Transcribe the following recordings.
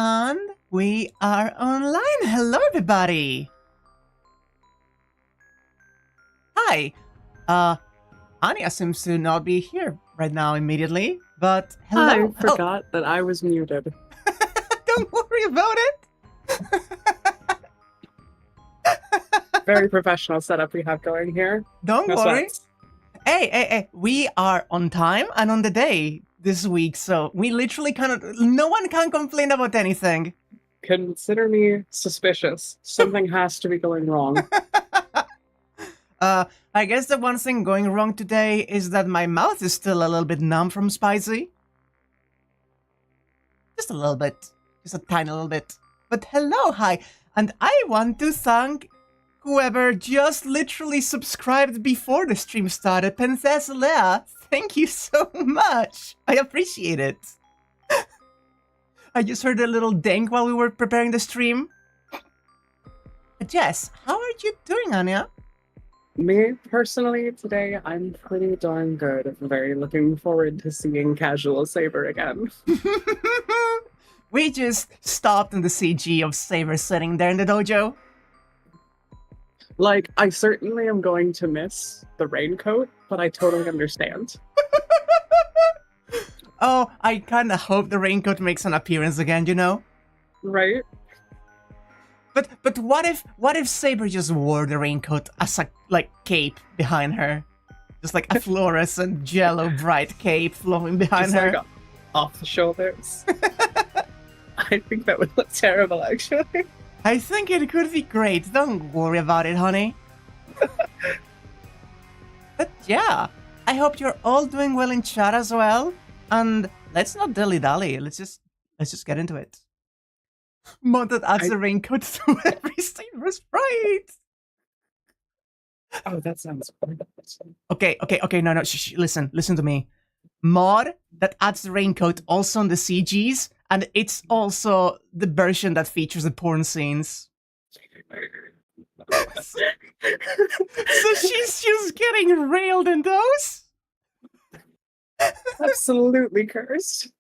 And we are online. Hello, everybody. Hi. Anya seems to not be here right now immediately, but hello. I forgot that I was muted. Don't worry about it. Very professional setup we have going here. Don't No worry. sweats. Hey. We are on time and on the day this week, so we literally no one can complain about anything. Consider me suspicious. Something has to be going wrong. I guess the one thing going wrong today is that my mouth is still a little bit numb from spicy. Just a little bit. Just a tiny little bit. But hello, hi. And I want to thank whoever just literally subscribed before the stream started. Princess Leia, thank you so much. I appreciate it. I just heard a little ding while we were preparing the stream. But yes, how are you doing, Anya? Me, personally, today, I'm pretty darn good. I'm very looking forward to seeing casual Saber again. We just stopped in the CG of Saber sitting there in the dojo. Like, I certainly am going to miss the raincoat, but I totally understand. Oh, I kinda hope the raincoat makes an appearance again, you know? Right? But what if Saber just wore the raincoat as a cape behind her? Just like a fluorescent yellow bright cape flowing behind Just her. like off the shoulders. I think that would look terrible, actually. I think it could be great. Don't worry about it, honey. But yeah, I hope you're all doing well in chat as well. And let's not dilly-dally. Let's just get into it. Mod that adds a raincoat to every Saber sprite. Oh, that sounds wonderful. Okay, no, shh, listen to me. Mod that adds the raincoat also on the CGs, and it's also the version that features the porn scenes. So she's just getting railed in those? Absolutely cursed.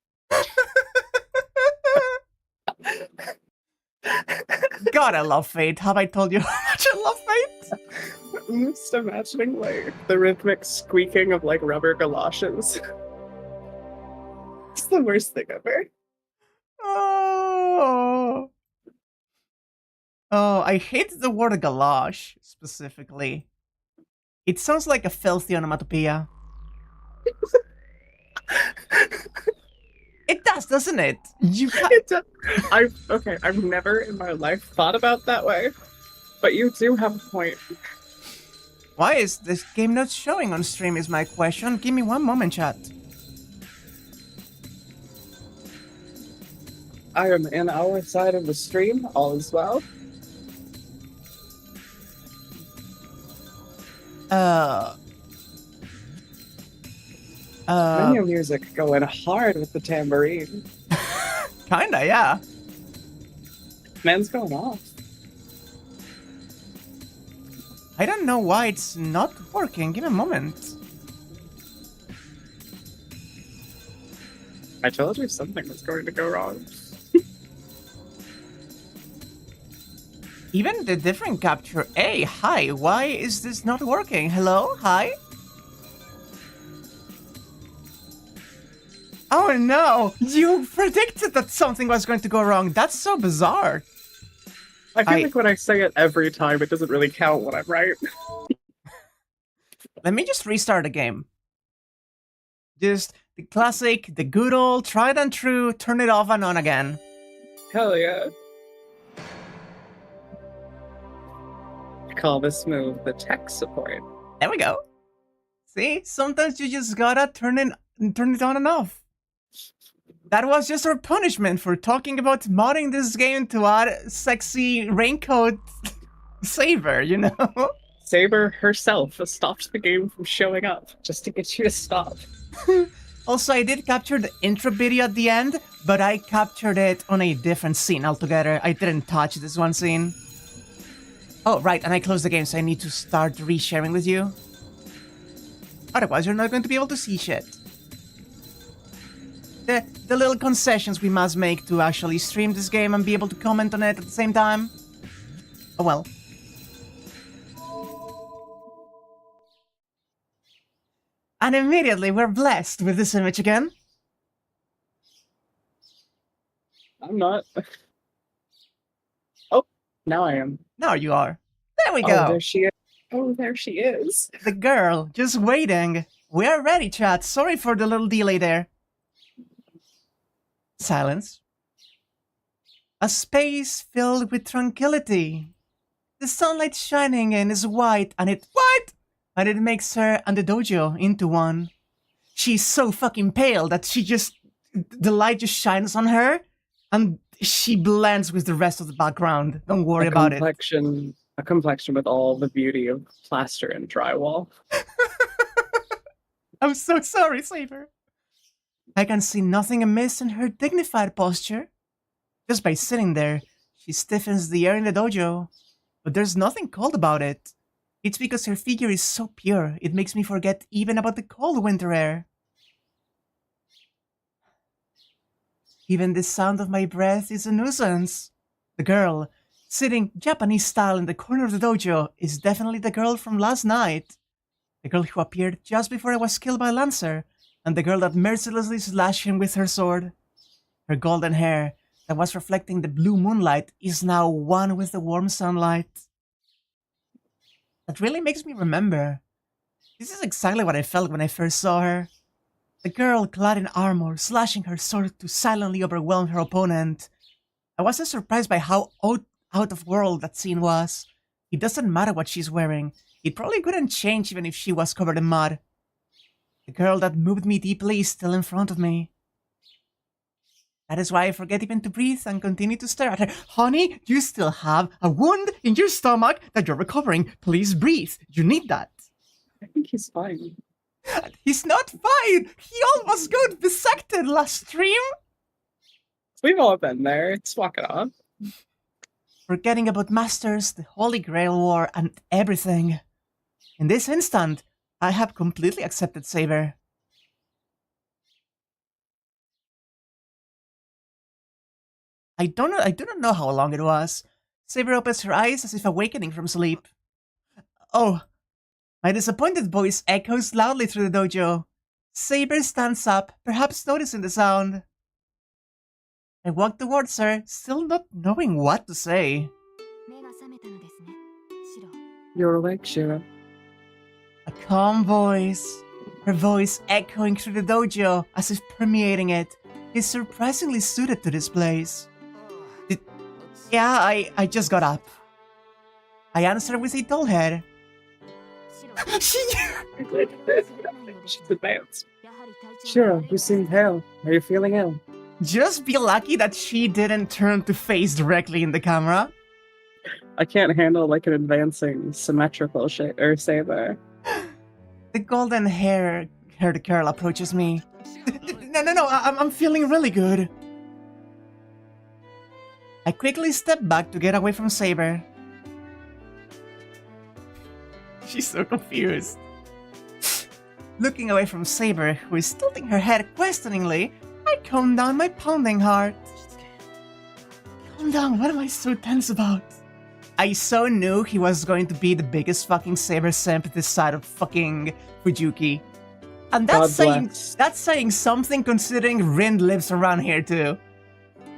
God, I love Fate. Have I told you how much I love Fate? I'm just imagining like the rhythmic squeaking of like rubber galoshes. It's the worst thing ever. Oh, I hate the word galosh specifically. It sounds like a filthy onomatopoeia. It does, doesn't it? I've never in my life thought about that way, but you do have a point. Why is this game not showing on stream is my question. Give me one moment, chat. I am in our side of the stream, all is well. Menu music going hard with the tambourine. Kinda, yeah. Man's going off. I don't know why it's not working. Give me a moment. I told you something was going to go wrong. Even the different capture. Hey, hi. Why is this not working? Hello? Hi? Oh no! You predicted that something was going to go wrong. That's so bizarre. I feel like when I say it every time, it doesn't really count when I'm right. Let me just restart the game. Just the classic, the good old, tried and true, turn it off and on again. Hell yeah. I call this move the tech support. There we go. See? Sometimes you just gotta turn it on and off. That was just our punishment for talking about modding this game to add sexy raincoat Saber, you know? Saber herself has stopped the game from showing up just to get you to stop. Also, I did capture the intro video at the end, but I captured it on a different scene altogether. I didn't touch this one scene. Oh, right, and I closed the game, so I need to start resharing with you. Otherwise, you're not going to be able to see shit. The little concessions we must make to actually stream this game and be able to comment on it at the same time. Oh well. And immediately we're blessed with this image again. I'm not. Oh, now I am. Now you are. There we Oh, go. there she is. Oh, there she is. The girl, just waiting. We're ready, chat. Sorry for the little delay there. Silence. A space filled with tranquility. The sunlight shining in is white, and it makes her and the dojo into one. She's so fucking pale that the light just shines on her, and she blends with the rest of the background. Don't worry about it. A complexion with all the beauty of plaster and drywall. I'm so sorry, Saber. I can see nothing amiss in her dignified posture. Just by sitting there, she stiffens the air in the dojo. But there's nothing cold about it. It's because her figure is so pure, it makes me forget even about the cold winter air. Even the sound of my breath is a nuisance. The girl, sitting Japanese style in the corner of the dojo, is definitely the girl from last night. The girl who appeared just before I was killed by Lancer, and the girl that mercilessly slashed him with her sword. Her golden hair, that was reflecting the blue moonlight, is now one with the warm sunlight. That really makes me remember. This is exactly what I felt when I first saw her. The girl clad in armor, slashing her sword to silently overwhelm her opponent. I wasn't surprised by how out of world that scene was. It doesn't matter what she's wearing. It probably couldn't change even if she was covered in mud. The girl that moved me deeply is still in front of me. That is why I forget even to breathe and continue to stare at her. Honey, you still have a wound in your stomach that you're recovering. Please breathe. You need that. I think he's fine. He's not fine. He almost got dissected last stream. We've all been there. It's walk it off. Forgetting about Masters, the Holy Grail War, and everything. In this instant, I have completely accepted Saber. I do not know how long it was. Saber opens her eyes as if awakening from sleep. Oh, my disappointed voice echoes loudly through the dojo. Saber stands up, perhaps noticing the sound. I walk towards her, still not knowing what to say. You're awake, Shira. A calm voice. Her voice echoing through the dojo as if permeating it is surprisingly suited to this place. Yeah, I just got up. I answer with a dull head. She's advanced. Shira, you seem pale. Are you feeling ill? Just be lucky that she didn't turn to face directly in the camera. I can't handle like an advancing symmetrical Saber. The golden haired girl approaches me. No, I'm feeling really good. I quickly step back to get away from Saber. She's so confused. Looking away from Saber, who is tilting her head questioningly, I calm down my pounding heart. Calm down, what am I so tense about? I so knew he was going to be the biggest fucking Saber simp this side of fucking Fujuki. And that's saying something considering Rin lives around here too.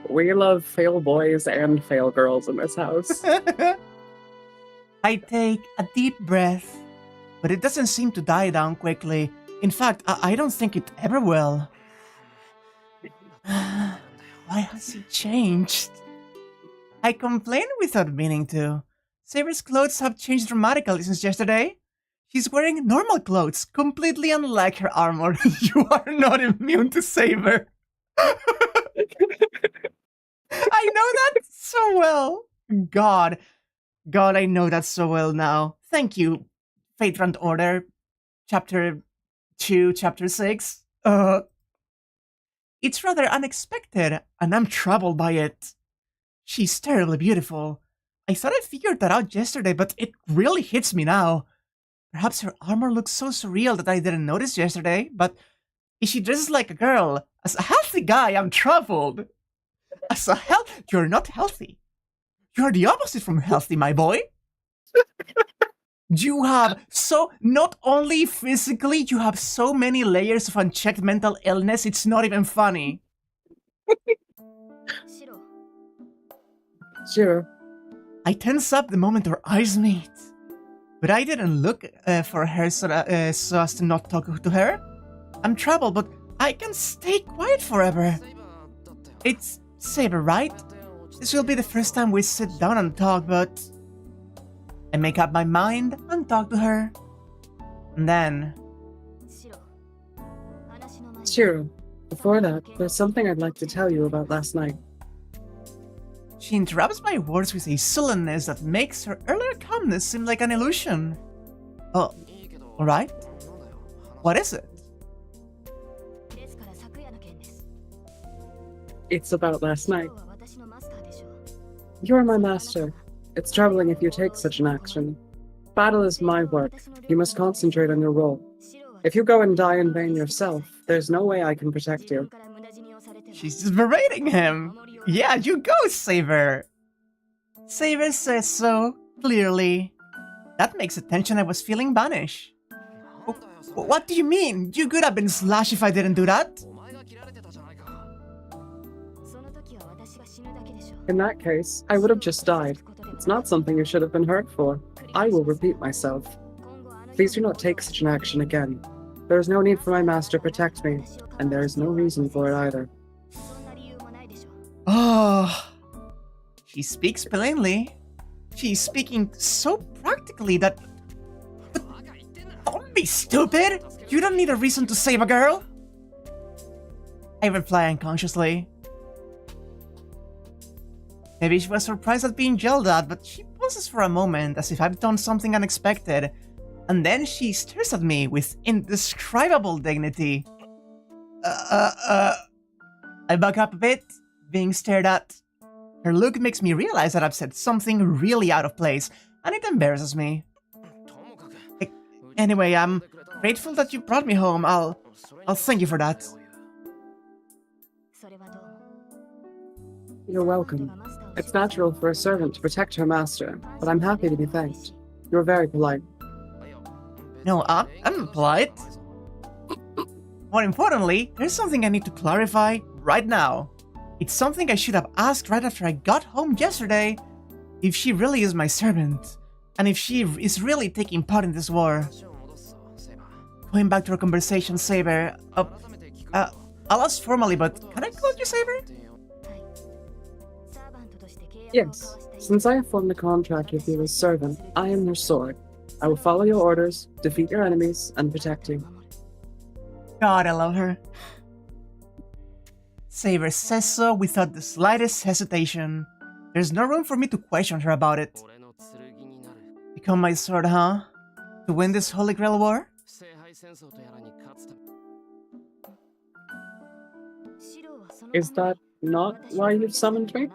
We love fail boys and fail girls in this house. I take a deep breath, but it doesn't seem to die down quickly. In fact, I don't think it ever will. Why has he changed? I complain without meaning to. Saber's clothes have changed dramatically since yesterday. She's wearing normal clothes, completely unlike her armor. You are not immune to Saber. I know that so well. God, I know that so well now. Thank you, Fate Run Order, Chapter 2, Chapter 6. It's rather unexpected, and I'm troubled by it. She's terribly beautiful. I thought I figured that out yesterday, but it really hits me now. Perhaps her armor looks so surreal that I didn't notice yesterday, but If she dresses like a girl, as a healthy guy, I'm troubled. As a you're not healthy. You're the opposite from healthy, my boy. You have not only physically, you have so many layers of unchecked mental illness, it's not even funny. Sure. I tense up the moment our eyes meet. But I didn't look for her so as to not talk to her. I'm troubled, but I can stay quiet forever. It's Saber, right? This will be the first time we sit down and talk, but I make up my mind and talk to her. And then... Shiro, before that, there's something I'd like to tell you about last night. She interrupts my words with a sullenness that makes her earlier calmness seem like an illusion. Oh, alright. What is it? It's about last night. You're my master. It's troubling if you take such an action. Battle is my work. You must concentrate on your role. If you go and die in vain yourself, there's no way I can protect you. She's just berating him. Yeah, you go, Saber. Saber says so, clearly. That makes the tension I was feeling vanish. What do you mean? You could have been slashed if I didn't do that. In that case, I would have just died. It's not something you should have been hurt for. I will repeat myself. Please do not take such an action again. There is no need for my master to protect me, and there is no reason for it either. Oh, she speaks plainly. She's speaking so practically that... But don't be stupid! You don't need a reason to save a girl! I reply unconsciously. Maybe she was surprised at being yelled at, but she pauses for a moment as if I've done something unexpected, and then she stares at me with indescribable dignity. I back up a bit, being stared at. Her look makes me realize that I've said something really out of place, and it embarrasses me. Anyway, I'm grateful that you brought me home. I'll thank you for that. You're welcome. It's natural for a servant to protect her master, but I'm happy to be thanked. You're very polite. No, I'm polite. More importantly, there's something I need to clarify right now. It's something I should have asked right after I got home yesterday. If she really is my servant, and if she is really taking part in this war. Going back to our conversation, Saber, I'll ask formally, but can I call you Saber? Yes. Since I have formed a contract with you as servant, I am your sword. I will follow your orders, defeat your enemies, and protect you. God, I love her. Saber says so without the slightest hesitation. There's no room for me to question her about it. Become my sword, huh? To win this Holy Grail war? Is that not why you've summoned me?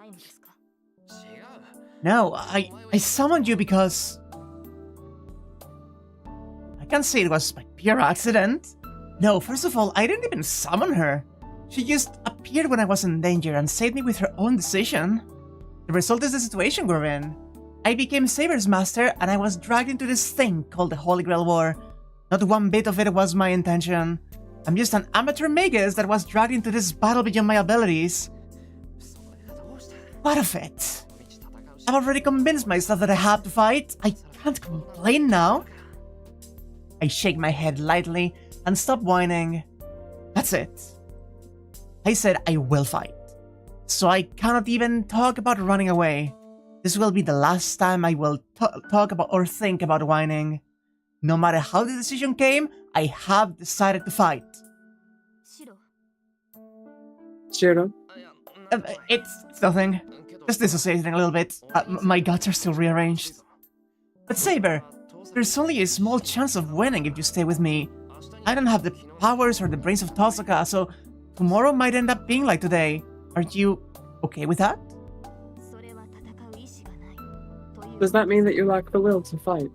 No, I summoned you because... I can't say it was by pure accident. No, first of all, I didn't even summon her. She just appeared when I was in danger and saved me with her own decision. The result is the situation we're in. I became Saber's master and I was dragged into this thing called the Holy Grail War. Not one bit of it was my intention. I'm just an amateur magus that was dragged into this battle beyond my abilities. What of it? I've already convinced myself that I have to fight. I can't complain now. I shake my head lightly and stop whining. That's it. I said I will fight. So I cannot even talk about running away. This will be the last time I will talk about or think about whining. No matter how the decision came, I have decided to fight. Shiro? It's nothing. Just dissociating a little bit. My guts are still rearranged. But Saber, there's only a small chance of winning if you stay with me. I don't have the powers or the brains of Tosaka, so tomorrow might end up being like today. Are you okay with that? Does that mean that you lack the will to fight?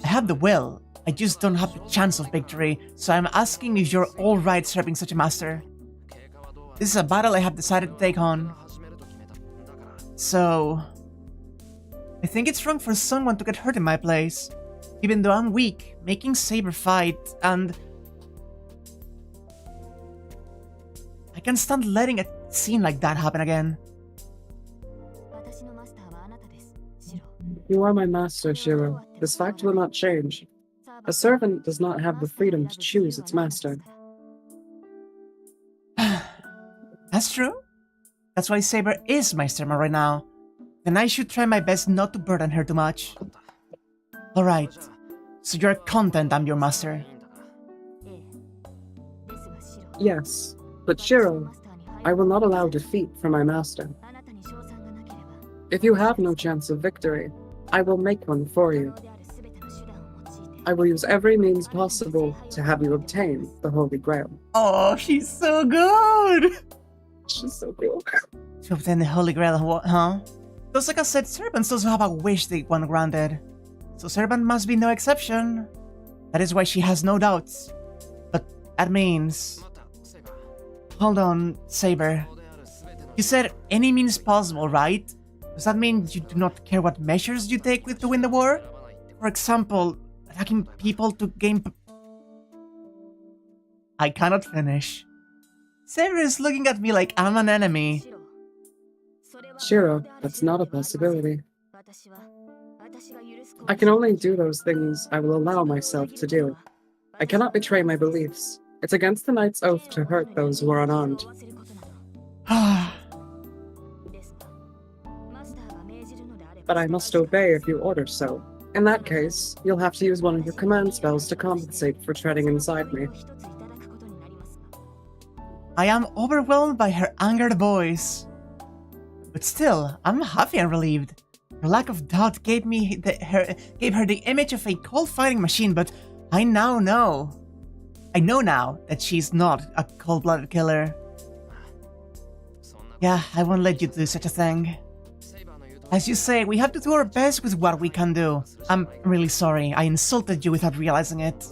I have the will, I just don't have the chance of victory, so I'm asking if you're alright serving such a master. This is a battle I have decided to take on. So... I think it's wrong for someone to get hurt in my place. Even though I'm weak, making Saber fight, and... I can't stand letting a scene like that happen again. You are my master, Shiro. This fact will not change. A servant does not have the freedom to choose its master. That's true. That's why Saber is my servant right now. Then I should try my best not to burden her too much. Alright, so you're content I'm your master? Yes, but Shiro, I will not allow defeat for my master. If you have no chance of victory, I will make one for you. I will use every means possible to have you obtain the Holy Grail. Oh, she's so good! She's so cool. To obtain the Holy Grail, huh? Tosaka said servants also have a wish they want granted. So servant must be no exception. That is why she has no doubts. But that means... Hold on, Saber. You said any means possible, right? Does that mean you do not care what measures you take to win the war? For example, attacking people to gain... I cannot finish. Saber is looking at me like I'm an enemy. Shiro, that's not a possibility. I can only do those things I will allow myself to do. I cannot betray my beliefs. It's against the knight's oath to hurt those who are unarmed. But I must obey if you order so. In that case, you'll have to use one of your command spells to compensate for treading inside me. I am overwhelmed by her angered voice. But still, I'm happy and relieved. Her lack of doubt gave her the image of a cold fighting machine, but I now know. I know now that she's not a cold-blooded killer. Yeah, I won't let you do such a thing. As you say, we have to do our best with what we can do. I'm really sorry, I insulted you without realizing it.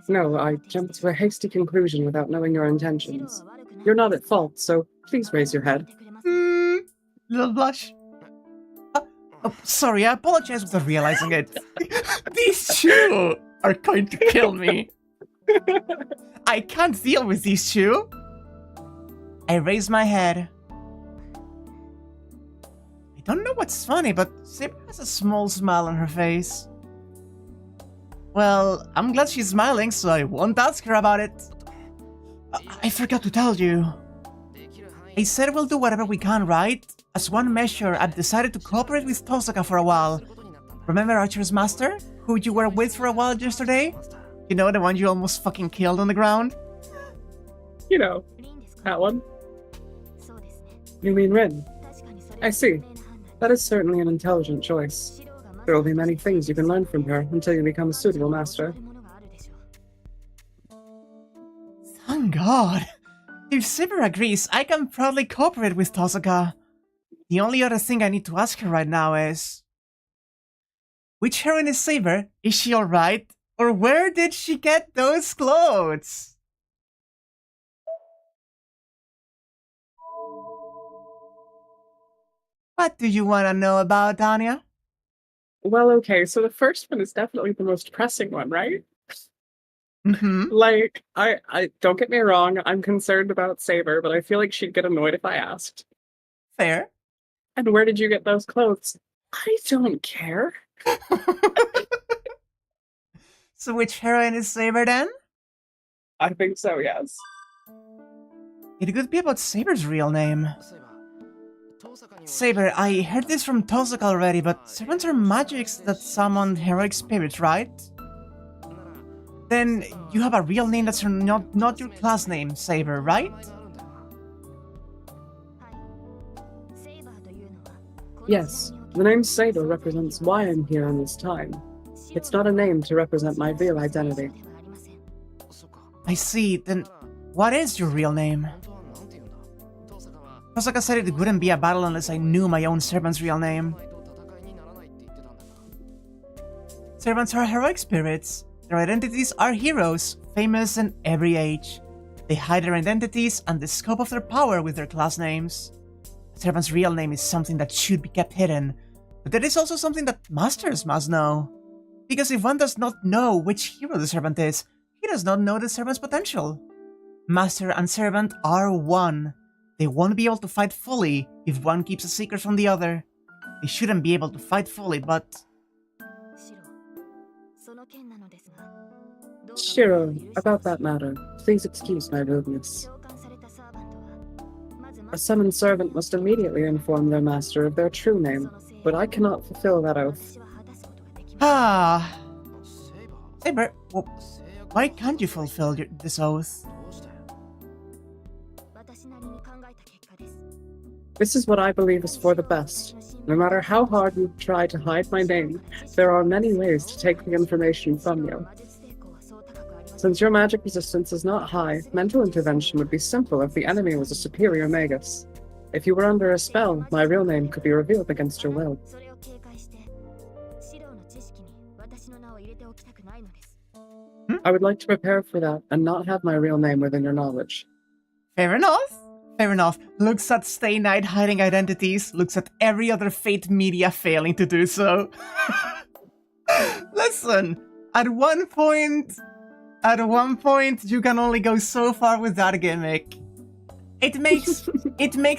No, I jumped to a hasty conclusion without knowing your intentions. You're not at fault, so please raise your head. Little blush. Oh, sorry, I apologize without realizing it. These two are going to kill me. I can't deal with these two. I raise my head. I don't know what's funny, but Saber has a small smile on her face. Well, I'm glad she's smiling, so I won't ask her about it. I forgot to tell you. I said we'll do whatever we can, right? As one measure, I've decided to cooperate with Tosaka for a while. Remember Archer's master? Who you were with for a while yesterday? You know, the one you almost fucking killed on the ground? You know, that one. You mean Rin? I see. That is certainly an intelligent choice. There will be many things you can learn from her until you become a suitable master. Thank God. If Saber agrees, I can proudly cooperate with Tosaka. The only other thing I need to ask her right now is... Which heroine is Saber? Is she alright? Or where did she get those clothes? What do you want to know about, Anya? Well, okay, so the first one is definitely the most pressing one, right? Mm-hmm. Like, I don't get me wrong, I'm concerned about Saber, but I feel like she'd get annoyed if I asked. Fair. And where did you get those clothes? I don't care. So which heroine is Saber then? I think so, yes. It could be about Saber's real name. Saber, I heard this from Tosaka already, but servants are magics that summon heroic spirits, right? Then you have a real name that's not your class name, Saber, right? Yes, the name Saber represents why I'm here in this time. It's not a name to represent my real identity. I see, then what is your real name? Tosaka said it wouldn't be a battle unless I knew my own servant's real name. Servants are heroic spirits. Their identities are heroes, famous in every age. They hide their identities and the scope of their power with their class names. A servant's real name is something that should be kept hidden, but it is also something that masters must know. Because if one does not know which hero the servant is, he does not know the servant's potential. Master and servant are one. They won't be able to fight fully if one keeps a secret from the other. They shouldn't be able to fight fully, but... Shiro, about that matter, please excuse my rudeness. A summoned servant must immediately inform their master of their true name, but I cannot fulfill that oath. Ah... Saber, why can't you fulfill this oath? This is what I believe is for the best. No matter how hard you try to hide my name, there are many ways to take the information from you. Since your magic resistance is not high, mental intervention would be simple if the enemy was a superior magus. If you were under a spell, my real name could be revealed against your will. I would like to prepare for that and not have my real name within your knowledge. Fair enough. Fair enough. Looks at Stay Night hiding identities, looks at every other Fate media failing to do so. Listen, at one point, you can only go so far with that gimmick. It makes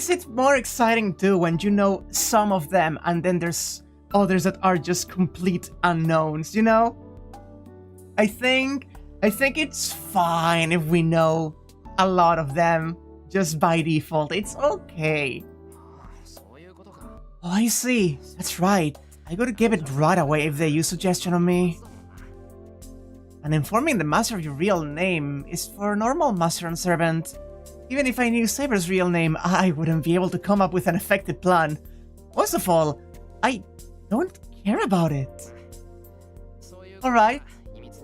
it more exciting too when you know some of them and then there's others that are just complete unknowns, you know? I think it's fine if we know a lot of them just by default. It's okay. Oh, I see. That's right. I gotta give it right away if they use suggestion on me. And informing the master of your real name is for normal master and servant. Even if I knew Saber's real name, I wouldn't be able to come up with an effective plan. Most of all, I don't care about it. Alright,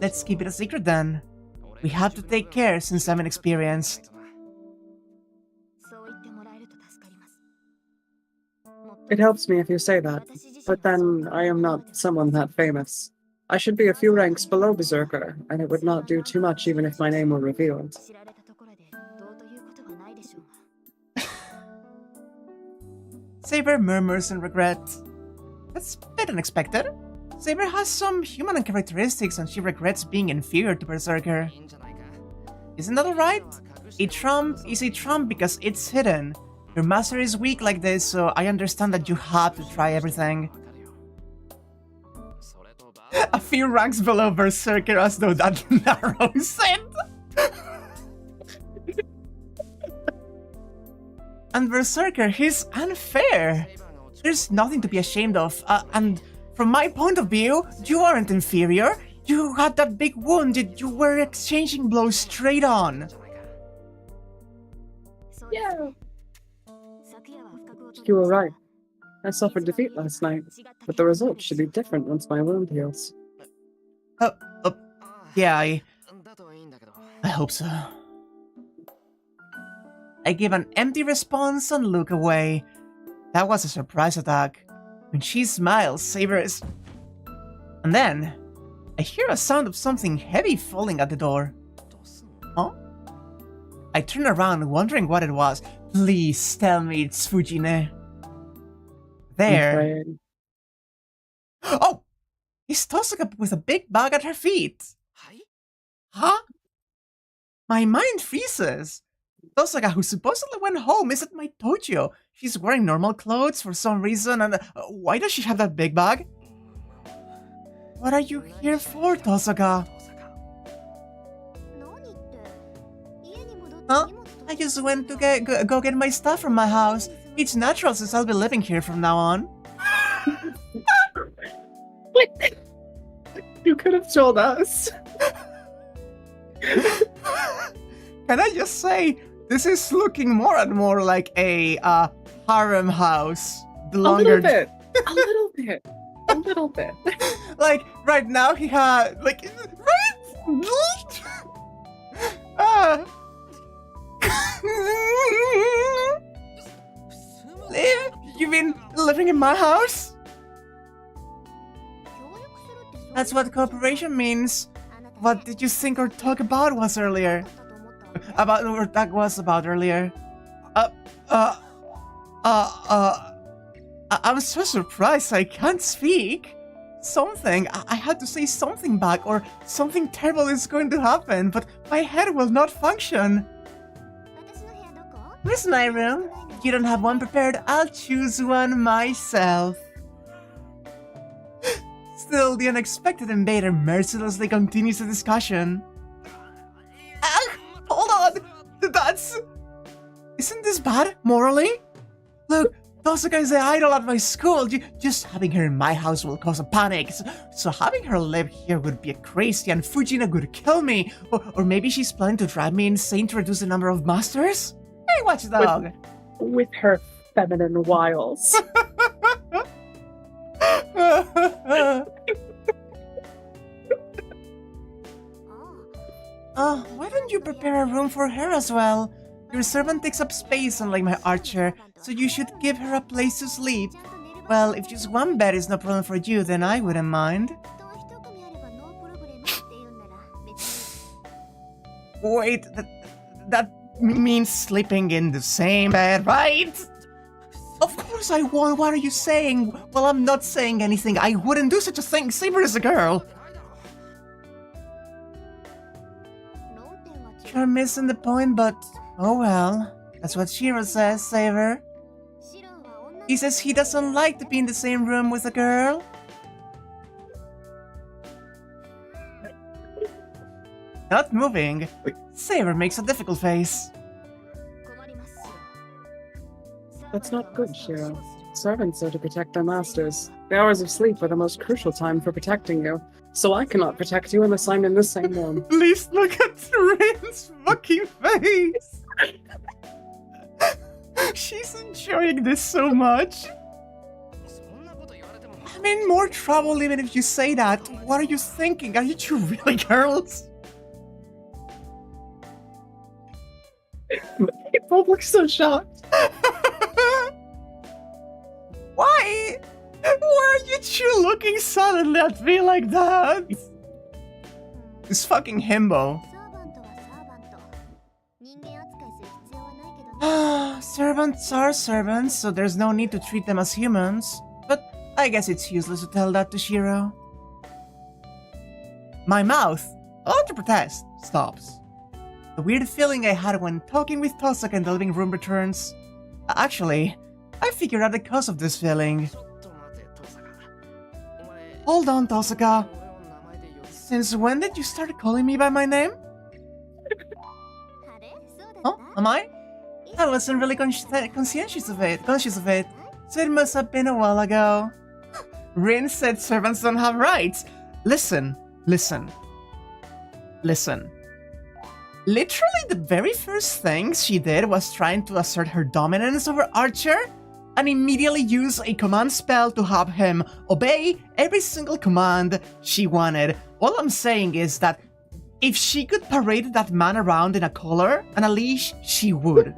let's keep it a secret then. We have to take care since I'm inexperienced. It helps me if you say that, but then I am not someone that famous. I should be a few ranks below Berserker, and it would not do too much even if my name were revealed. Saber murmurs in regret. That's a bit unexpected. Saber has some human characteristics and she regrets being inferior to Berserker. Isn't that alright? A trump is a trump because it's hidden. Your master is weak like this, so I understand that you have to try everything. A few ranks below Berserker as though that narrows it. And Berserker, he's unfair. There's nothing to be ashamed of, and from my point of view, you aren't inferior. You had that big wound that you were exchanging blows straight on. Yeah. You were right. I suffered defeat last night, but the result should be different once my wound heals. Yeah, I hope so. I give an empty response and look away. That was a surprise attack. When she smiles, Saber is... And then, I hear a sound of something heavy falling at the door. Huh? I turn around, wondering what it was. Please tell me it's Fujine. There. Oh! It's Tosaka with a big bag at her feet. Huh? My mind freezes. Tosaka, who supposedly went home, is at my dojo. She's wearing normal clothes for some reason, and why does she have that big bag? What are you here for, Tosaka? Huh? I just went to go get my stuff from my house. It's natural since I'll be living here from now on. You could have told us. Can I just say, this is looking more and more like a harem house. The longer... A little bit. Like, right now he had, like... Live? You mean living in my house? That's what cooperation means. What did you think or talk about was earlier? About earlier. I'm so surprised I can't speak. I had to say something back or something terrible is going to happen, but my head will not function. Where's my room? You don't have one prepared, I'll choose one myself. Still, the unexpected invader mercilessly continues the discussion. Hold on! Isn't this bad, morally? Look, Tosuka is the idol at my school. Just having her in my house will cause a panic. So having her live here would be crazy and Fujina would kill me. Or maybe she's planning to drive me insane to reduce the number of masters? Hey, watchdog! With her feminine wiles. Why don't you prepare a room for her as well? Your servant takes up space unlike my archer, so you should give her a place to sleep. Well, if just one bed is no problem for you, then I wouldn't mind. Wait, that means sleeping in the same bed, right? Of course I won't. What are you saying? Well, I'm not saying anything. I wouldn't do such a thing. Saber is a girl. You're missing the point, but oh well. That's what Shiro says, Saber. He says he doesn't like to be in the same room with a girl. Not moving. Saber makes a difficult face. That's not good, Shiro. Servants are to protect their masters. The hours of sleep are the most crucial time for protecting you. So I cannot protect you unless I'm in the same room. Please look at Rin's fucking face! She's enjoying this so much. I'm in more trouble even if you say that. What are you thinking? Are you two really girls? People look so shocked. Why? Why are you two looking suddenly at me like that? This fucking himbo. Servants are servants, so there's no need to treat them as humans. But I guess it's useless to tell that to Shiro. My mouth, to protest, stops. The weird feeling I had when talking with Tosuka in the living room returns. Actually, I figured out the cause of this feeling. Hold on, Tosuka. Since when did you start calling me by my name? Oh, am I? I wasn't really conscious of it, so it must have been a while ago. Rin said servants don't have rights. Listen. Literally the very first thing she did was trying to assert her dominance over Archer, and immediately use a command spell to have him obey every single command she wanted. All I'm saying is that if she could parade that man around in a collar and a leash, she would.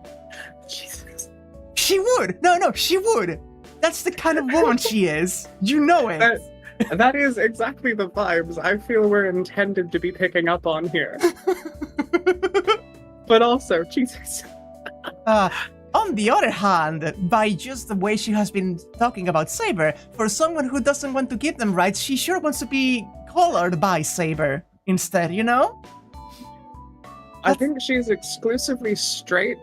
Jesus. She would! No, she would! That's the kind of woman she is. You know it. That is exactly the vibes I feel we're intended to be picking up on here. But also, Jesus. On the other hand, by just the way she has been talking about Saber, for someone who doesn't want to give them rights, she sure wants to be colored by Saber instead, you know? I think she's exclusively straight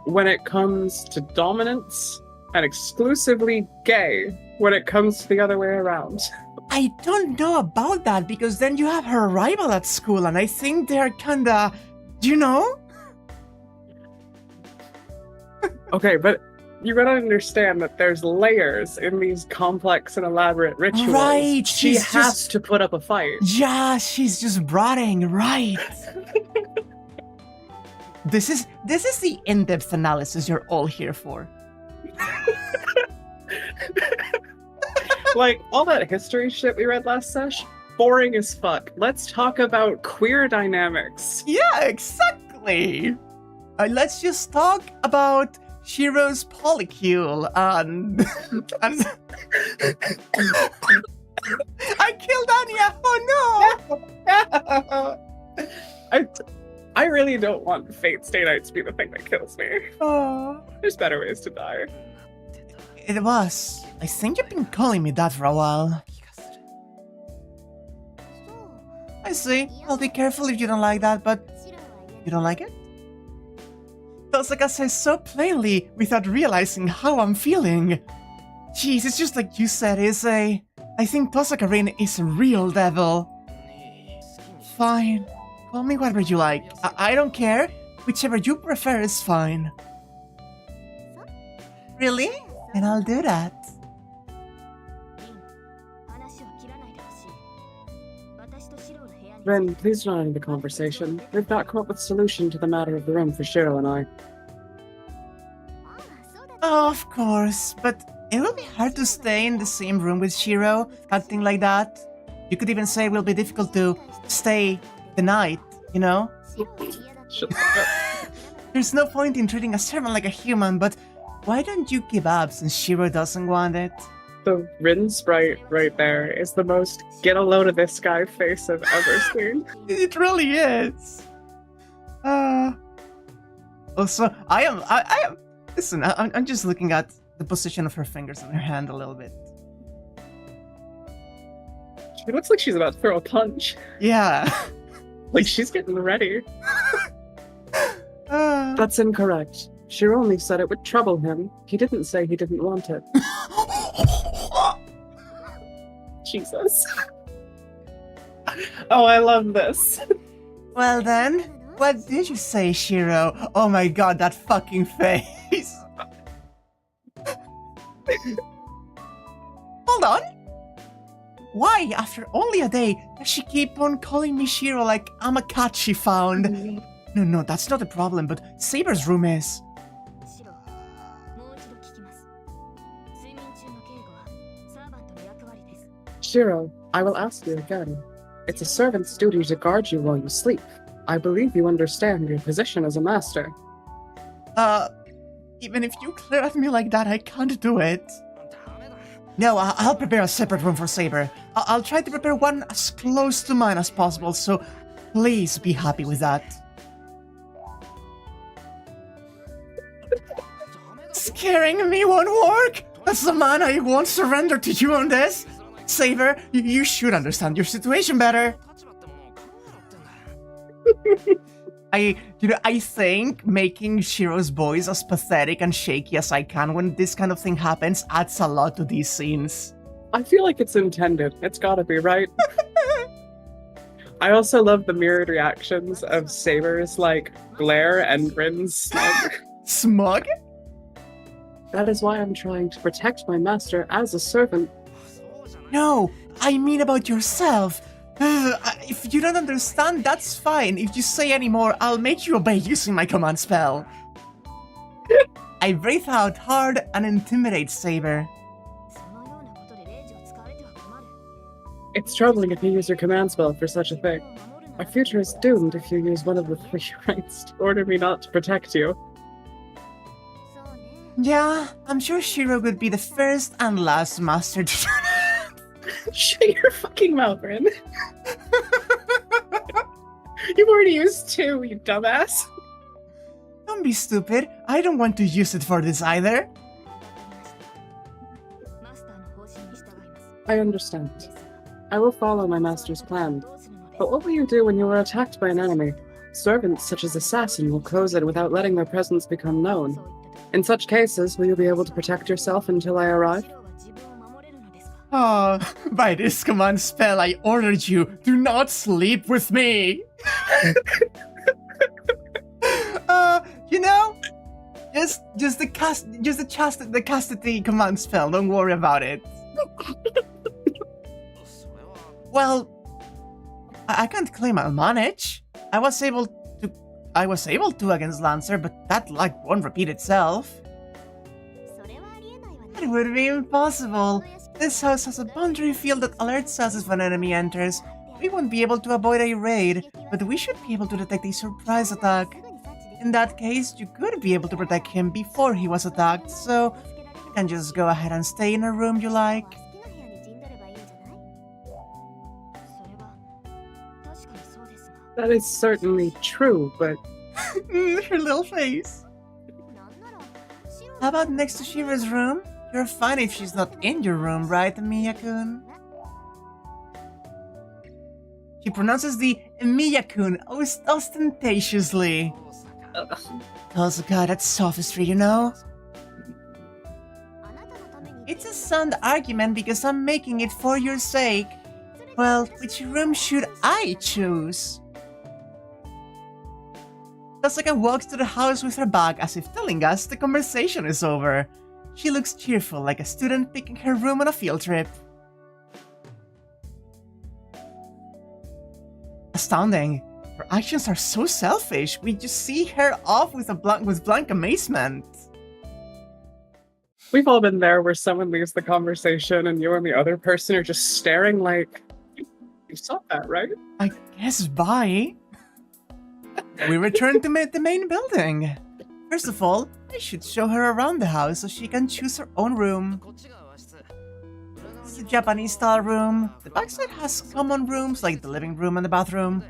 when it comes to dominance, and exclusively gay when it comes to the other way around. I don't know about that, because then you have her rival at school, and I think they're kinda, you know? Okay, but you gotta understand that there's layers in these complex and elaborate rituals. Right, she has to put up a fight. Yeah, she's just brooding, right. This is the in-depth analysis you're all here for. Like, all that history shit we read last sesh, boring as fuck. Let's talk about queer dynamics. Yeah, exactly. Let's just talk about Shiro's polycule, and I killed Anya! Oh no! I really don't want Fate Stay Night to be the thing that kills me. Oh. There's better ways to die. It was. I think you've been calling me that for a while. I see. I'll be careful if you don't like that, but... You don't like it? Tosaka says so plainly without realizing how I'm feeling. Jeez, it's just like you said, Issei. I think Tosaka-rin is a real devil. Fine. Call me whatever you like. I don't care. Whichever you prefer is fine. Really? Then I'll do that. Ren, please don't end the conversation. We've not come up with a solution to the matter of the room for Shiro and I. Oh, of course, but it will be hard to stay in the same room with Shiro, acting like that. You could even say it will be difficult to stay the night, you know? There's no point in treating a servant like a human, but why don't you give up since Shiro doesn't want it? The Rin sprite right there is the most get a load of this guy face I've ever seen. It really is. Also, I am. Listen, I'm just looking at the position of her fingers on her hand a little bit. She looks like she's about to throw a punch. Yeah. Like she's getting ready. That's incorrect. Shiro only said it would trouble him. He didn't say he didn't want it. Jesus. Oh, I love this. Well then, what did you say, Shiro? Oh my god, that fucking face. Hold on. Why, after only a day, does she keep on calling me Shiro like I'm a cat she found? No, that's not a problem, but Saber's room is. Shiro, I will ask you again. It's a servant's duty to guard you while you sleep. I believe you understand your position as a master. Even if you glare at me like that, I can't do it. No, I'll prepare a separate room for Saber. I'll try to prepare one as close to mine as possible, so please be happy with that. Scaring me won't work! As the man, I won't surrender to you on this! Saber, you should understand your situation better. I think making Shiro's voice as pathetic and shaky as I can when this kind of thing happens adds a lot to these scenes. I feel like it's intended. It's gotta be, right? I also love the mirrored reactions of Saber's, like, glare and Rin's smug. Smug? That is why I'm trying to protect my master as a servant. No, I mean about yourself. If you don't understand, that's fine. If you say any more, I'll make you obey using my command spell. I breathe out hard and intimidate Saber. It's troubling if you use your command spell for such a thing. Our future is doomed if you use one of the 3 rights to order me not to protect you. Yeah, I'm sure Shiro would be the first and last master to do that. Shut your fucking mouth, Rin. You've already used 2, you dumbass. Don't be stupid. I don't want to use it for this either. I understand. I will follow my master's plan. But what will you do when you are attacked by an enemy? Servants such as Assassin will close it without letting their presence become known. In such cases, will you be able to protect yourself until I arrive? Oh, by this command spell I ordered you, do not sleep with me! You know, just the castity command spell, don't worry about it. Well, I can't claim I'll manage. I was able to against Lancer, but that luck won't repeat itself. That would be impossible. This house has a boundary field that alerts us if an enemy enters. We won't be able to avoid a raid, but we should be able to detect a surprise attack. in that case, you could be able to protect him before he was attacked, so you can just go ahead and stay in a room you like. That is certainly true, but Her little face. How about next to Shira's room? You're fine if she's not in your room, right, Miya-kun? She pronounces the Miya-kun ostentatiously. Tozuka, that's sophistry, you know? It's a sound argument because I'm making it for your sake. Well, which room should I choose? Tozuka walks to the house with her bag as if telling us the conversation is over. She looks cheerful, like a student picking her room on a field trip. Astounding. Her actions are so selfish. We just see her off with blank amazement. we've all been there where someone leaves the conversation and you and the other person are just staring like, you saw that, right? I guess bye. We return to the main building. First of all, I should show her around the house so she can choose her own room. This is a Japanese-style room. The backside has common rooms like the living room and the bathroom.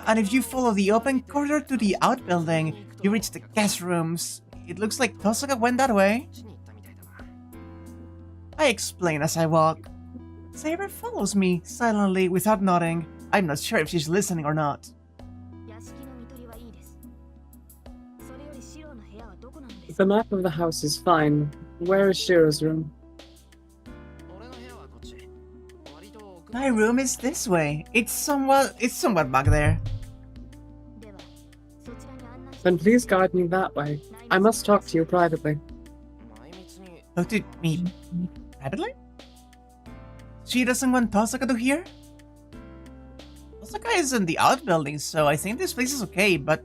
And if you follow the open corridor to the outbuilding, you reach the guest rooms. It looks like Tozuka went that way. I explain as I walk. Saber follows me silently without nodding. I'm not sure if she's listening or not. The map of the house is fine. Where is Shiro's room? My room is this way. It's somewhat back there. Then please guide me that way. I must talk to you privately. Talk to me privately? She doesn't want Tozuka to hear? Tozuka is in the outbuilding, so I think this place is okay, but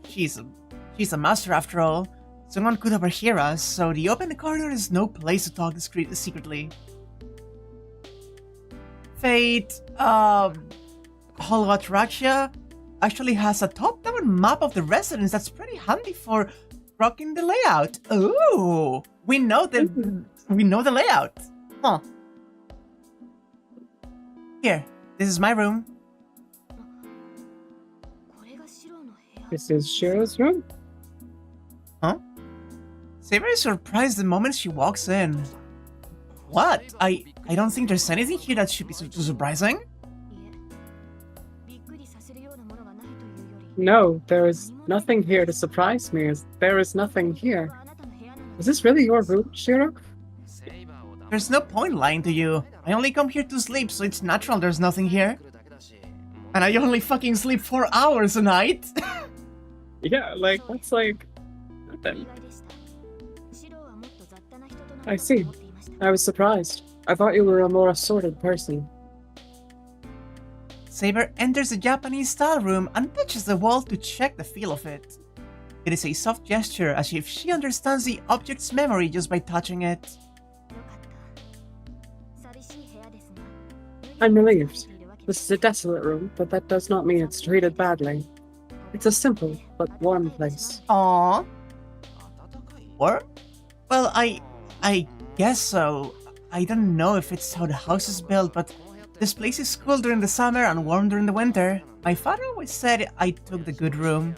she's a master after all. Someone could overhear us, so the open corridor is no place to talk secretly. Fate, Wakraya actually has a top-down map of the residence that's pretty handy for rocking the layout. Ooh, we know the layout. Huh. Here, this is my room. This is Shiro's room? Huh? Saber is surprised the moment she walks in. What? I don't think there's anything here that should be too surprising. No, there is nothing here to surprise me. There is nothing here. Is this really your room, Shiro? There's no point lying to you. I only come here to sleep, so it's natural there's nothing here. And I only fucking sleep 4 hours a night. Yeah, that's like nothing. I see. I was surprised. I thought you were a more assorted person. Saber enters the Japanese-style room and touches the wall to check the feel of it. It is a soft gesture, as if she understands the object's memory just by touching it. I'm relieved. This is a desolate room, but that does not mean it's treated badly. It's a simple but warm place. Aww. Or? Well, I guess so. I don't know if it's how the house is built, but this place is cool during the summer and warm during the winter. My father always said I took the good room.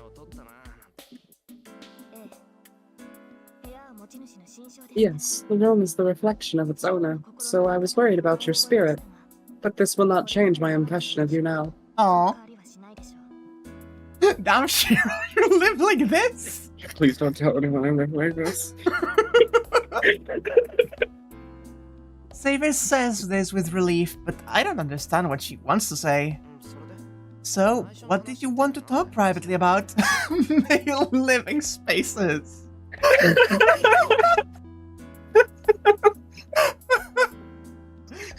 Yes, the room is the reflection of its owner, so I was worried about your spirit. But this will not change my impression of you now. Aww. Damn, Shiro, you live like this? Please don't tell anyone I live like this. Saber says this with relief, but I don't understand what she wants to say. So, what did you want to talk privately about? Male living spaces.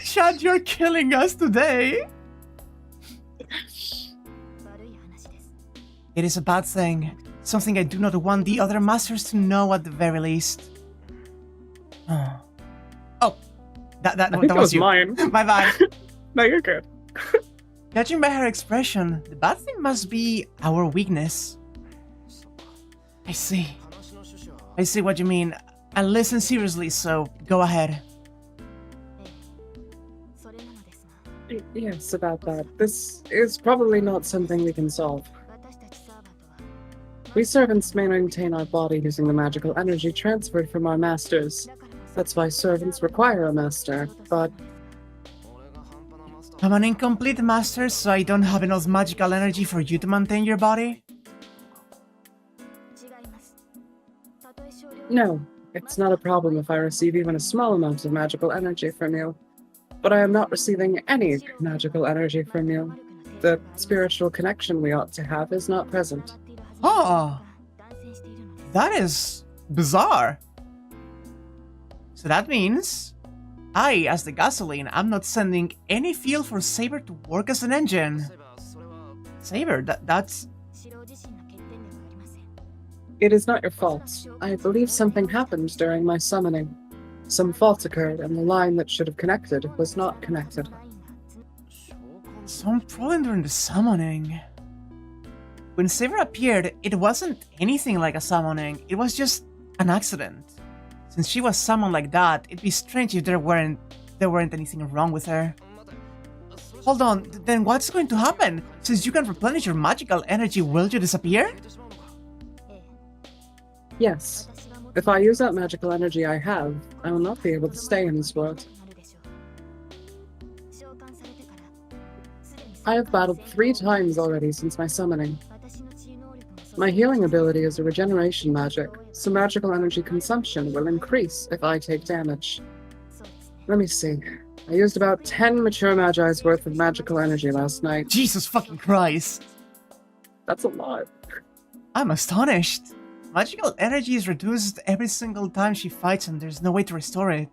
Chad, you're killing us today. It is a bad thing. Something I do not want the other masters to know at the very least. Oh, that was you. Mine. My bad. No, you're good. Judging by her expression, the bad thing must be our weakness. I see. I see what you mean. I listen seriously, so go ahead. Yes, about that. This is probably not something we can solve. We servants may maintain our body using the magical energy transferred from our masters. That's why servants require a master, but I'm an incomplete master, so I don't have enough magical energy for you to maintain your body? no, it's not a problem if I receive even a small amount of magical energy from you. But I am not receiving any magical energy from you. The spiritual connection we ought to have is not present. Oh, that is bizarre. So that means I, as the gasoline, am not sending any fuel for Saber to work as an engine. Saber, that's... It is not your fault. I believe something happened during my summoning. Some fault occurred, and the line that should have connected was not connected. some problem during the summoning. When Saber appeared, it wasn't anything like a summoning, it was just an accident. Since she was summoned like that, it'd be strange if there weren't anything wrong with her. Hold on, then what's going to happen? Since you can replenish your magical energy, will you disappear? Yes. If I use that magical energy I have, I will not be able to stay in this world. I have battled 3 times already since my summoning. My healing ability is a regeneration magic, so magical energy consumption will increase if I take damage. Let me see. I used about 10 mature magi's worth of magical energy last night. Jesus fucking Christ! That's a lot. I'm astonished. Magical energy is reduced every single time she fights and there's no way to restore it.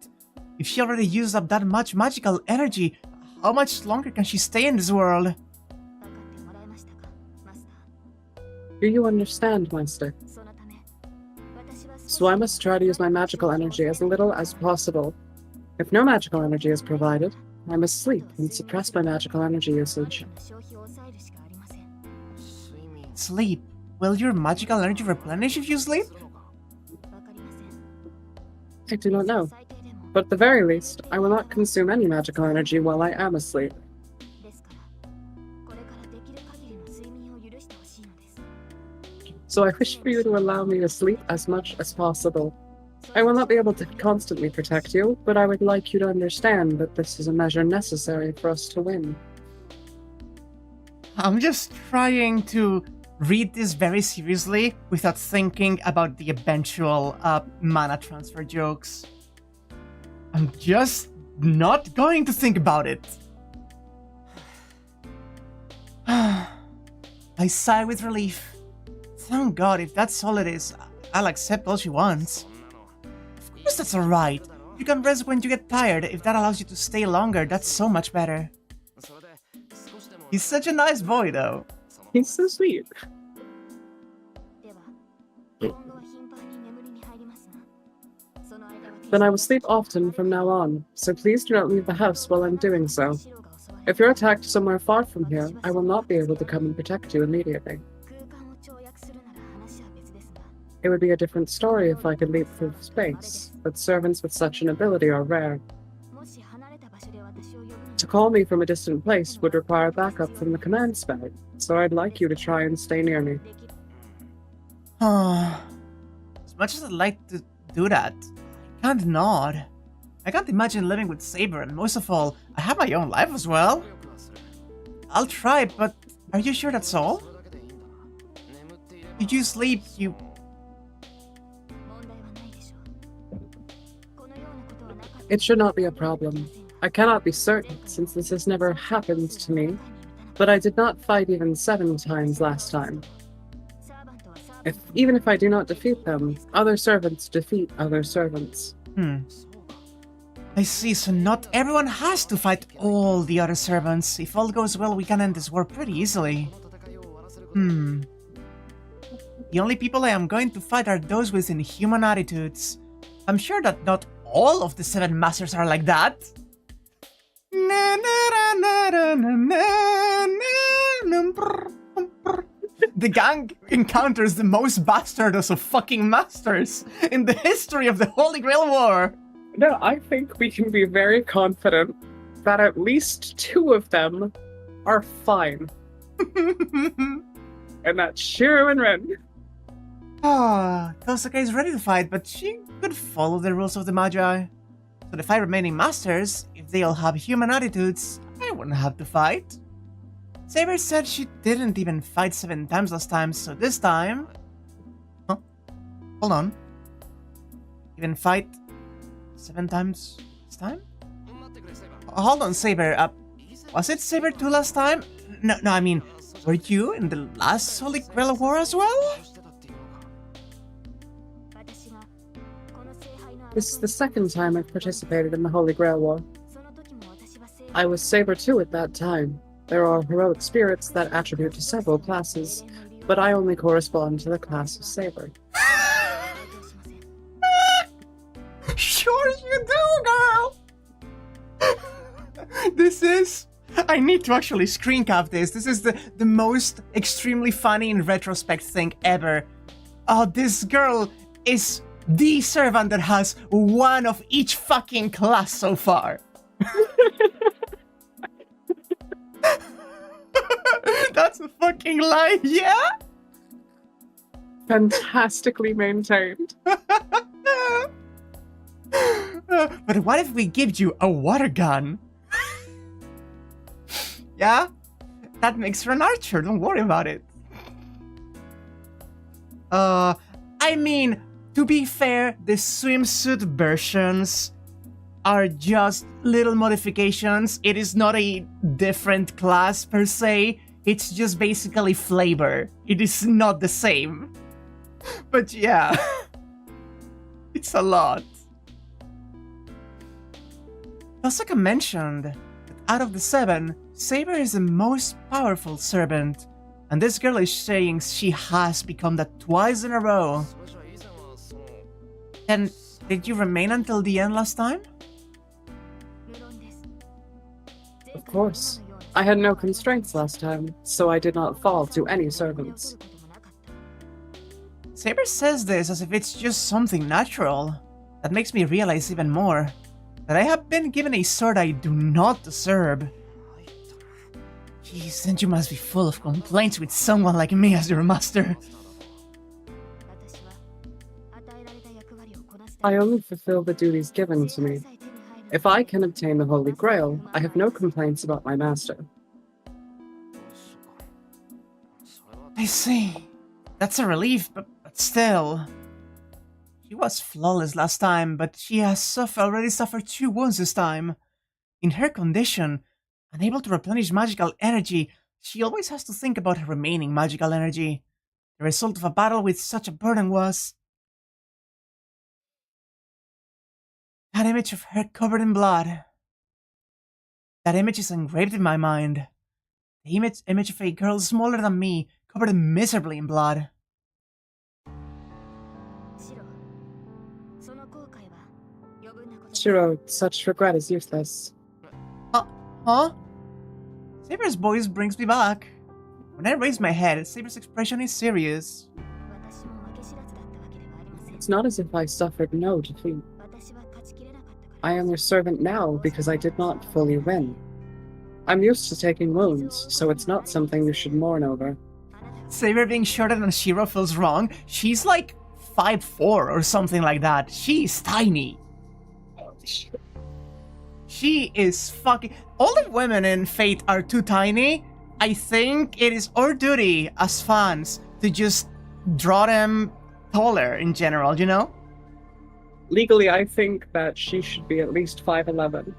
If she already used up that much magical energy, how much longer can she stay in this world? Do you understand, Master? So I must try to use my magical energy as little as possible. If no magical energy is provided, I must sleep and suppress my magical energy usage. Sleep? Will your magical energy replenish if you sleep? I do not know. But at the very least, I will not consume any magical energy while I am asleep. So I wish for you to allow me to sleep as much as possible. I will not be able to constantly protect you, but I would like you to understand that this is a measure necessary for us to win. I'm just trying to read this very seriously without thinking about the eventual mana transfer jokes. I'm just not going to think about it. I sigh with relief. Thank God, if that's all it is, I'll accept all she wants. Of course that's alright. You can rest when you get tired. If that allows you to stay longer, that's so much better. He's such a nice boy, though. He's so sweet. Then I will sleep often from now on, so please do not leave the house while I'm doing so. If you're attacked somewhere far from here, I will not be able to come and protect you immediately. It would be a different story if I could leap through space, but servants with such an ability are rare. To call me from a distant place would require backup from the command spell, so I'd like you to try and stay near me. As much as I'd like to do that, I can't nod. I can't imagine living with Saber, and most of all, I have my own life as well. I'll try, but are you sure that's all? Did you sleep, you... It should not be a problem. I cannot be certain, since this has never happened to me, but I did not fight even 7 times last time. Even if I do not defeat them, other servants defeat other servants. I see, so not everyone has to fight all the other servants. If all goes well, we can end this war pretty easily. The only people I am going to fight are those with inhuman attitudes. I'm sure that not all of the 7 masters are like that. The gang encounters the most bastardos of fucking masters in the history of the Holy Grail War. No, I think we can be very confident that at least 2 of them are fine. And that's Shiro and Ren. Kosaka is ready to fight, but she could follow the rules of the Magi. So the 5 remaining masters, if they all have human attitudes, I wouldn't have to fight. Saber said she didn't even fight 7 times last time, so this time... Huh? Hold on. Even fight 7 times this time? Hold on, Saber. Was it Saber 2 last time? No, I mean, were you in the last Holy Grail War as well? This is the 2nd time I've participated in the Holy Grail War. I was Saber 2 at that time. There are heroic spirits that attribute to several classes, but I only correspond to the class of Saber. Sure you do, girl! This is... I need to actually screen cap this. This is the most extremely funny in retrospect thing ever. Oh, this girl is the servant that has 1 of each fucking class so far. That's a fucking lie, yeah? Fantastically maintained. But what if we give you a water gun? Yeah? That makes her an archer, don't worry about it. I mean, to be fair, the swimsuit versions are just little modifications. It is not a different class per se. It's just basically flavor. It is not the same. But yeah, it's a lot. Kosaka mentioned that out of the 7, Saber is the most powerful servant. And this girl is saying she has become that twice in a row. Then, did you remain until the end last time? Of course. I had no constraints last time, so I did not fall to any servants. Saber says this as if it's just something natural. That makes me realize even more that I have been given a sword I do not deserve. Jeez, then you must be full of complaints with someone like me as your master. I only fulfill the duties given to me. If I can obtain the Holy Grail, I have no complaints about my master. I see. That's a relief, but still. She was flawless last time, but she has already suffered 2 wounds this time. In her condition, unable to replenish magical energy, she always has to think about her remaining magical energy. The result of a battle with such a burden was... that image of her covered in blood. That image is engraved in my mind. The image of a girl smaller than me, covered miserably in blood. Shiro, such regret is useless. Huh? Saber's voice brings me back. When I raise my head, Saber's expression is serious. It's not as if I suffered no defeat. I am your servant now because I did not fully win. I'm used to taking wounds, so it's not something you should mourn over. Saber being shorter than Shiro feels wrong. She's like 5'4" or something like that. She's tiny. She is fucking... All the women in Fate are too tiny. I think it is our duty as fans to just draw them taller in general, you know? Legally, I think that she should be at least 5'11".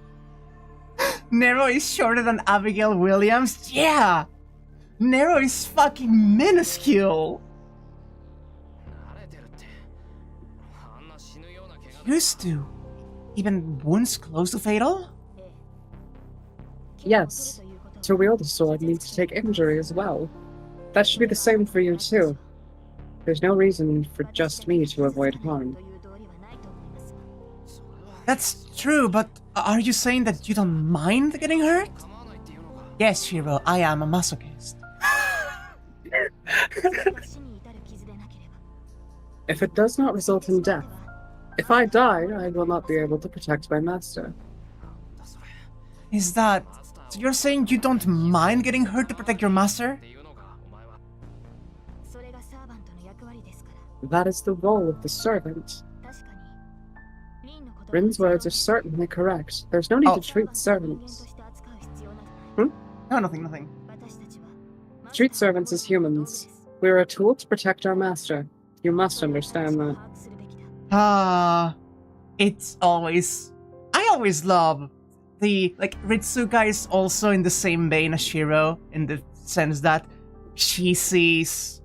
Nero is shorter than Abigail Williams? Yeah! Nero is fucking minuscule! Used to. Even wounds close to fatal? Yes. To wield a sword means to take injury as well. That should be the same for you too. There's no reason for just me to avoid harm. That's true, but are you saying that you don't mind getting hurt? Yes, Shiro, I am a masochist. If it does not result in death, if I die, I will not be able to protect my master. Is that... So you're saying you don't mind getting hurt to protect your master? That is the role of the servant. Rin's words are certainly correct. There's no need to treat servants. No, nothing. Treat servants as humans. We're a tool to protect our master. You must understand that. It's always... I always love the... Like, Ritsuka is also in the same vein as Shiro, in the sense that she sees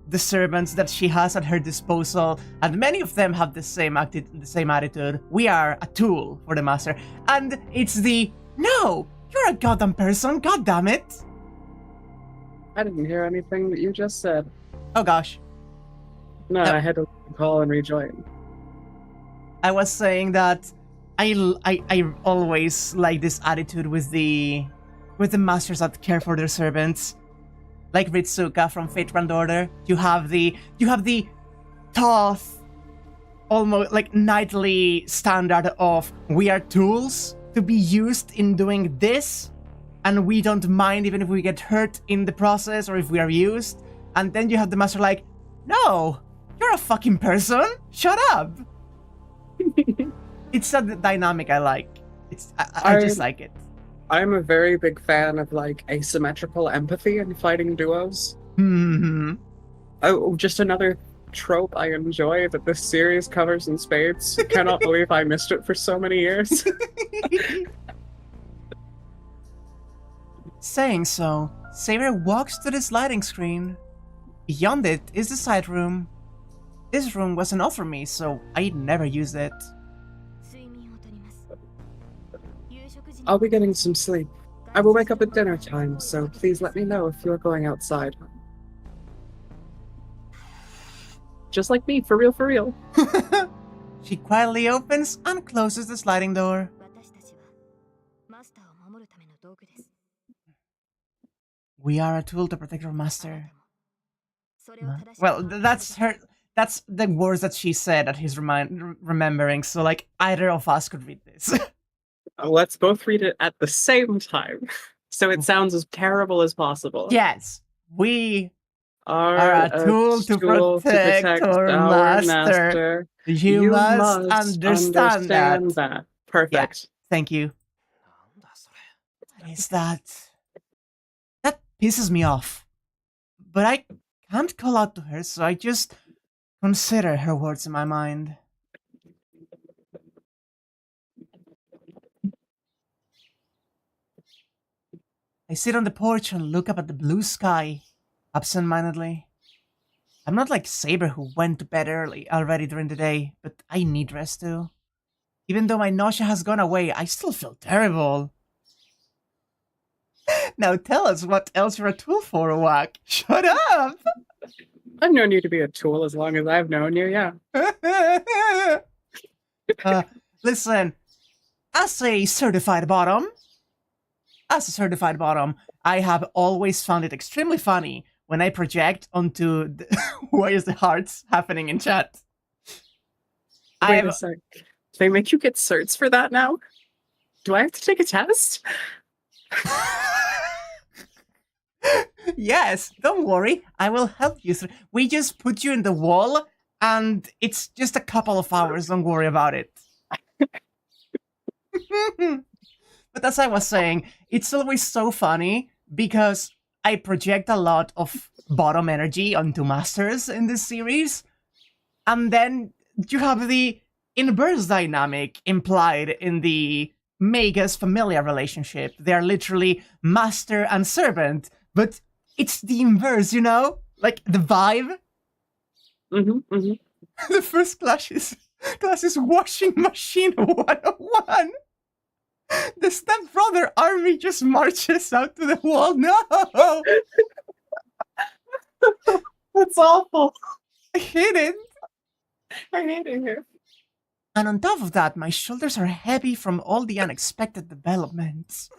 the servants that she has at her disposal, and many of them have the same attitude. We are a tool for the master. And it's the, no, you're a goddamn person, goddammit. I didn't hear anything that you just said. Oh gosh. No, I had to call and rejoin. I was saying that I always like this attitude with the masters that care for their servants. Like Ritsuka from Fate Grand Order, you have the tough, almost like knightly standard of we are tools to be used in doing this, and we don't mind even if we get hurt in the process or if we are used. And then you have the master like, no, you're a fucking person. Shut up. It's a dynamic I like. I just like it. I'm a very big fan of like asymmetrical empathy in fighting duos. Mm-hmm. Oh, just another trope I enjoy that this series covers in spades. Cannot believe I missed it for so many years. Saying so, Saber walks to the sliding screen. Beyond it is the side room. This room wasn't all for me, so I never used it. I'll be getting some sleep. I will wake up at dinner time, so please let me know if you're going outside. Just like me, for real. She quietly opens and closes the sliding door. We are a tool to protect our master. Well, that's the words that she said that he's remembering, so like either of us could read this. Let's both read it at the same time, so it sounds as terrible as possible. Yes, we are a tool to protect our master. You must understand that. Perfect. Yeah, thank you. What is that? That pisses me off. But I can't call out to her, so I just consider her words in my mind. I sit on the porch and look up at the blue sky, absent-mindedly. I'm not like Saber who went to bed early already during the day, but I need rest too. Even though my nausea has gone away, I still feel terrible. Now tell us what else you're a tool for, Wak. Shut up! I've known you to be a tool as long as I've known you, yeah. Listen, as a certified bottom, I have always found it extremely funny when I project onto why is the hearts happening in chat. Wait a sec. Do they make you get certs for that now? Do I have to take a test? Yes, don't worry. I will help you. We just put you in the wall, and it's just a couple of hours. Don't worry about it. But as I was saying, it's always so funny because I project a lot of bottom energy onto masters in this series, and then you have the inverse dynamic implied in the Mega's familiar relationship. They're literally master and servant, but it's the inverse, you know? Like, the vibe? The first class is washing machine 101. The stepbrother army just marches out to the wall. No! That's awful. I hate it. I hate it here. And on top of that, my shoulders are heavy from all the unexpected developments.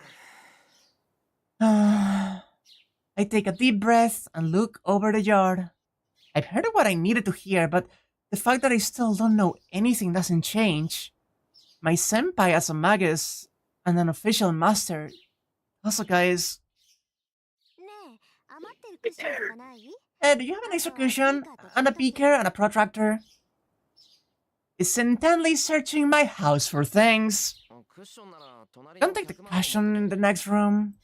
I I take a deep breath and look over the yard. I've heard what I needed to hear, but the fact that I still don't know anything doesn't change. My senpai as a magus and an official master. Also, guys, do you have an execution and a beaker and a protractor? Is intently searching my house for things. Don't take the cushion in the next room.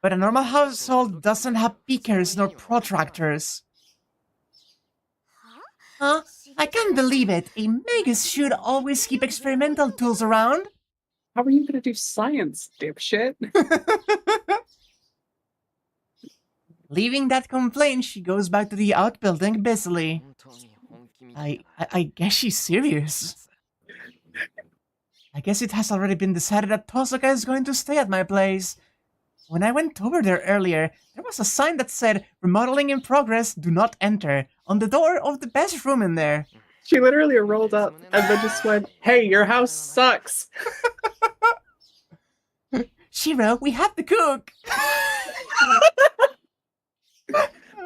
But a normal household doesn't have beakers nor protractors. Huh? I can't believe it. A magus should always keep experimental tools around. How are you gonna do science, dipshit? Leaving that complaint, she goes back to the outbuilding busily. I guess she's serious. I guess it has already been decided that Tosaka is going to stay at my place. When I went over there earlier, there was a sign that said, "Remodeling in progress, do not enter," on the door of the best room in there. She literally rolled up and then just went, "Hey, your house sucks." Shiro, we have to cook!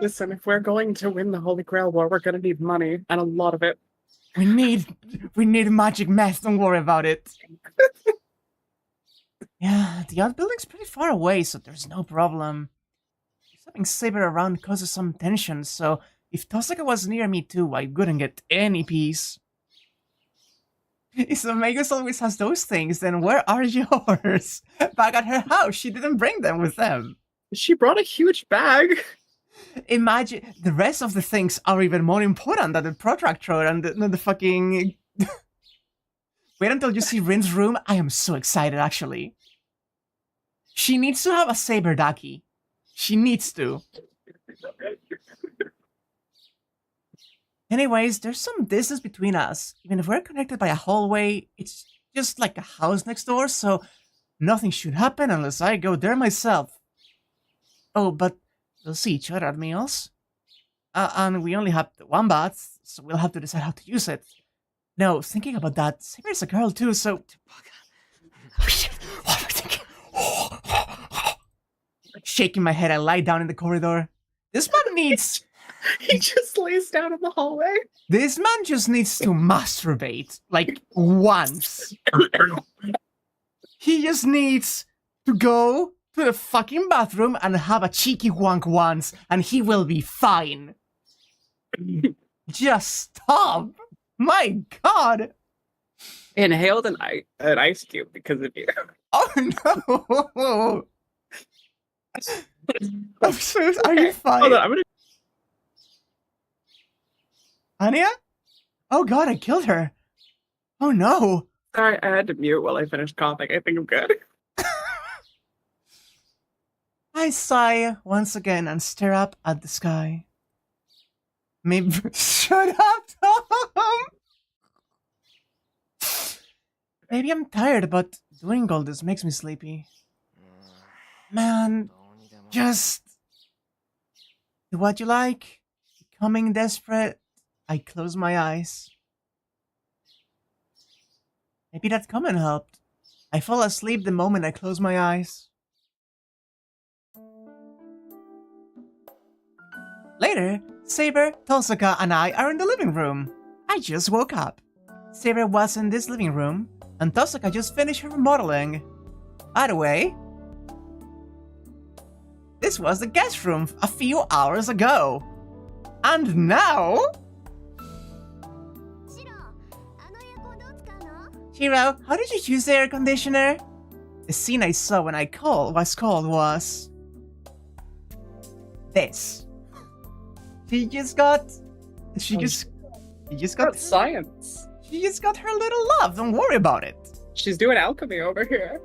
Listen, if we're going to win the Holy Grail War, we're gonna need money, and a lot of it. We need magic meth, don't worry about it. Yeah, the outbuilding's pretty far away, so there's no problem. Just having Saber around causes some tension, so if Tosaka was near me too, I wouldn't get any peace. If the Magus always has those things, then where are yours? Back at her house, she didn't bring them with them. She brought a huge bag. Imagine, the rest of the things are even more important than the protractor and the fucking... Wait until you see Rin's room. I am so excited, actually. She needs to have a Saber Daki. She needs to. Anyways, there's some distance between us. Even if we're connected by a hallway, it's just like a house next door, so nothing should happen unless I go there myself. Oh, but we'll see each other at meals. And we only have one bath, so we'll have to decide how to use it. No, thinking about that, Saber's a girl too, so... Oh shit, what am I thinking? Shaking my head, I lie down in the corridor. This man needs... He just lays down in the hallway. This man just needs to masturbate, like, once. He just needs to go to the fucking bathroom and have a cheeky wank once, and he will be fine. Just stop! My god! Inhaled an ice cube because of you. Oh no! I'm so... Are you fine? Hold on, I'm gonna... Anya? Oh god, I killed her. Oh no. Sorry, I had to mute while I finished coughing. I think I'm good. I sigh once again and stare up at the sky. Maybe... Shut up, Tom! Maybe I'm tired, but doing all this makes me sleepy. Man, just... do what you like. Becoming desperate. I close my eyes. Maybe that comment helped. I fall asleep the moment I close my eyes. Later, Saber, Tosaka, and I are in the living room. I just woke up. Saber was in this living room, and Tosaka just finished her remodeling. By the way, this was the guest room a few hours ago. And now... Shiro, how did you choose the air conditioner? The scene I saw when I was this. She just got science. She just got her little love, don't worry about it. She's doing alchemy over here.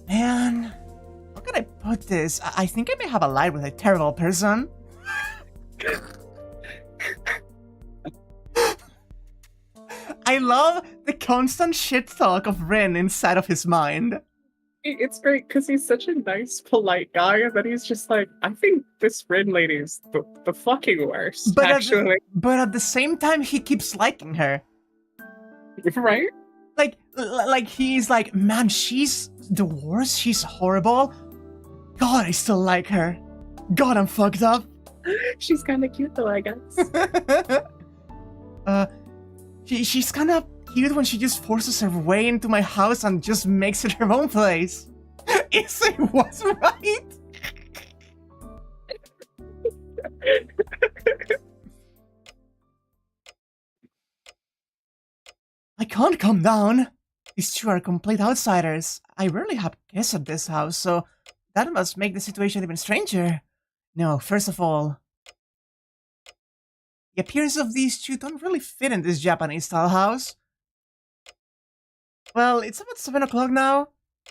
Man, how can I put this? I think I may have allied with a terrible person. I love the constant shit talk of Rin inside of his mind. It's great because he's such a nice, polite guy, and then he's just like, I think this Rin lady's the fucking worst, but actually. But at the same time, he keeps liking her. Right? Like he's like, man, she's the worst, she's horrible. God, I still like her. God, I'm fucked up. She's kind of cute though, I guess. She's kind of cute when she just forces her way into my house and just makes it her own place. Issei was right. I can't calm down. These two are complete outsiders. I rarely have guests at this house, so that must make the situation even stranger. No, first of all, the appearance of these two don't really fit in this Japanese-style house. Well, it's about 7 o'clock now.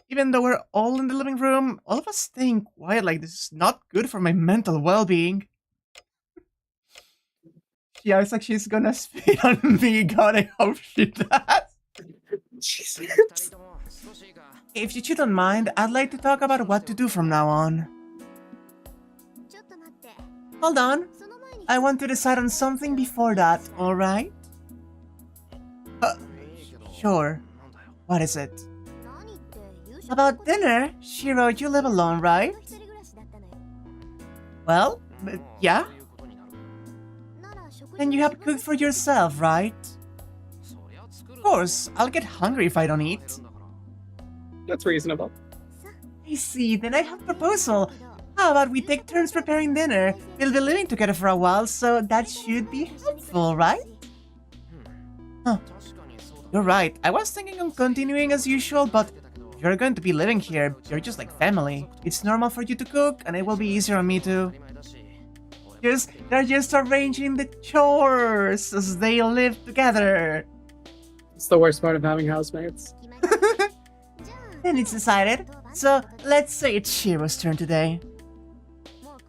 Even though we're all in the living room, all of us staying quiet like this is not good for my mental well-being. She acts like she's gonna spit on me. God, I hope she does. Jesus. If you two don't mind, I'd like to talk about what to do from now on. Hold on. I want to decide on something before that, alright? Sure. What is it? About dinner? Shiro, you live alone, right? Well, yeah? Then you have cooked for yourself, right? Of course, I'll get hungry if I don't eat. That's reasonable. I see, then I have a proposal. How about we take turns preparing dinner? We'll be living together for a while, so that should be helpful, right? Huh. You're right, I was thinking of continuing as usual, but you're going to be living here. You're just like family. It's normal for you to cook, and it will be easier on me too. They're just arranging the chores as they live together. It's the worst part of having housemates. Then it's decided. So, let's say it's Shiro's turn today.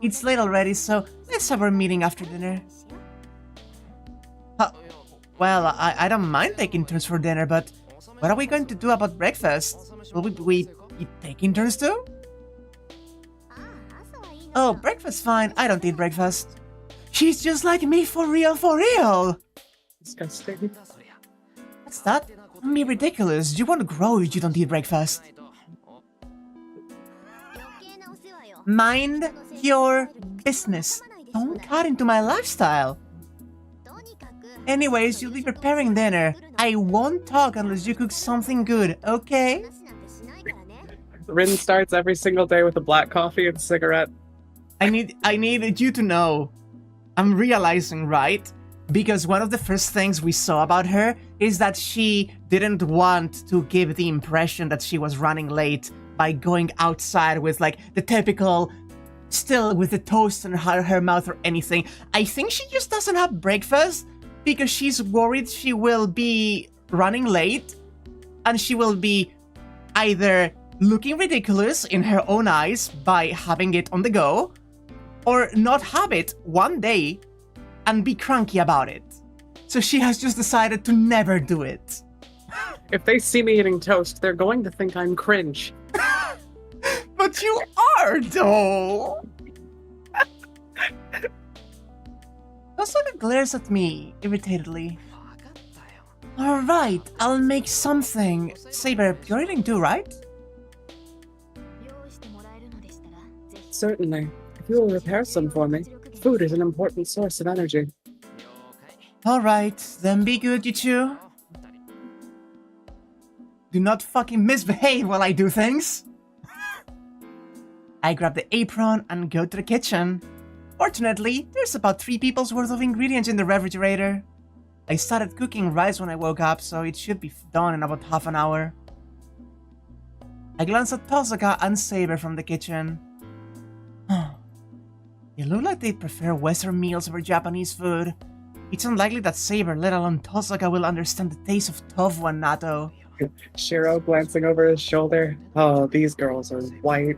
It's late already, so let's have our meeting after dinner. Well, I don't mind taking turns for dinner, but what are we going to do about breakfast? Will we be taking turns too? Oh, breakfast fine. I don't eat breakfast. She's just like me for real, for real! Disgusting. What's that? Don't be ridiculous. You won't grow if you don't eat breakfast. Mind your business. Don't cut into my lifestyle. Anyways, you'll be preparing dinner. I won't talk unless you cook something good, okay? Rin starts every single day with a black coffee and cigarette. I needed you to know. I'm realizing, right? Because one of the first things we saw about her is that she didn't want to give the impression that she was running late by going outside with like the typical, still with the toast in her mouth or anything. I think she just doesn't have breakfast because she's worried she will be running late and she will be either looking ridiculous in her own eyes by having it on the go, or not have it one day and be cranky about it. So she has just decided to never do it. If they see me eating toast, they're going to think I'm cringe. But you are, though! Osaka glares at me irritatedly. Alright, I'll make something. Saber, you're eating too, right? Certainly. If you will prepare some for me. Food is an important source of energy. Alright, then be good, you two. Do not fucking misbehave while I do things. I grab the apron and go to the kitchen. Fortunately, there's about 3 people's worth of ingredients in the refrigerator. I started cooking rice when I woke up, so it should be done in about half an hour. I glance at Tosaka and Saber from the kitchen. They look like they prefer Western meals over Japanese food. It's unlikely that Saber, let alone Tosaka, will understand the taste of tofu and natto. Shiro glancing over his shoulder. Oh, these girls are white.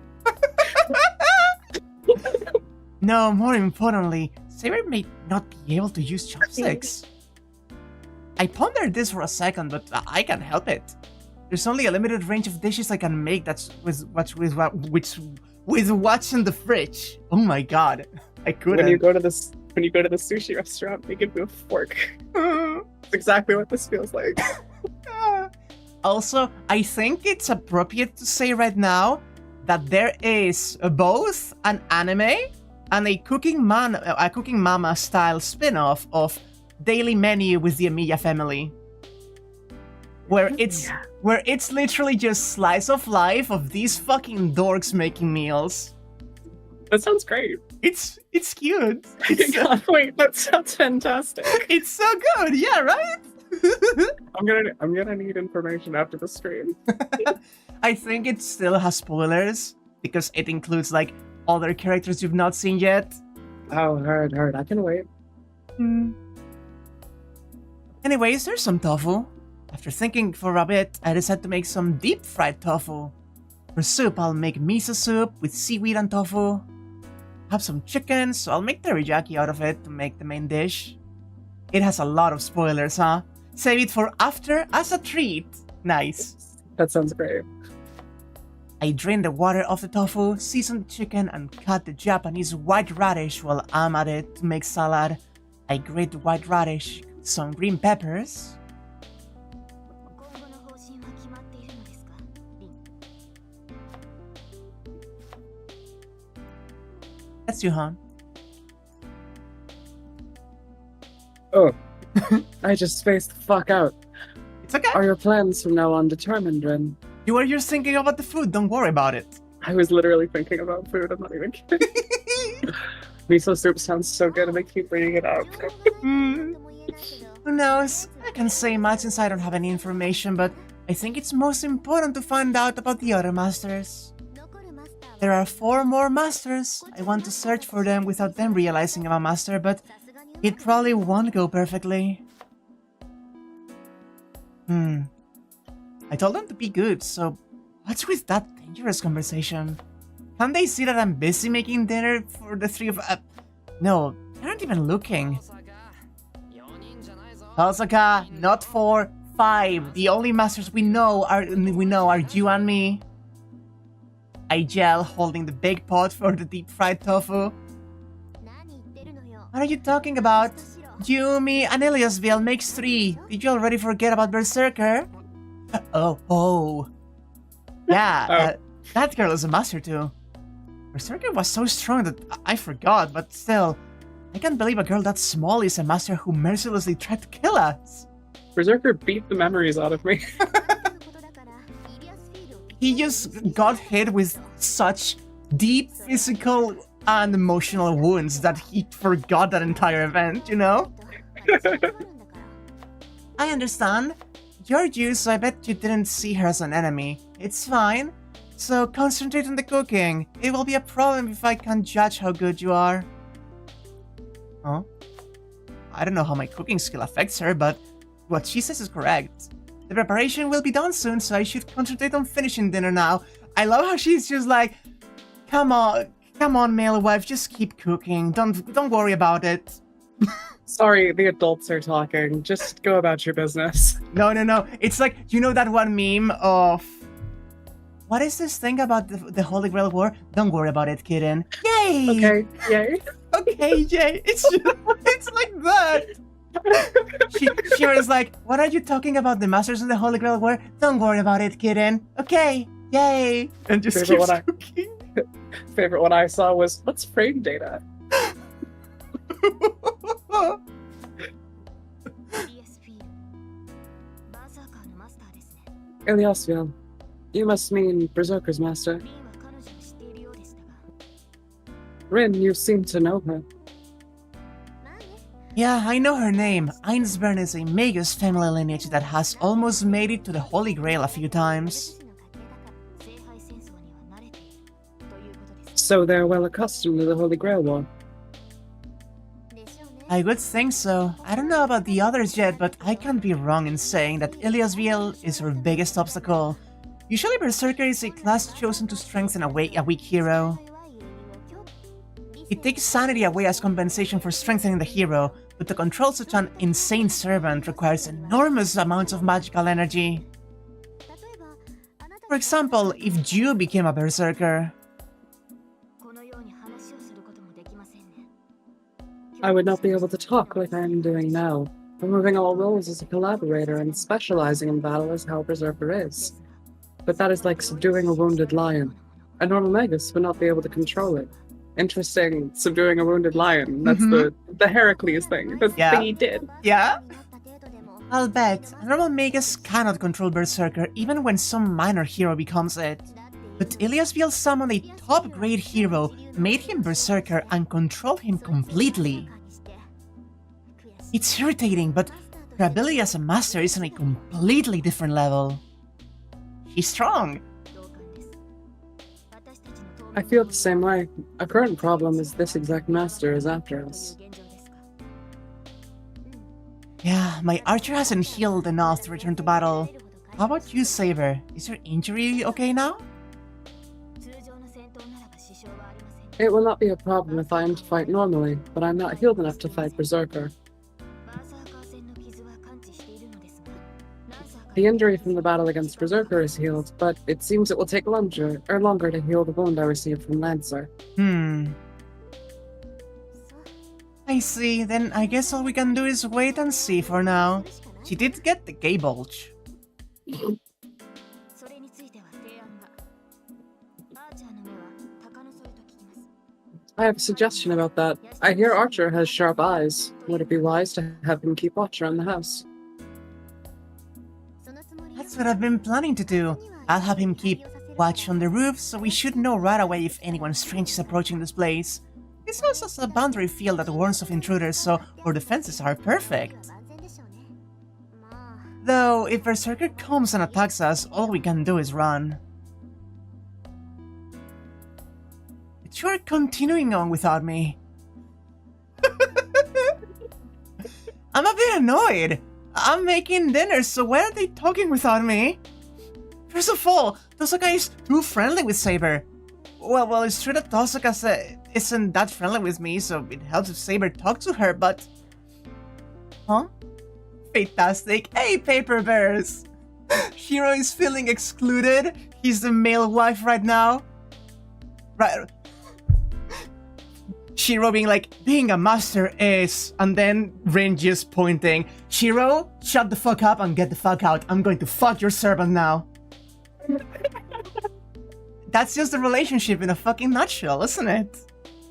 No, more importantly, Saber may not be able to use chopsticks. I pondered this for a second, but I can't help it. There's only a limited range of dishes I can make that's with what's in the fridge. Oh my god, I couldn't. When you go to the sushi restaurant, they give you a fork. That's exactly what this feels like. Also, I think it's appropriate to say right now that there is both an anime and a Cooking Mama style spin-off of Daily Menu with the Emilia family, where it's literally just slice of life of these fucking dorks making meals. That sounds great. It's cute. I can't wait. That sounds fantastic. It's so good, yeah, right? I'm gonna need information after the stream. I think it still has spoilers because it includes like other characters you've not seen yet. Oh, heard. I can wait. Anyways, there's some tofu. After thinking for a bit, I decided to make some deep fried tofu. For soup, I'll make miso soup with seaweed and tofu. Have some chicken, so I'll make teriyaki out of it to make the main dish. It has a lot of spoilers, huh? Save it for after as a treat. Nice. That sounds great. I drain the water off the tofu, season the chicken, and cut the Japanese white radish while I'm at it to make salad. I grate the white radish, some green peppers. That's you, Han. Oh. I just spaced the fuck out. It's okay. Are your plans from now on determined, Rin? You were just thinking about the food, don't worry about it. I was literally thinking about food, I'm not even kidding. Miso soup sounds so good and I keep bringing it up. Who knows? I can't say much since I don't have any information, but I think it's most important to find out about the other masters. There are 4 more masters. I want to search for them without them realizing I'm a master, but it probably won't go perfectly. I told them to be good, so what's with that dangerous conversation? Can't they see that I'm busy making dinner for the 3 of us? No, they aren't even looking. Osaka, not 4, 5. The only masters we know are you and me. I yell, holding the big pot for the deep fried tofu. What are you talking about? You, me, and Eliasville makes 3. Did you already forget about Berserker? Oh. Yeah, that girl is a master too. Berserker was so strong that I forgot, but still, I can't believe a girl that small is a master who mercilessly tried to kill us. Berserker beat the memories out of me. He just got hit with such deep physical and emotional wounds that he forgot that entire event, you know? I understand. You're Jew, so I bet you didn't see her as an enemy. It's fine. So concentrate on the cooking. It will be a problem if I can't judge how good you are. Huh? I don't know how my cooking skill affects her, but what she says is correct. The preparation will be done soon, so I should concentrate on finishing dinner now. I love how she's just like, come on, male wife, just keep cooking. Don't worry about it. Sorry, the adults are talking. Just go about your business. No. It's like, you know that one meme of... What is this thing about the Holy Grail War? Don't worry about it, kitten. Yay! Okay, yay. Okay, yay. It's like that. She was like, what are you talking about? The Masters of the Holy Grail War? Don't worry about it, kitten. Okay, yay. And just keeps cooking. Favorite one I saw was, what's frame data? Eliasville, you must mean Berserker's master. Rin, you seem to know her. Yeah, I know her name. Einsburn is a Magus family lineage that has almost made it to the Holy Grail a few times. So they're well accustomed to the Holy Grail War. I would think so. I don't know about the others yet, but I can't be wrong in saying that Eliasville is her biggest obstacle. Usually Berserker is a class chosen to strengthen a weak hero. It takes sanity away as compensation for strengthening the hero, but to control such an insane servant requires enormous amounts of magical energy. For example, if Ju became a Berserker. I would not be able to talk like I am doing now, removing all roles as a collaborator and specializing in battle as how Berserker is. But that is like subduing a wounded lion. A normal magus would not be able to control it. Interesting, subduing a wounded lion. That's the Heracles thing. That's the thing he did. Yeah? I'll bet. A normal magus cannot control Berserker even when some minor hero becomes it. But Iliasviel summoned a top-grade hero, made him Berserker, and controlled him completely. It's irritating, but her ability as a master is on a completely different level. She's strong. I feel the same way. Our current problem is this exact master is after us. Yeah, my archer hasn't healed enough to return to battle. How about you, Saber? Is your injury okay now? It will not be a problem if I am to fight normally, but I'm not healed enough to fight Berserker. The injury from the battle against Berserker is healed, but it seems it will take longer to heal the wound I received from Lancer. I see, then I guess all we can do is wait and see for now. She did get the gay bulge. I have a suggestion about that. I hear Archer has sharp eyes. Would it be wise to have him keep watch around the house? That's what I've been planning to do. I'll have him keep watch on the roof, so we should know right away if anyone strange is approaching this place. This house has a boundary field that warns of intruders, so our defenses are perfect. Though, if Berserker comes and attacks us, all we can do is run. But you're continuing on without me. I'm a bit annoyed. I'm making dinner, so why are they talking without me? First of all, Tosaka is too friendly with Saber. Well, it's true that Tosaka isn't that friendly with me, so it helps if Saber talks to her, but... Huh? Fantastic. Hey, Paper Bears! Hiro is feeling excluded. He's the male wife right now. Right. Shiro being like, being a master is... And then Rin just pointing. Shiro, shut the fuck up and get the fuck out. I'm going to fuck your servant now. That's just the relationship in a fucking nutshell, isn't it?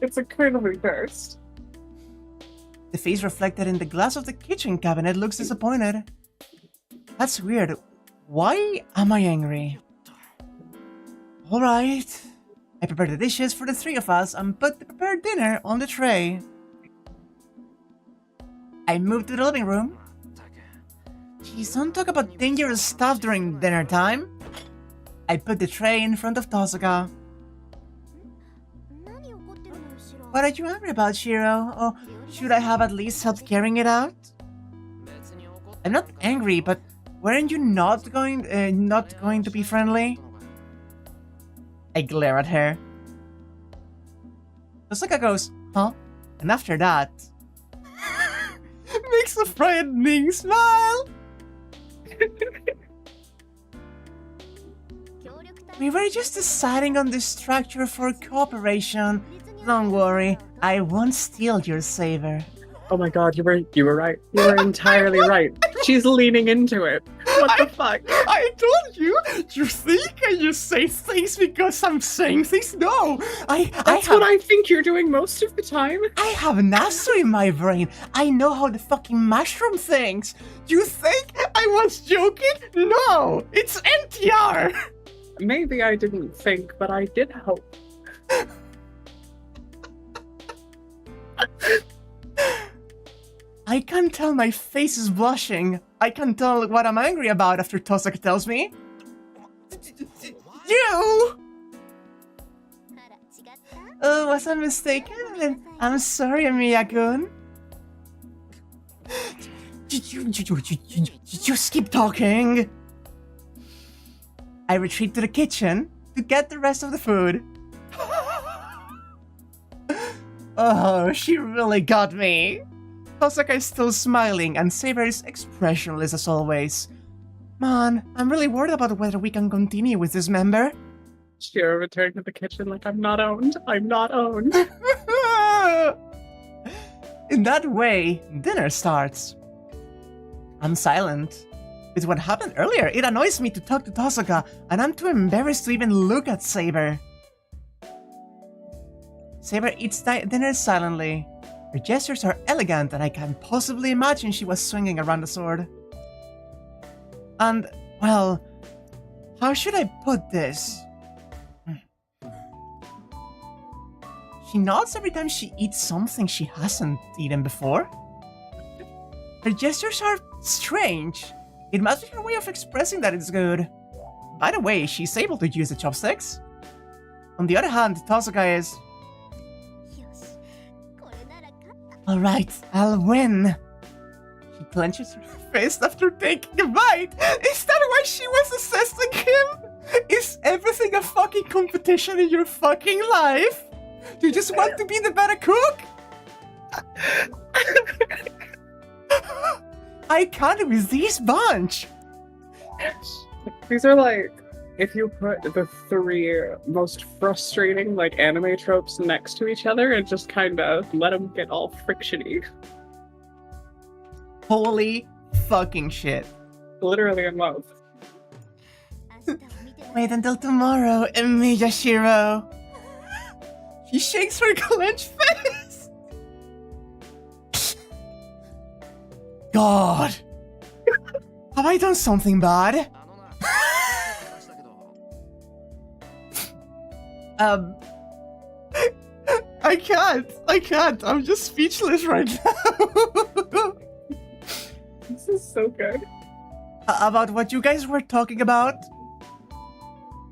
It's a incredibly burst. The face reflected in the glass of the kitchen cabinet looks disappointed. That's weird. Why am I angry? Alright. I prepared the dishes for the three of us and put the prepared dinner on the tray. I moved to the living room. Jeez, don't talk about dangerous stuff during dinner time. I put the tray in front of Tosaka. What are you angry about, Shiro? Or should I have at least helped carrying it out? I'm not angry, but weren't you not going to be friendly? I glare at her. Tosaka goes, huh? And after that... makes a frightening smile! We were just deciding on the structure for cooperation. Don't worry, I won't steal your Saber. Oh my god, you were right. You were entirely right. She's leaning into it. What the fuck? I told you! You think you say things because I'm saying things? No! That's what I think you're doing most of the time. I have Nasu in my brain. I know how the fucking mushroom thinks. You think I was joking? No! It's NTR! Maybe I didn't think, but I did hope. I can tell my face is blushing. I can tell what I'm angry about after Tosaka tells me. You! Oh, was I mistaken? I'm sorry, Amiya-kun. Just keep talking. I retreat to the kitchen to get the rest of the food. Oh, she really got me. Tosaka is still smiling and Saber is expressionless as always. Man, I'm really worried about whether we can continue with this member. Shiro returned to the kitchen like, I'm not owned. I'm not owned. In that way, dinner starts. I'm silent. With what happened earlier, it annoys me to talk to Tosaka, and I'm too embarrassed to even look at Saber. Saber eats dinner silently. Her gestures are elegant, and I can't possibly imagine she was swinging around the sword. And, well, how should I put this? She nods every time she eats something she hasn't eaten before. Her gestures are strange. It must be her way of expressing that it's good. By the way, she's able to use the chopsticks. On the other hand, Tosuka is... Alright, I'll win. She clenches her fist after taking a bite. Is that why she was assessing him? Is everything a fucking competition in your fucking life? Do you just want to be the better cook? I can't with this bunch. These are like, if you put the 3 most frustrating like anime tropes next to each other and just kind of let them get all frictiony. Holy fucking shit. Literally in love. Wait until tomorrow, Miyashiro. He shakes her clenched face. God. Have I done something bad? I can't. I'm just speechless right now. This is so good. About what you guys were talking about?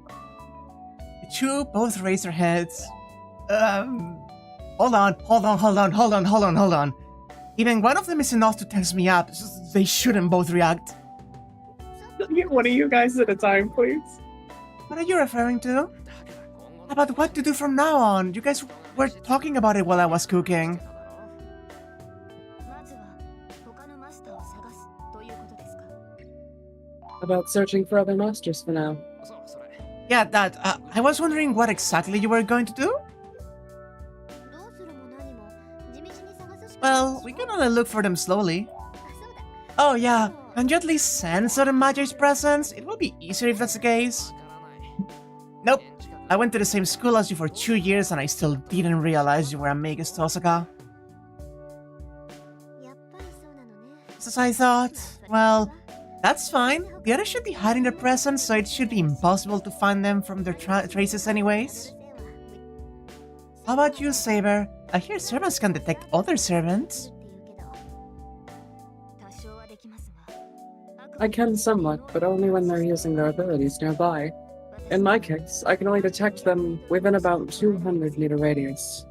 The two both raise their heads. Hold on. Even one of them is enough to tense me up. They shouldn't both react. Get one of you guys at a time, please. What are you referring to? About what to do from now on? You guys were talking about it while I was cooking. About searching for other masters for now. Yeah, that. I was wondering what exactly you were going to do? Well, we can only look for them slowly. Oh yeah, can you at least sense other Magi's presence? It will be easier if that's the case. Nope. I went to the same school as you for 2 years and I still didn't realize you were a Magus Tosuka. Just as I thought. Well, that's fine. The others should be hiding their presence, so it should be impossible to find them from their traces anyways. How about you, Saber? I hear servants can detect other servants. I can somewhat, but only when they're using their abilities nearby. In my case, I can only detect them within about 200-meter radius.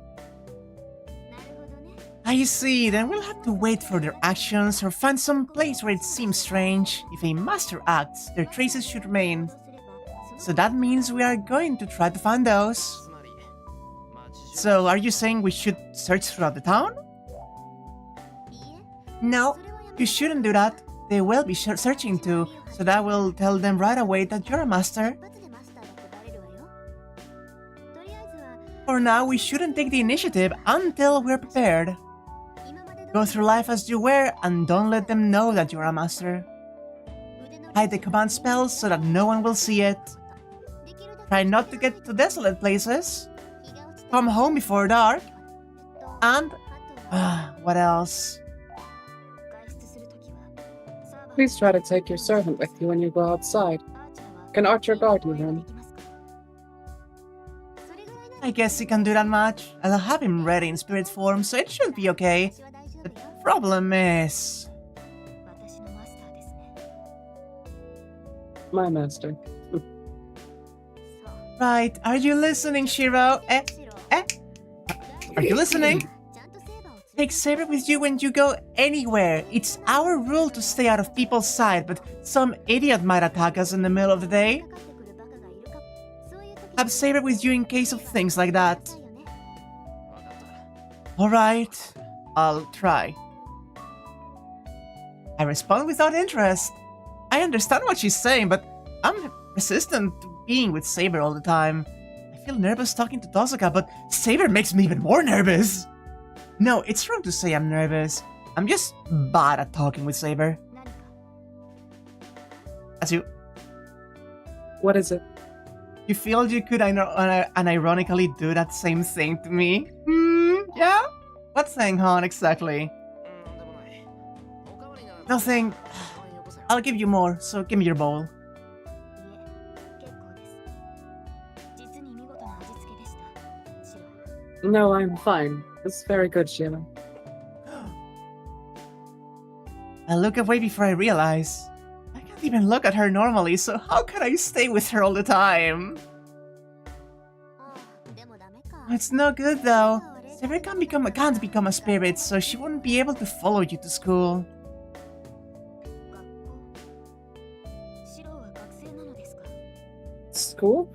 I see, then we'll have to wait for their actions or find some place where it seems strange. If a master acts, their traces should remain. So that means we are going to try to find those. So, are you saying we should search throughout the town? No, you shouldn't do that. They will be searching too, so that will tell them right away that you're a master. For now, we shouldn't take the initiative until we're prepared. Go through life as you were and don't let them know that you're a master. Hide the command spells so that no one will see it. Try not to get to desolate places. Come home before dark. And... what else? Please try to take your servant with you when you go outside. Can Archer guard you then? I guess he can do that much. I'll have him ready in spirit form, so it should be okay. The problem is... My master. Right, are you listening, Shiro? Are you listening? Take Saber with you when you go anywhere. It's our rule to stay out of people's sight, but some idiot might attack us in the middle of the day. Have Saber with you in case of things like that. Alright, I'll try. I respond without interest. I understand what she's saying, but I'm resistant to being with Saber all the time. I feel nervous talking to Tosuka, but Saber makes me even more nervous. No, it's wrong to say I'm nervous. I'm just bad at talking with Saber. As you... What is it? You feel you could unironically do that same thing to me? Yeah? What thing, hon, exactly? Nothing. I'll give you more, so give me your bowl. No, I'm fine. It's very good, Sheila. I look away before I realize. I can't even look at her normally, so how can I stay with her all the time? It's no good though. Saber can't become a spirit, so she wouldn't be able to follow you to school. School?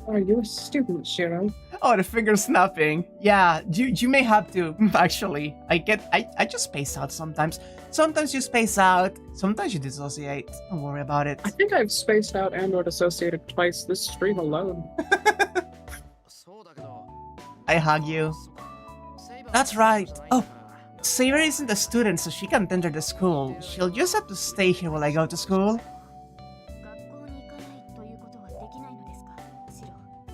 Are you a student, Shiro? Oh, the finger snapping. Yeah, you may have to, actually. I just space out sometimes. Sometimes you space out, sometimes you dissociate. Don't worry about it. I think I've spaced out and or dissociated twice this stream alone. I hug you. That's right. Oh, Saber isn't a student, so she can't enter the school. She'll just have to stay here while I go to school.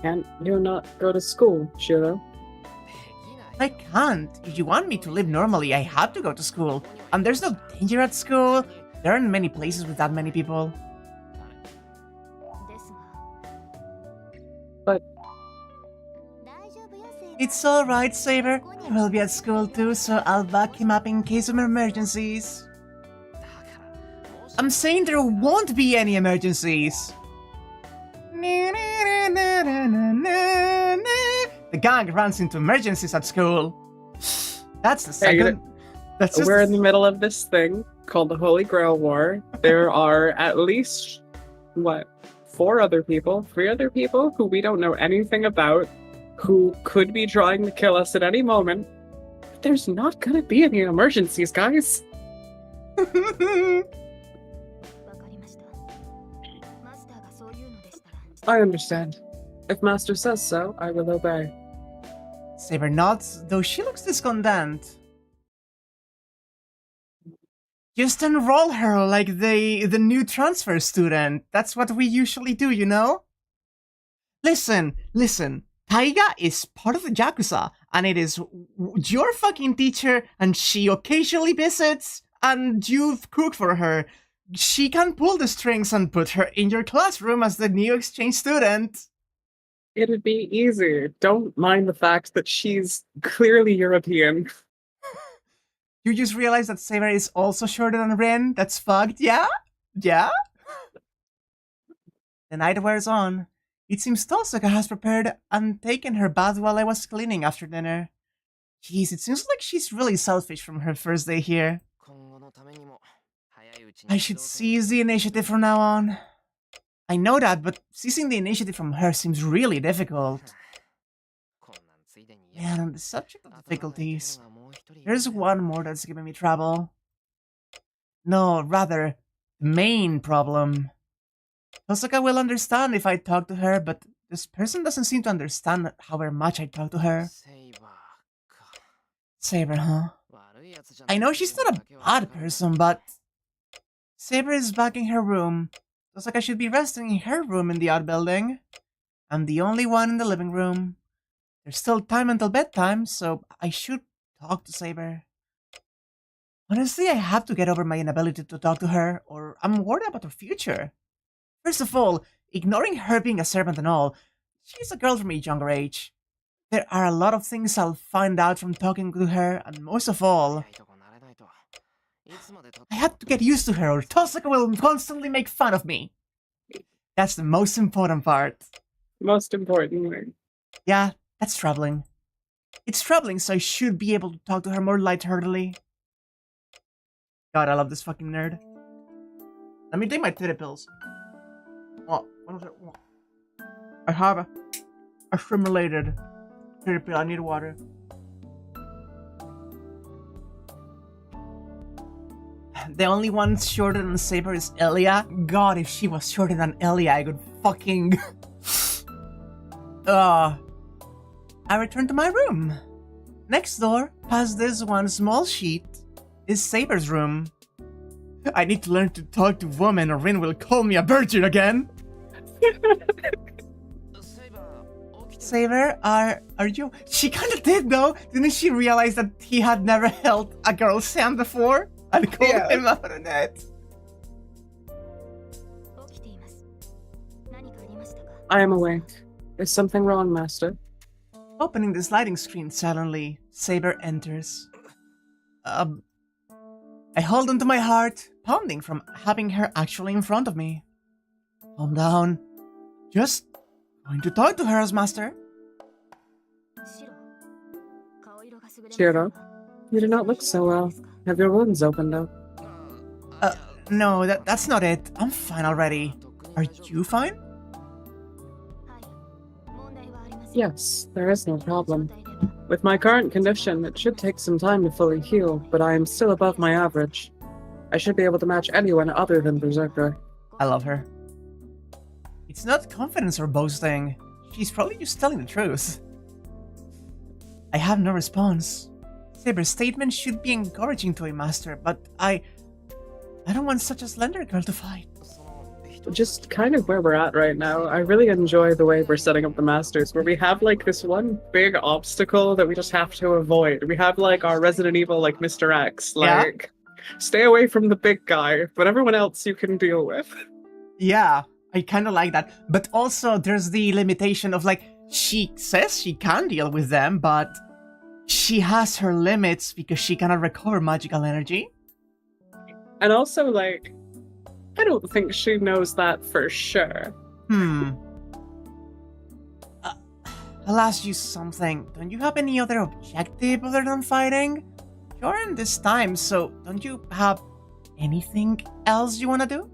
Can't you not go to school, Shiro? I can't. If you want me to live normally, I have to go to school. And there's no danger at school. There aren't many places with that many people. But... It's alright, Saber. I will be at school too, so I'll back him up in case of emergencies. I'm saying there won't be any emergencies. The gang runs into emergencies at school. That's the second. That's just We're in the middle of this thing called the Holy Grail War. There are at least, what, 3 other people who we don't know anything about, who could be trying to kill us at any moment. But there's not gonna be any emergencies, guys. I understand. If Master says so, I will obey. Saber nods, though she looks discontent. Just enroll her like the new transfer student. That's what we usually do, you know? Listen. Taiga is part of the Yakuza, and it is your fucking teacher, and she occasionally visits, and you cook for her. She can pull the strings and put her in your classroom as the new exchange student. It'd be easy. Don't mind the fact that she's clearly European. You just realized that Saber is also shorter than Rin? That's fucked, yeah? Yeah? The night wears on. It seems Tosaka has prepared and taken her bath while I was cleaning after dinner. Jeez, it seems like she's really selfish from her first day here. I should seize the initiative from now on. I know that, but seizing the initiative from her seems really difficult. And on the subject of difficulties, there's one more that's giving me trouble. No, rather, the main problem. Tosaka will understand if I talk to her, but this person doesn't seem to understand however much I talk to her. Saber, huh? I know she's not a bad person, but... Saber is back in her room. Tosaka should be resting in her room in the outbuilding. I'm the only one in the living room. There's still time until bedtime, so I should talk to Saber. Honestly, I have to get over my inability to talk to her, or I'm worried about her future. First of all, ignoring her being a servant and all, she's a girl from a younger age. There are a lot of things I'll find out from talking to her, and most of all, I have to get used to her or Tosaka will constantly make fun of me. That's the most important part. Most importantly. Yeah, that's troubling. It's troubling, so I should be able to talk to her more lightheartedly. God, I love this fucking nerd. Let me take my titty pills. What was it? What? I have a simulated titty pill. I need water. The only one shorter than Saber is Elia. God, if she was shorter than Elia, I could fucking... I returned to my room. Next door, past this one small sheet, is Saber's room. I need to learn to talk to women or Rin will call me a virgin again. Saber, are you? She kind of did though. Didn't she realize that he had never held a girl's hand before and called him out on it? I am awake. Is something wrong, Master? Opening the sliding screen silently, Saber enters. I hold onto my heart, pounding from having her actually in front of me. Calm down. Just going to talk to her as master. Shiro, you do not look so well. Have your wounds opened up? No, that's not it. I'm fine already. Are you fine? Yes, there is no problem. With my current condition, it should take some time to fully heal, but I am still above my average. I should be able to match anyone other than Berserker. I love her. It's not confidence or boasting. She's probably just telling the truth. I have no response. Saber's statement should be encouraging to a master, but I don't want such a slender girl to fight. Just kind of where we're at right now. I really enjoy the way we're setting up the masters, where we have like this one big obstacle that we just have to avoid. We have like our Resident Evil, like Mr. X, like stay away from the big guy, but everyone else you can deal with. Yeah, I kind of like that. But also there's the limitation of like, she says she can deal with them, but she has her limits because she cannot recover magical energy. And also like, I don't think she knows that for sure. I'll ask you something. Don't you have any other objective other than fighting? You're in this time, so don't you have anything else you want to do?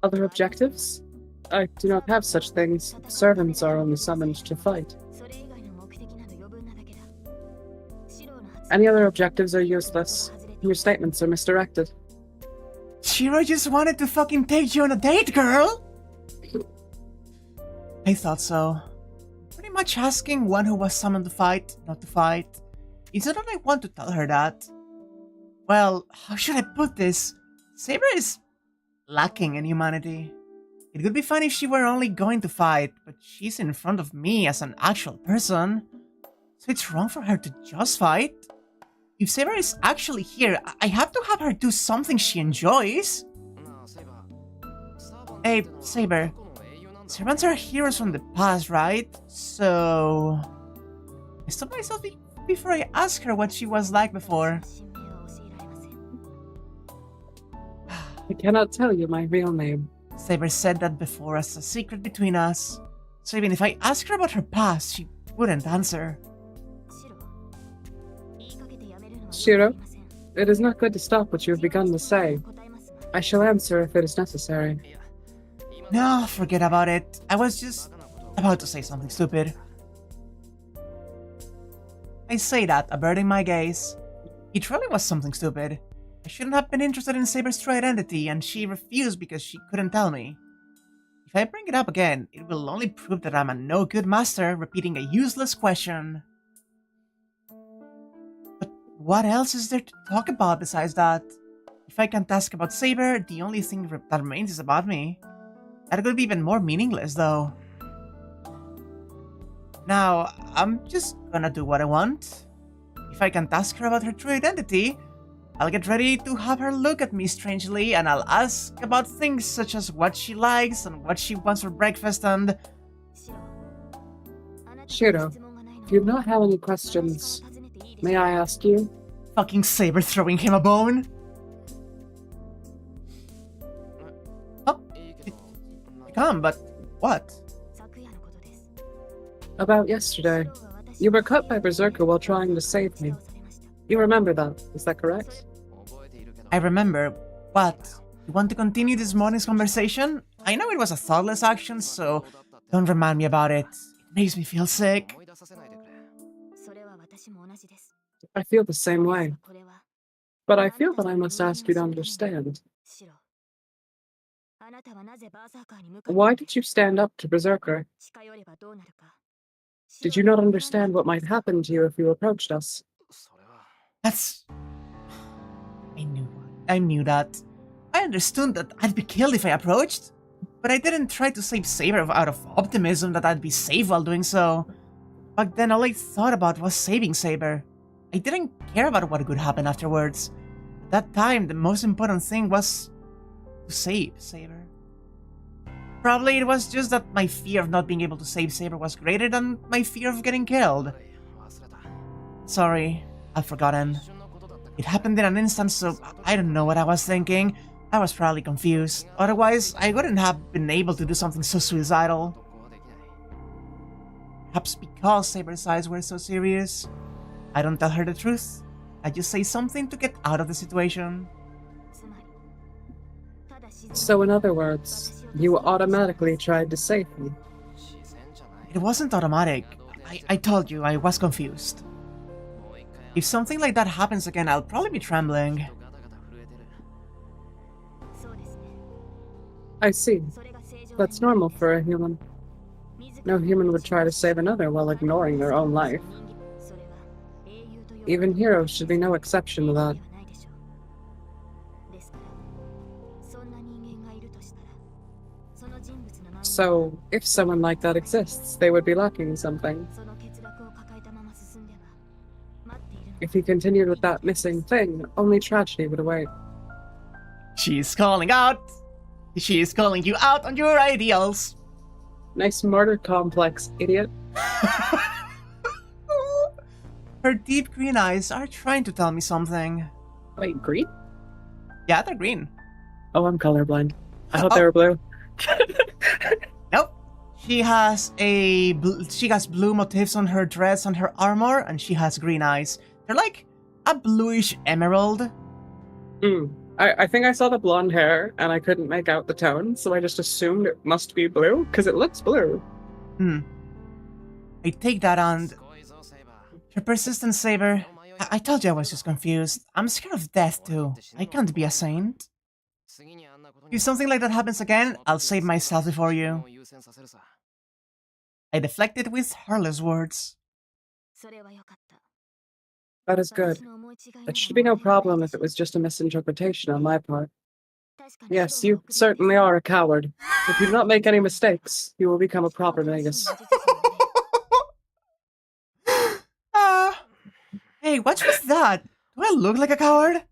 Other objectives? I do not have such things. Servants are only summoned to fight. Any other objectives are useless. Your statements are misdirected. Shiro just wanted to fucking take you on a date, girl! I thought so. Pretty much asking one who was summoned to fight, not to fight. It's not that I want to tell her that. Well, how should I put this? Saber is lacking in humanity. It would be fine if she were only going to fight, but she's in front of me as an actual person. So it's wrong for her to just fight. If Saber is actually here, I have to have her do something she enjoys. Hey, Saber. Servants are heroes from the past, right? So... I stopped myself before I asked her what she was like before. I cannot tell you my real name. Saber said that before as a secret between us. So even if I asked her about her past, she wouldn't answer. Shiro, it is not good to stop what you have begun to say. I shall answer if it is necessary. No, forget about it. I was just about to say something stupid. I say that, averting my gaze. It really was something stupid. I shouldn't have been interested in Saber's true identity, and she refused because she couldn't tell me. If I bring it up again, it will only prove that I'm a no-good master repeating a useless question. But what else is there to talk about besides that? If I can't ask about Saber, the only thing that remains is about me. That could be even more meaningless, though. Now, I'm just gonna do what I want. If I can't ask her about her true identity, I'll get ready to have her look at me strangely, and I'll ask about things such as what she likes and what she wants for breakfast and... Shiro, if you do not have any questions, may I ask you? Fucking Saber throwing him a bone. Oh, come, but what? About yesterday. You were cut by Berserker while trying to save me. You remember that, is that correct? I remember. What? You want to continue this morning's conversation? I know it was a thoughtless action, so don't remind me about it. It makes me feel sick. I feel the same way. But I feel that I must ask you to understand. Why did you stand up to Berserker? Did you not understand what might happen to you if you approached us? That's... I knew that. I understood that I'd be killed if I approached. But I didn't try to save Saber out of optimism that I'd be safe while doing so. Back then, all I thought about was saving Saber. I didn't care about what could happen afterwards. At that time, the most important thing was to save Saber. Probably it was just that my fear of not being able to save Saber was greater than my fear of getting killed. Sorry, I've forgotten. It happened in an instant, so I don't know what I was thinking. I was probably confused. Otherwise, I wouldn't have been able to do something so suicidal. Perhaps because Saber's eyes were so serious. I don't tell her the truth. I just say something to get out of the situation. So in other words, you automatically tried to save me. It wasn't automatic. I told you, I was confused. If something like that happens again, I'll probably be trembling. I see. That's normal for a human. No human would try to save another while ignoring their own life. Even heroes should be no exception to that. So, if someone like that exists, they would be lacking something. If he continued with that missing thing, only tragedy would await. She's calling out! She's calling you out on your ideals! Nice martyr complex, idiot. Her deep green eyes are trying to tell me something. Wait, green? Yeah, they're green. Oh, I'm colorblind. I thought they were blue. Nope. She has blue motifs on her dress and her armor, and she has green eyes. They're like a bluish emerald. I think I saw the blonde hair, and I couldn't make out the tone, so I just assumed it must be blue, because it looks blue. I take that and... Your persistent, Saber. I told you I was just confused. I'm scared of death too. I can't be a saint. If something like that happens again, I'll save myself before you. I deflected with heartless words. That is good. It should be no problem if it was just a misinterpretation on my part. Yes, you certainly are a coward. If you do not make any mistakes, you will become a proper magus. Hey, what was that? Do I look like a coward?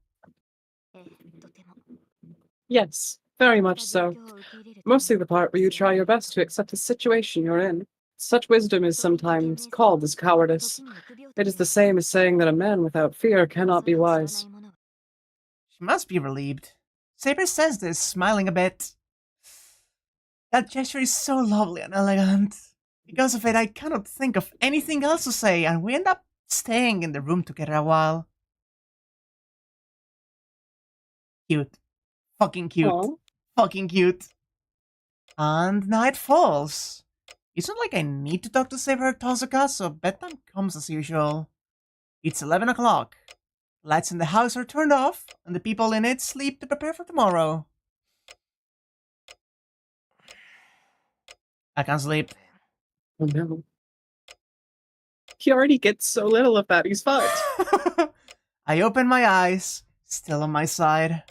Yes, very much so. Mostly the part where you try your best to accept the situation you're in. Such wisdom is sometimes called as cowardice. It is the same as saying that a man without fear cannot be wise. She must be relieved. Saber says this, smiling a bit. That gesture is so lovely and elegant. Because of it, I cannot think of anything else to say, and we end up staying in the room together a while. Cute. Fucking cute. Aww. Fucking cute. And night falls. It's not like I need to talk to Saber or Tozuka, so bedtime comes as usual. It's 11 o'clock. Lights in the house are turned off, and the people in it sleep to prepare for tomorrow. I can't sleep. Oh no. He already gets so little of that, he's fucked. I open my eyes, still on my side.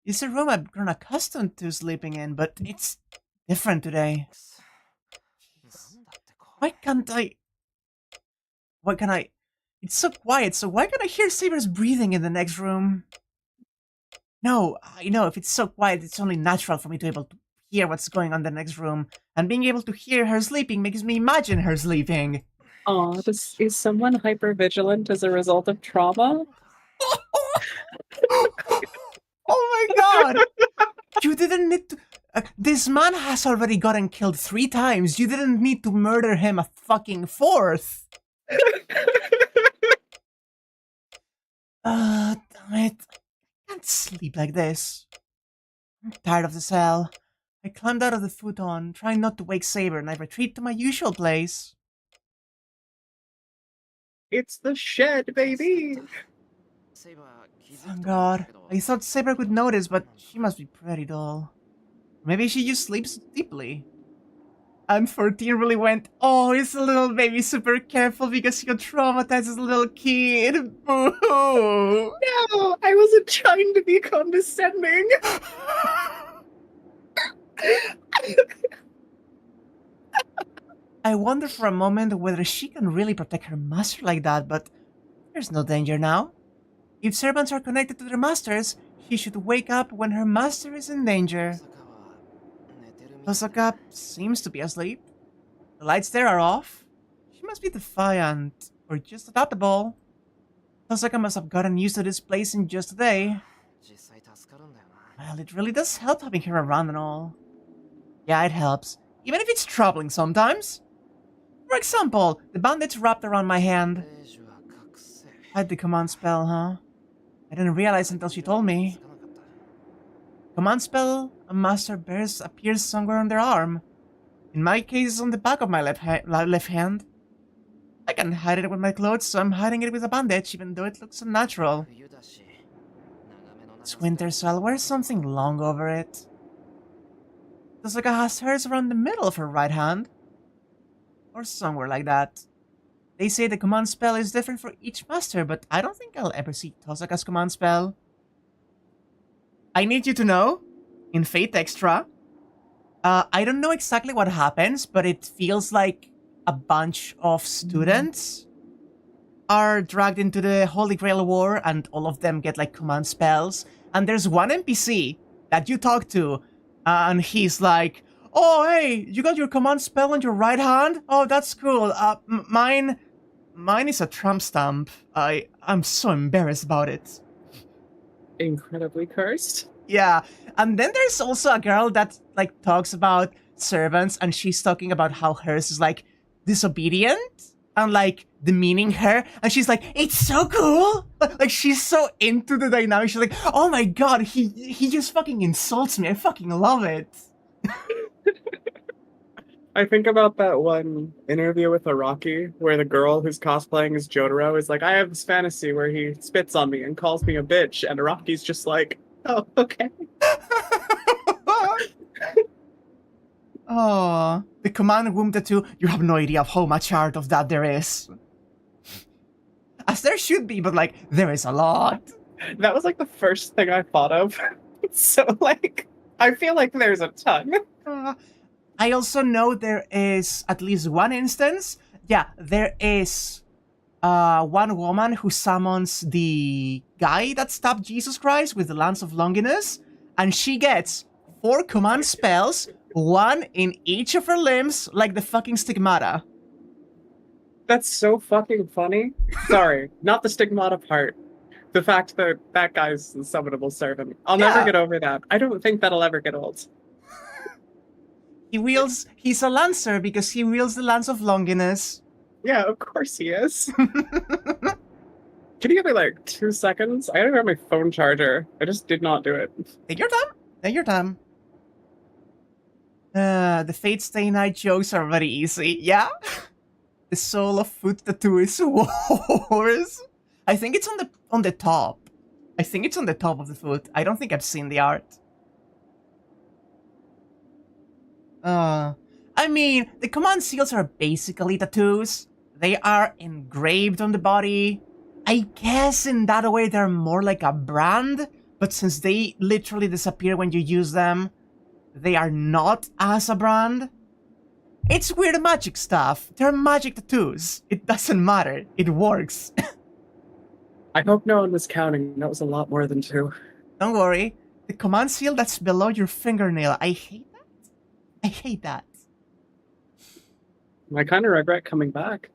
It's a room I've grown accustomed to sleeping in, but it's different today. Why can't I... It's so quiet, so why can't I hear Saber's breathing in the next room? No, I know, if it's so quiet, it's only natural for me to be able to hear what's going on in the next room. And being able to hear her sleeping makes me imagine her sleeping. Aw, is someone hyper-vigilant as a result of trauma? Oh my god! You didn't need to... this man has already gotten killed 3 times. You didn't need to murder him a fucking 4th. Damn it. I can't sleep like this. I'm tired of the cell. I climbed out of the futon, trying not to wake Saber, and I retreat to my usual place. It's the shed, baby! Thank God. I thought Saber would notice, but she must be pretty dull. Maybe she just sleeps deeply. And 14 really went, oh, is the little baby super careful because he got traumatized as a little kid. Boo! No, I wasn't trying to be condescending. I wonder for a moment whether she can really protect her master like that, but there's no danger now. If servants are connected to their masters, she should wake up when her master is in danger. Tosaka seems to be asleep. The lights there are off. She must be defiant, or just adaptable. Tosaka must have gotten used to this place in just a day. Well, it really does help having her around and all. Yeah, it helps. Even if it's troubling sometimes. For example, the bandage wrapped around my hand. Hide the command spell, huh? I didn't realize until she told me. Command spell, a master bears appears somewhere on their arm. In my case, it's on the back of my left hand. I can hide it with my clothes, so I'm hiding it with a bandage, even though it looks unnatural. It's winter, so I'll wear something long over it. Tosaka has hers around the middle of her right hand. Or somewhere like that. They say the command spell is different for each master, but I don't think I'll ever see Tosaka's command spell. I need you to know, in Fate Extra, I don't know exactly what happens, but it feels like a bunch of students are dragged into the Holy Grail War, and all of them get like command spells. And there's one NPC that you talk to, and he's like, "Oh, hey, you got your command spell on your right hand? Oh, that's cool. Mine is a tramp stamp. I'm so embarrassed about it." Incredibly cursed. Yeah, and then there's also a girl that like talks about servants, and she's talking about how hers is like disobedient and like demeaning her, and she's like, "It's so cool." Like she's so into the dynamic. She's like, "Oh my god, he just fucking insults me. I fucking love it." I think about that one interview with Araki where the girl who's cosplaying as Jotaro is like, I have this fantasy where he spits on me and calls me a bitch, and Araki's just like, oh, okay. Oh, the command room tattoo. You have no idea of how much art of that there is. As there should be, but like, there is a lot. That was like the first thing I thought of. So like, I feel like there's a ton. I also know there is at least one instance. Yeah, there is one woman who summons the guy that stabbed Jesus Christ with the Lance of Longinus, and she gets 4 command spells, 1 in each of her limbs, like the fucking stigmata. That's so fucking funny. Sorry, not the stigmata part. The fact that that guy's a summonable servant. I'll never get over that. I don't think that'll ever get old. He's a lancer because he wields the Lance of Longinus. Yeah, of course he is. Can you give me like 2 seconds? I gotta grab my phone charger. I just did not do it. Take your time. Take your time. The Fate Stay Night jokes are very easy. Yeah? The soul of foot tattoo is worse. I think it's on the top. I think it's on the top of the foot. I don't think I've seen the art. I mean, the command seals are basically tattoos. They are engraved on the body. I guess in that way they're more like a brand, but since they literally disappear when you use them, they are not as a brand. It's weird magic stuff. They're magic tattoos. It doesn't matter. It works. I hope no one was counting. That was a lot more than 2. Don't worry. The command seal that's below your fingernail. I hate that. I hate that. I kind of regret coming back.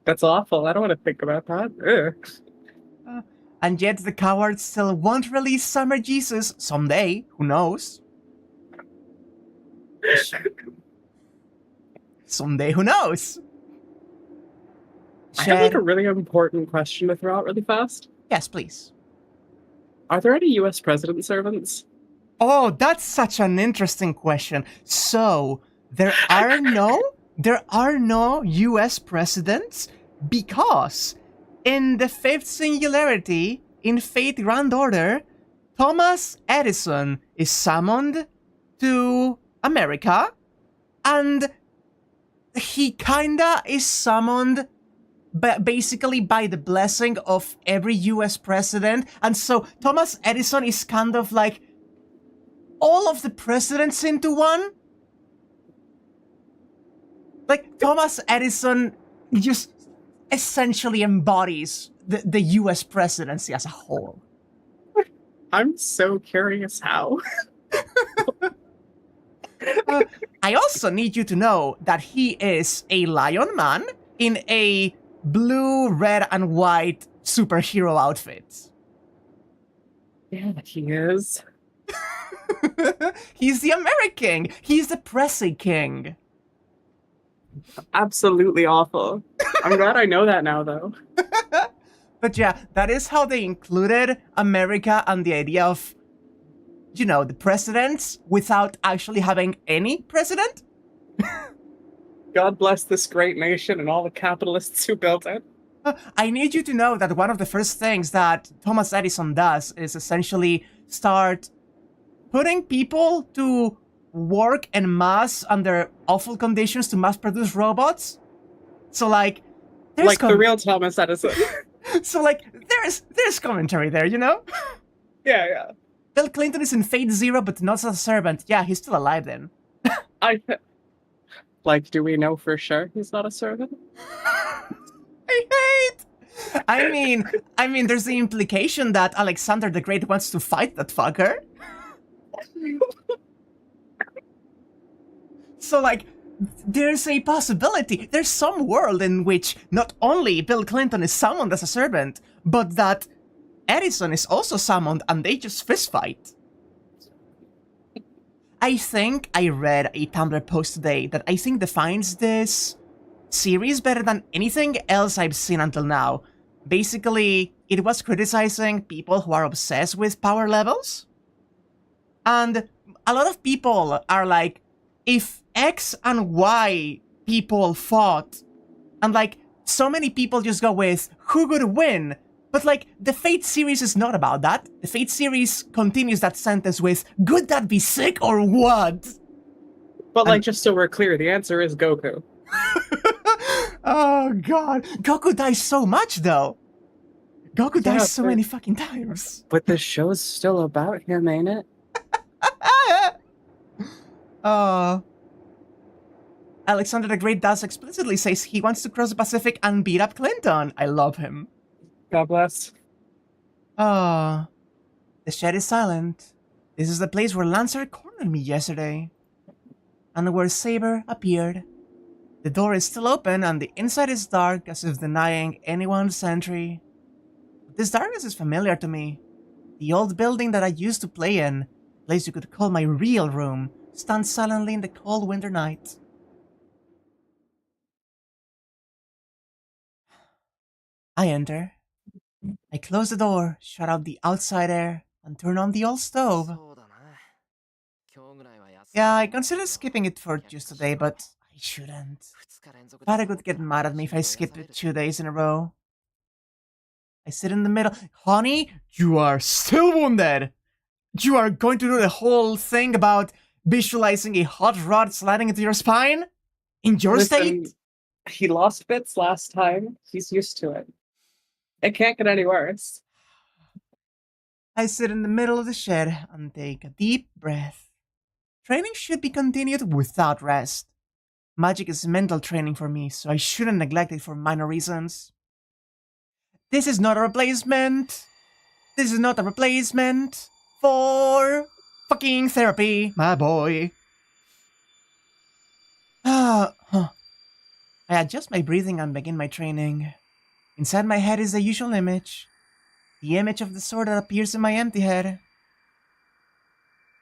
That's awful. I don't want to think about that. And yet the cowards still won't release Summer Jesus someday. Who knows? Someday, who knows? I have like a really important question to throw out really fast. Yes, please. Are there any US president servants? Oh, that's such an interesting question. So, there are no US presidents because in the 5th singularity in Fate Grand Order, Thomas Edison is summoned to America, and he kinda is summoned basically by the blessing of every US president, and so Thomas Edison is kind of like all of the presidents into one? Like, Thomas Edison just essentially embodies the US presidency as a whole. I'm so curious how. I also need you to know that he is a lion man in a blue, red, and white superhero outfit. Yeah, he is. He's the American. He's the Pressy King. Absolutely awful. I'm glad I know that now, though. But yeah, that is how they included America and the idea of, the presidents without actually having any president. God bless this great nation and all the capitalists who built it. I need you to know that one of the first things that Thomas Edison does is essentially start putting people to work en masse under awful conditions to mass produce robots. So like, like the real Thomas Edison. So like, there's commentary there, Yeah, yeah. Bill Clinton is in Fate Zero, but not as a servant. Yeah, he's still alive then. Like, do we know for sure he's not a servant? I mean, there's the implication that Alexander the Great wants to fight that fucker. So, like, there's a possibility. There's some world in which not only Bill Clinton is summoned as a servant, but that Edison is also summoned and they just fistfight. I think I read a Tumblr post today that I think defines this series better than anything else I've seen until now. Basically, it was criticizing people who are obsessed with power levels. And a lot of people are like, if X and Y people fought, and like, so many people just go with who would win. But like, the Fate series is not about that. The Fate series continues that sentence with, would that be sick or what? But like, just so we're clear, the answer is Goku. Oh god. Goku dies so much though. Goku dies so many fucking times. But the show's still about him, ain't it? Alexander the Great does explicitly says he wants to cross the Pacific and beat up Clinton. I love him. God bless. The shed is silent. This is the place where Lancer cornered me yesterday. And where Saber appeared. The door is still open and the inside is dark as if denying anyone's entry. This darkness is familiar to me. The old building that I used to play in, a place you could call my real room, stands silently in the cold winter night. I enter. I close the door, shut out the outside air, and turn on the old stove. Yeah, I considered skipping it for just today, but I shouldn't. Father would get mad at me if I skipped it 2 days in a row. I sit in the middle. Honey, you are still wounded! You are going to do the whole thing about visualizing a hot rod sliding into your spine? In your state? He lost bits last time. He's used to it. It can't get any worse. I sit in the middle of the shed and take a deep breath. Training should be continued without rest. Magic is mental training for me, so I shouldn't neglect it for minor reasons. This is not a replacement. This is not a replacement for fucking therapy, my boy. I adjust my breathing and begin my training. Inside my head is the usual image. The image of the sword that appears in my empty head.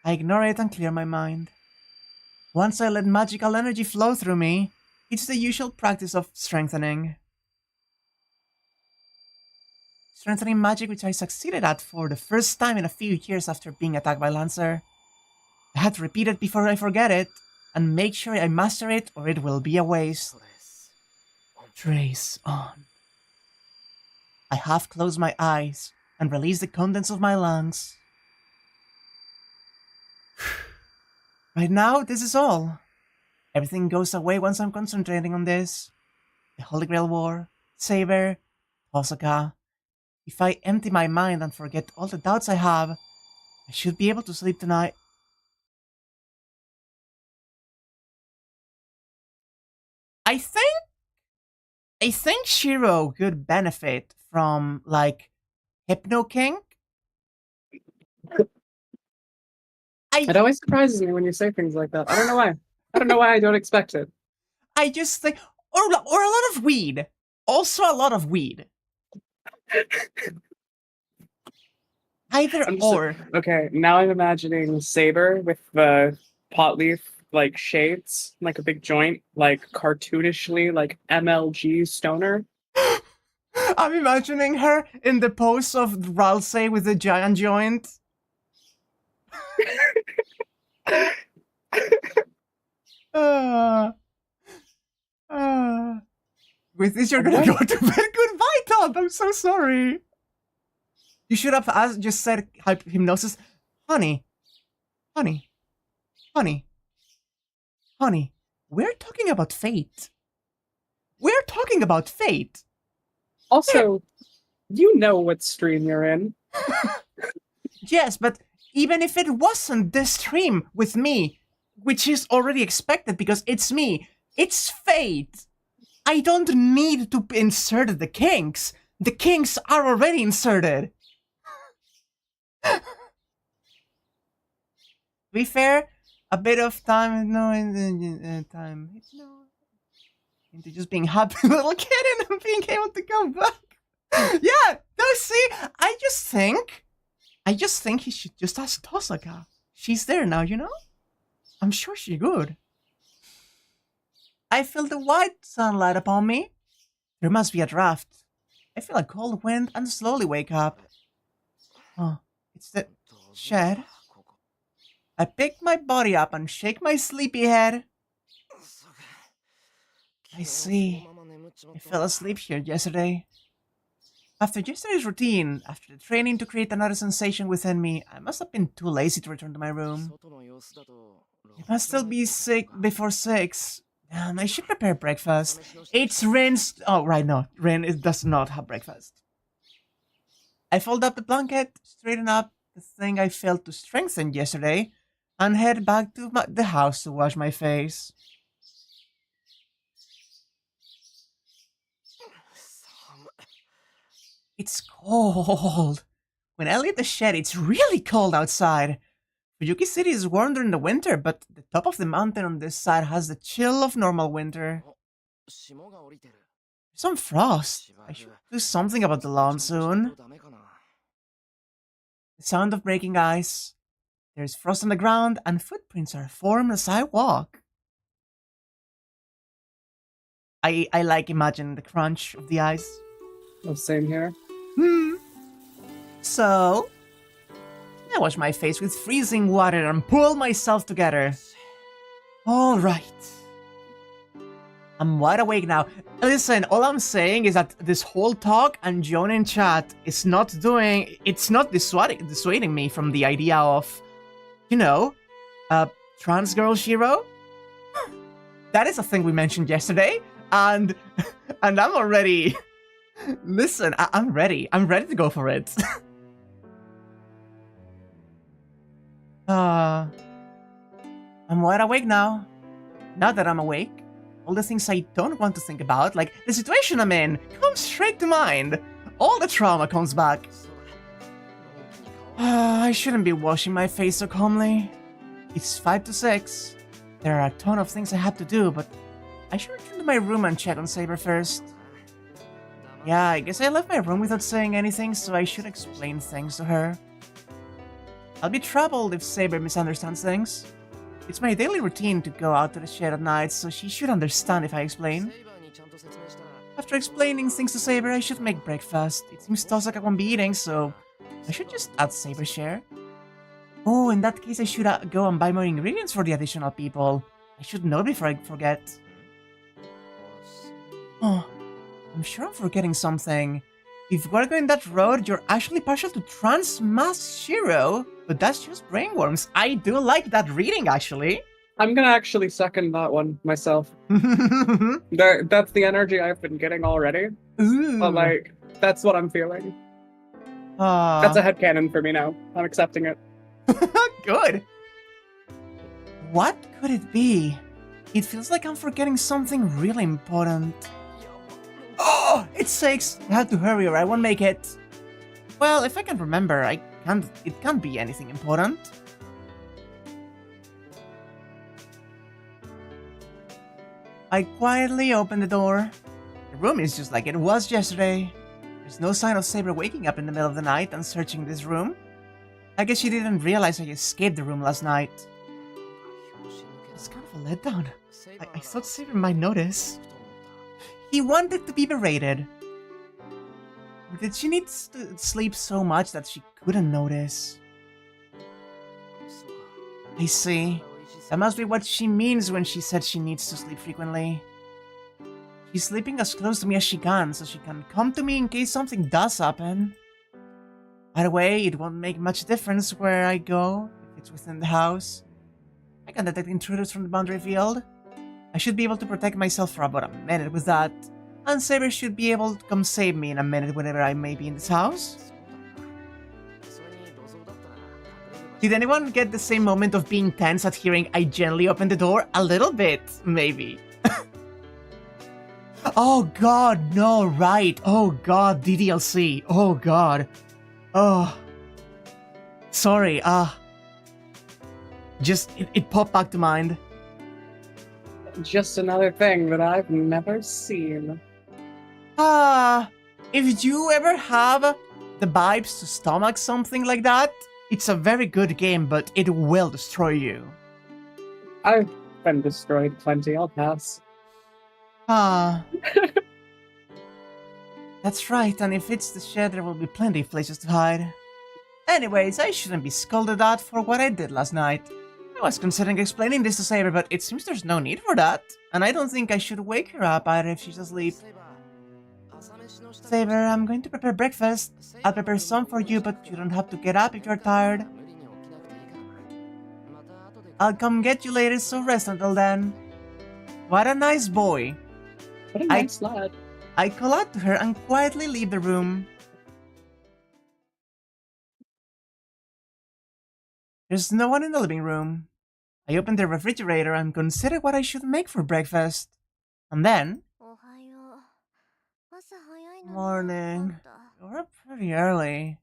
I ignore it and clear my mind. Once I let magical energy flow through me, it's the usual practice of strengthening. Strengthening magic which I succeeded at for the first time in a few years after being attacked by Lancer. I had to repeat it before I forget it, and make sure I master it or it will be a waste. Trace on. I half close my eyes and release the contents of my lungs. Right now, this is all. Everything goes away once I'm concentrating on this. The Holy Grail War, Saber, Osaka. If I empty my mind and forget all the doubts I have, I should be able to sleep tonight. I think Shiro could benefit from, like, Hypno King. It always surprises me when you say things like that. I don't know why. I don't know why I don't expect it. I just think, or a lot of weed. Also a lot of weed. Either or. Okay, now I'm imagining Saber with the pot leaf, like, shades, like a big joint, like, cartoonishly, like, MLG stoner. I'm imagining her in the pose of Ralsei with the giant joint. With this, you're gonna go to bed. Goodbye, Todd. I'm so sorry. You should have just said hypnosis. Honey. Honey. Honey. Honey. We're talking about fate. We're talking about fate. Also, you know what stream you're in. Yes, but even if it wasn't this stream with me, which is already expected because it's me, it's fate. I don't need to insert the kinks. The kinks are already inserted. To be fair, a bit of time, time, into just being happy little kid and being able to come back. Yeah, no, see, I just think he should just ask Tosaka. She's there now, you know? I'm sure she's good. I feel the white sunlight upon me. There must be a draft. I feel a cold wind and slowly wake up. Oh, it's the shed. I pick my body up and shake my sleepy head. I see. I fell asleep here yesterday. After yesterday's routine, after the training to create another sensation within me, I must have been too lazy to return to my room. It must still be before 6. I should prepare breakfast. It's Rin's... Oh, right, no. Rin does not have breakfast. I fold up the blanket, straighten up the thing I failed to strengthen yesterday, and head back to the house to wash my face. It's cold. When I leave the shed, it's really cold outside. Fuyuki City is warm during the winter, but the top of the mountain on this side has the chill of normal winter. There's some frost. I should do something about the lawn soon. The sound of breaking ice. There's frost on the ground, and footprints are formed as I walk. I like imagining the crunch of the ice. Oh, same here. So, I wash my face with freezing water and pull myself together. Alright. I'm wide awake now. Listen, all I'm saying is that this whole talk and Joan in chat is not dissuading me from the idea of, you know, trans girl Shiro. That is a thing we mentioned yesterday, and I'm already... Listen, I'm ready. I'm ready to go for it. I'm wide awake now. Now that I'm awake, all the things I don't want to think about, like the situation I'm in, come straight to mind. All the trauma comes back. I shouldn't be washing my face so calmly. It's 5 to 6. There are a ton of things I have to do, but I should return to my room and check on Saber first. Yeah, I guess I left my room without saying anything, so I should explain things to her. I'll be troubled if Saber misunderstands things. It's my daily routine to go out to the shed at night, so she should understand if I explain. After explaining things to Saber, I should make breakfast. It seems Tosaka won't be eating, so I should just add Saber's share. Oh, in that case I should go and buy more ingredients for the additional people. I should know before I forget. Oh, I'm sure I'm forgetting something. If we're going that road, you're actually partial to trans mass Shiro, but that's just brainworms. I do like that reading, actually. I'm gonna actually second that one myself. That's the energy I've been getting already. Ooh. But, like, that's what I'm feeling. That's a headcanon for me now. I'm accepting it. Good. What could it be? It feels like I'm forgetting something really important. Oh, it's 6! I have to hurry or I won't make it. Well, if I can remember, it can't be anything important. I quietly open the door. The room is just like it was yesterday. There's no sign of Saber waking up in the middle of the night and searching this room. I guess she didn't realize I escaped the room last night. It's kind of a letdown. I thought Saber might notice. He wanted to be berated. Or did she need to sleep so much that she couldn't notice? I see. That must be what she means when she said she needs to sleep frequently. She's sleeping as close to me as she can, so she can come to me in case something does happen. By the way, it won't make much difference where I go, if it's within the house. I can detect intruders from the boundary field. I should be able to protect myself for about a minute with that, and Saber should be able to come save me in a minute whenever I may be in this house. Did anyone get the same moment of being tense at hearing I gently open the door? A little bit, maybe. Oh god, no, right. Oh god, DDLC. Oh god. Oh. Sorry, just, it popped back to mind. Just another thing that I've never seen. If you ever have the vibes to stomach something like that, it's a very good game, but it will destroy you. I've been destroyed plenty, I'll pass. That's right, and if it's the shed, there will be plenty of places to hide. Anyways, I shouldn't be scolded at for what I did last night. I was considering explaining this to Saber, but it seems there's no need for that, and I don't think I should wake her up either if she's asleep. Saber, I'm going to prepare breakfast. I'll prepare some for you, but you don't have to get up if you're tired. I'll come get you later, so rest until then. What a nice boy. What a nice lad. I call out to her and quietly leave the room. There's no one in the living room. I open the refrigerator and consider what I should make for breakfast. And then... Morning. You're up pretty early.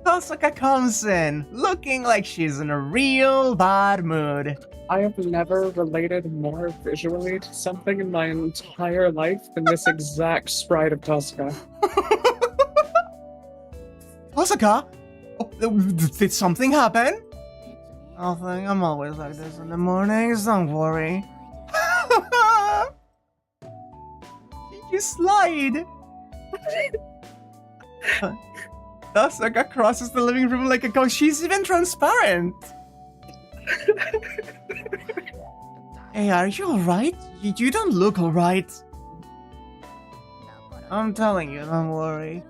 Tosaka comes in, looking like she's in a real bad mood. I have never related more visually to something in my entire life than this exact sprite of Tosaka. Tosaka? Oh, did something happen? Nothing, I'm always like this in the mornings, don't worry. You slide! Tosaka crosses the living room like a ghost. She's even transparent! Hey, are you alright? You don't look alright. I'm telling you, don't worry.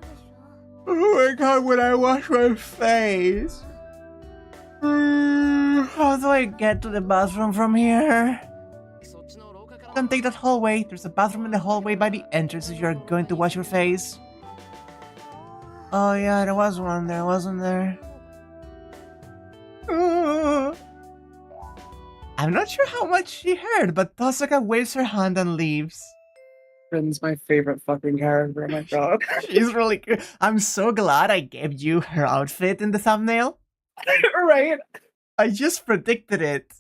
Oh my god, when I wash my face. How do I get to the bathroom from here? Don't take that hallway. There's a bathroom in the hallway by the entrance if you're going to wash your face. Oh yeah, there was one there, wasn't there? I'm not sure how much she heard, but Tosaka waves her hand and leaves. Rin's my favorite fucking character, oh my god. She's really good. I'm so glad I gave you her outfit in the thumbnail. Right? I just predicted it.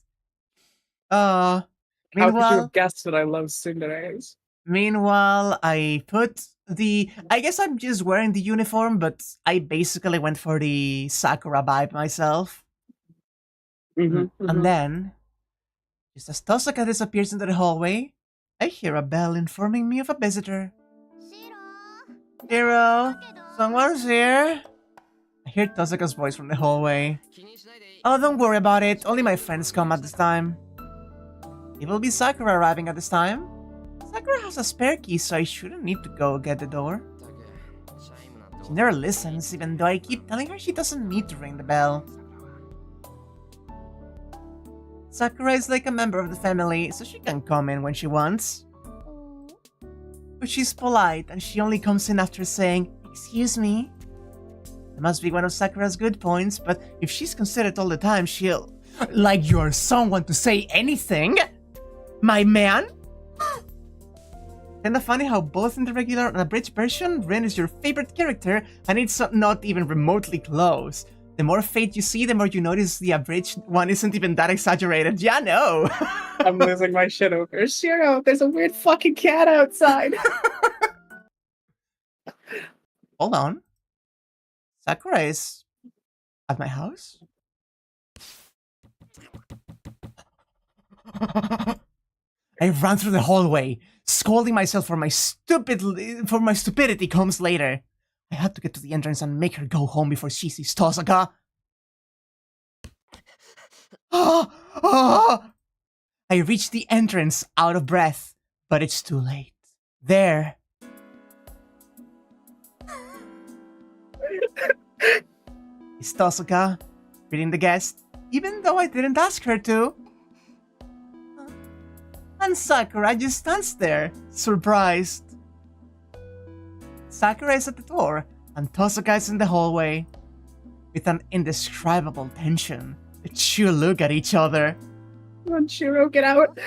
How could you Meanwhile, have guessed that I love tsunderes? meanwhile, I put the... I guess I'm just wearing the uniform, but I basically went for the Sakura vibe myself. And then, just as Tosaka disappears into the hallway, I hear a bell informing me of a visitor. Hiro, someone's here. I hear Tosaka's voice from the hallway. Oh, don't worry about it. Only my friends come at this time. It will be Sakura arriving at this time. Sakura has a spare key, so I shouldn't need to go get the door. She never listens, even though I keep telling her she doesn't need to ring the bell. Sakura is like a member of the family, so she can come in when she wants. But she's polite, and she only comes in after saying, "Excuse me." It must be one of Sakura's good points, but if she's considered all the time, she'll... Like you're someone to say anything? My man? Kinda funny how both in the regular and abridged version, Ren is your favorite character, and it's not even remotely close. The more Fate you see, the more you notice the abridged one isn't even that exaggerated. Yeah, no. I'm losing my shit over Shiro. There's a weird fucking cat outside. Hold on. Sakura is at my house? I ran through the hallway, scolding myself for my stupidity comes later. I had to get to the entrance and make her go home before she sees Tosaka. I reached the entrance out of breath, but it's too late. There. Is Tosaka greeting the guest, even though I didn't ask her to. And Sakura just stands there, surprised. Sakura is at the door, and Tosaka is in the hallway. With an indescribable tension, the two look at each other. Come on, Shiro, get out.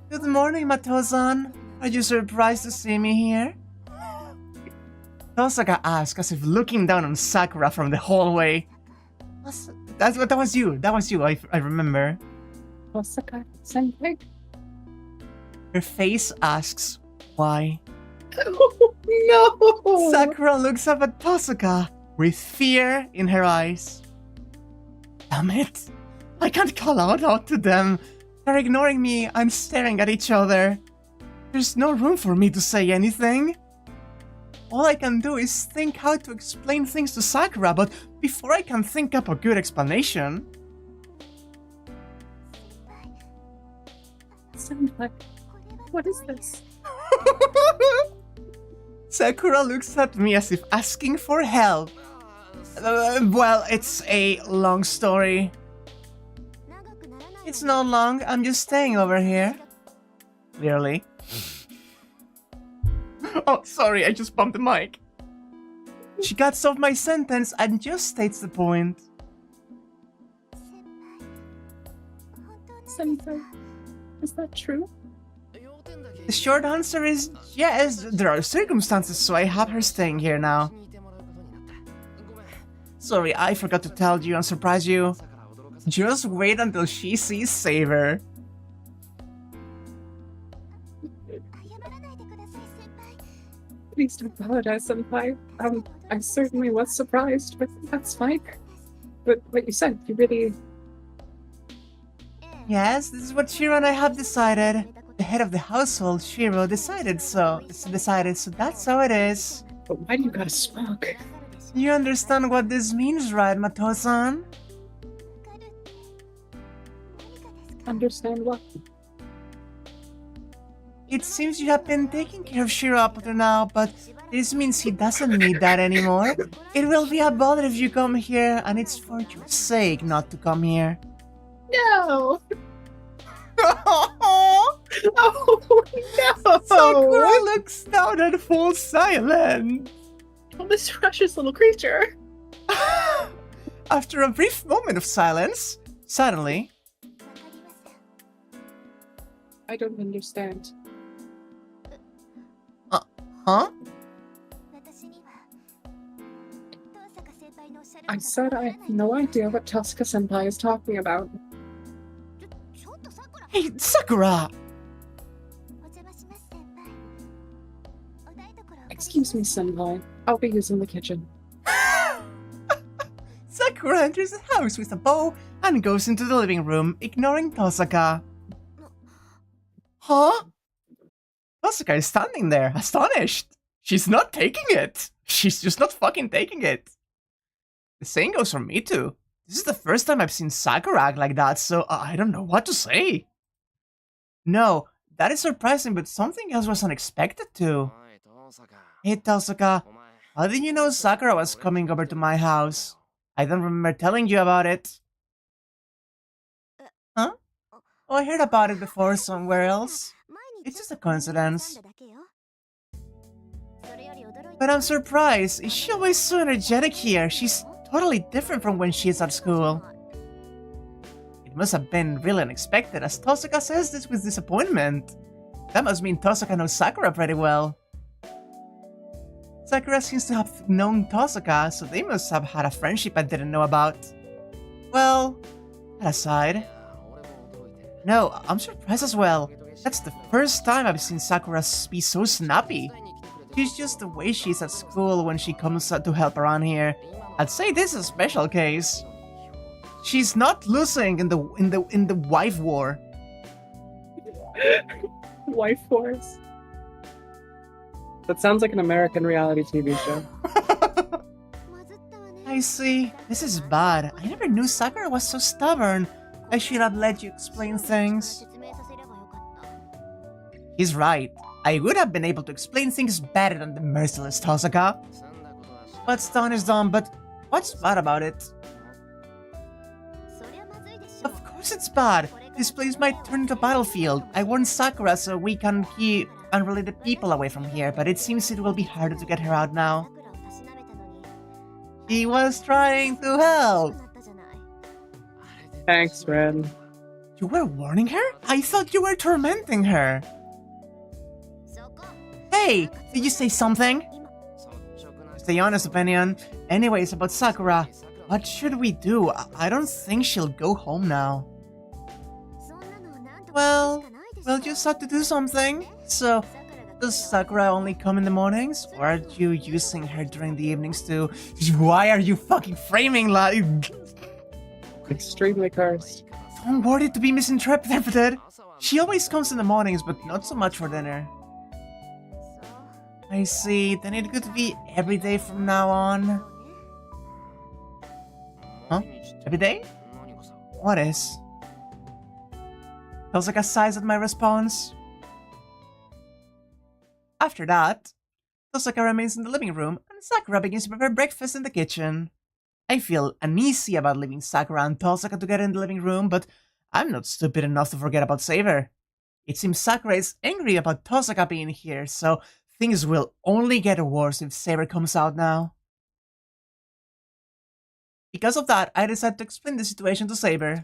Good morning, Mato-san. Are you surprised to see me here? Tosaka asks, as if looking down on Sakura from the hallway. That was you. I remember. Tosaka senpai? Her face asks, why? Oh, no! Sakura looks up at Tosaka with fear in her eyes. Damn it! I can't call out to them. They're ignoring me and staring at each other. There's no room for me to say anything. All I can do is think how to explain things to Sakura, but before I can think up a good explanation... Senpai, what is this? Sakura looks at me as if asking for help. Well, it's a long story. It's not long, I'm just staying over here. Clearly. Oh, sorry, I just bumped the mic. She cuts off my sentence and just states the point. Senpai, is that true? The short answer is yes, there are circumstances, so I have her staying here now. Sorry, I forgot to tell you and surprise you. Just wait until she sees Saber. Please don't apologize, Senpai. I certainly was surprised, but that's fine. But what you said, you really... Yes, this is what Shiro and I have decided. The head of the household, Shiro, decided so that's how it is. But why do you gotta smoke? You understand what this means, right, Mato-san? Understand what? It seems you have been taking care of Shiro up to now, but this means he doesn't need that anymore. It will be a bother if you come here, and it's for your sake not to come here. No! Oh no! Sakura looks down at full silence. Oh, this precious little creature. After a brief moment of silence, suddenly... I don't understand. Huh? I said I have no idea what Tosaka-senpai is talking about. Hey, Sakura! Excuse me, senpai. I'll be using the kitchen. Sakura enters the house with a bow and goes into the living room, ignoring Tosaka. Huh? Tosaka is standing there, astonished. She's not taking it. She's just not fucking taking it. The same goes for me too. This is the first time I've seen Sakura act like that, so I don't know what to say. No, that is surprising, but something else was unexpected too. Hey Tosaka, how did you know Sakura was coming over to my house? I don't remember telling you about it. Huh? Oh, I heard about it before somewhere else. It's just a coincidence. But I'm surprised. She's always so energetic here. She's totally different from when she's at school. It must have been really unexpected, as Tosaka says this with disappointment. That must mean Tosaka knows Sakura pretty well. Sakura seems to have known Tosaka, so they must have had a friendship I didn't know about. Well, that aside... No, I'm surprised as well. That's the first time I've seen Sakura be so snappy. She's just the way she's at school when she comes to help around here. I'd say this is a special case. She's not losing in the wife war. Wife wars? That sounds like an American reality TV show. I see. This is bad. I never knew Sakura was so stubborn. I should have let you explain things. He's right. I would have been able to explain things better than the merciless Tosaka. What's done is done, but what's bad about it? Of course it's bad. This place might turn into a battlefield. I warned Sakura so we can keep unrelated people away from here, but it seems it will be harder to get her out now. He was trying to help. Thanks, Ren. You were warning her? I thought you were tormenting her. Hey, did you say something? Just the honest opinion. Anyways, about Sakura, what should we do? I don't think she'll go home now. Well, we'll just have to do something. So, does Sakura only come in the mornings? Or are you using her during the evenings too? Why are you fucking framing like... Extremely cursed. Don't worry to be misinterpreted. She always comes in the mornings, but not so much for dinner. I see, then it could be every day from now on. Huh? Every day? What is? Tosaka sighs at my response. After that, Tosaka remains in the living room, and Sakura begins to prepare breakfast in the kitchen. I feel uneasy about leaving Sakura and Tosaka together in the living room, but I'm not stupid enough to forget about Saber. It seems Sakura is angry about Tosaka being here, so things will only get worse if Saber comes out now. Because of that, I decided to explain the situation to Saber.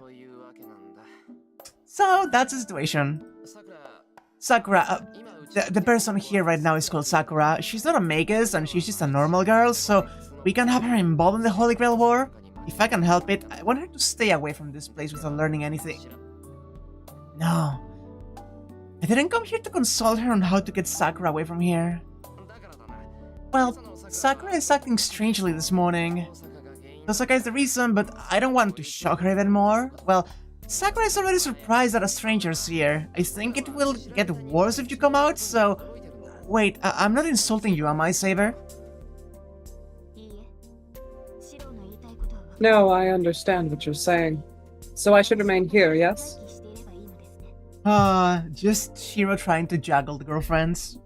So, that's the situation. Sakura, the person here right now is called Sakura. She's not a magus and she's just a normal girl, so we can have her involved in the Holy Grail War. If I can help it, I want her to stay away from this place without learning anything. No. I didn't come here to consult her on how to get Sakura away from here. Well, Sakura is acting strangely this morning. Tosaka is the reason, but I don't want to shock her even more. Well, Sakura is already surprised that a stranger's here. I think it will get worse if you come out, so... Wait, I'm not insulting you, am I, Saber? No, I understand what you're saying. So I should remain here, yes? Just Shiro trying to juggle the girlfriends.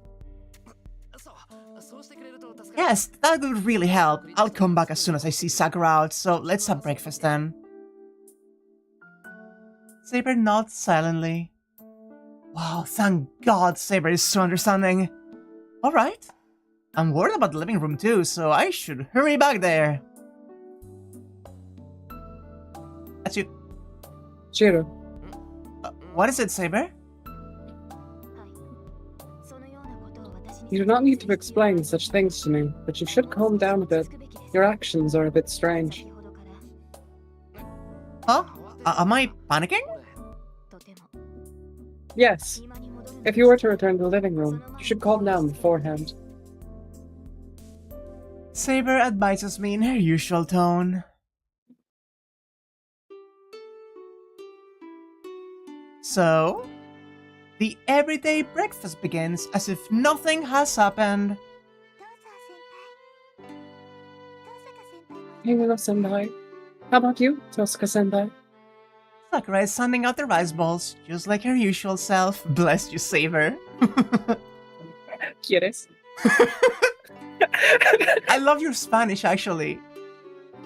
Yes, that would really help. I'll come back as soon as I see Sakura out, so let's have breakfast then. Saber nods silently. Wow, thank God Saber is so understanding. Alright. I'm worried about the living room too, so I should hurry back there. That's you. Shiro. What is it, Saber? You do not need to explain such things to me, but you should calm down a bit. Your actions are a bit strange. Huh? Am I panicking? Yes. If you were to return to the living room, you should calm down beforehand. Saber advises me in her usual tone. So, the everyday breakfast begins as if nothing has happened. Senpai. How about you, Tosaka-senpai? Sakura is sending out the rice balls, just like her usual self. Bless you, Saber. ¿Quieres? I love your Spanish, actually.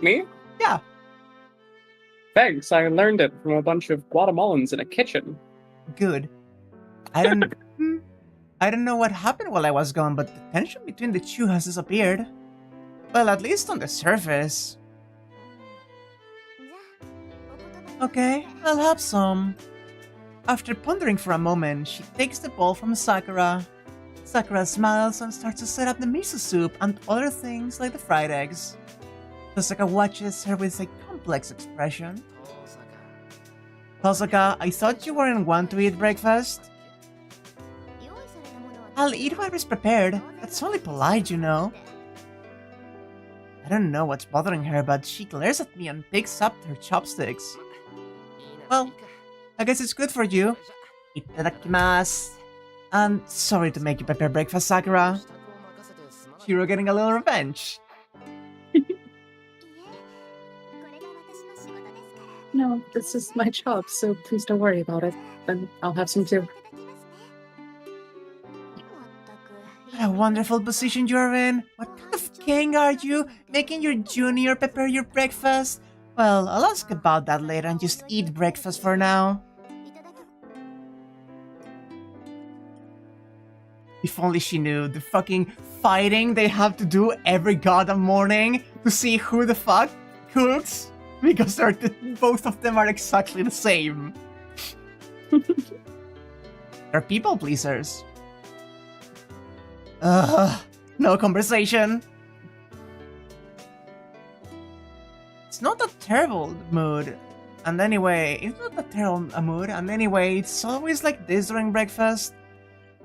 Me? Yeah. Thanks, I learned it from a bunch of Guatemalans in a kitchen. Good. I don't I don't know what happened while I was gone, but the tension between the two has disappeared. Well, at least on the surface. Okay, I'll have some. After pondering for a moment, she takes the bowl from Sakura. Sakura smiles and starts to set up the miso soup and other things like the fried eggs. Tosaka watches her with a complex expression. Tosaka, I thought you weren't one to eat breakfast. I'll eat whatever is prepared. That's only polite, you know. I don't know what's bothering her, but she glares at me and picks up her chopsticks. Well, I guess it's good for you. Itadakimasu. And sorry to make you prepare breakfast, Sakura. Shiro getting a little revenge. No, this is my job, so please don't worry about it. Then I'll have some too. What a wonderful position you're in. What kind of king are you? Making your junior prepare your breakfast? Well, I'll ask about that later and just eat breakfast for now. If only she knew the fucking fighting they have to do every goddamn morning to see who the fuck cooks. Because both of them are exactly the same. They're people pleasers. No conversation. It's not a terrible mood. And anyway, it's not a terrible mood. And anyway, it's always like this during breakfast.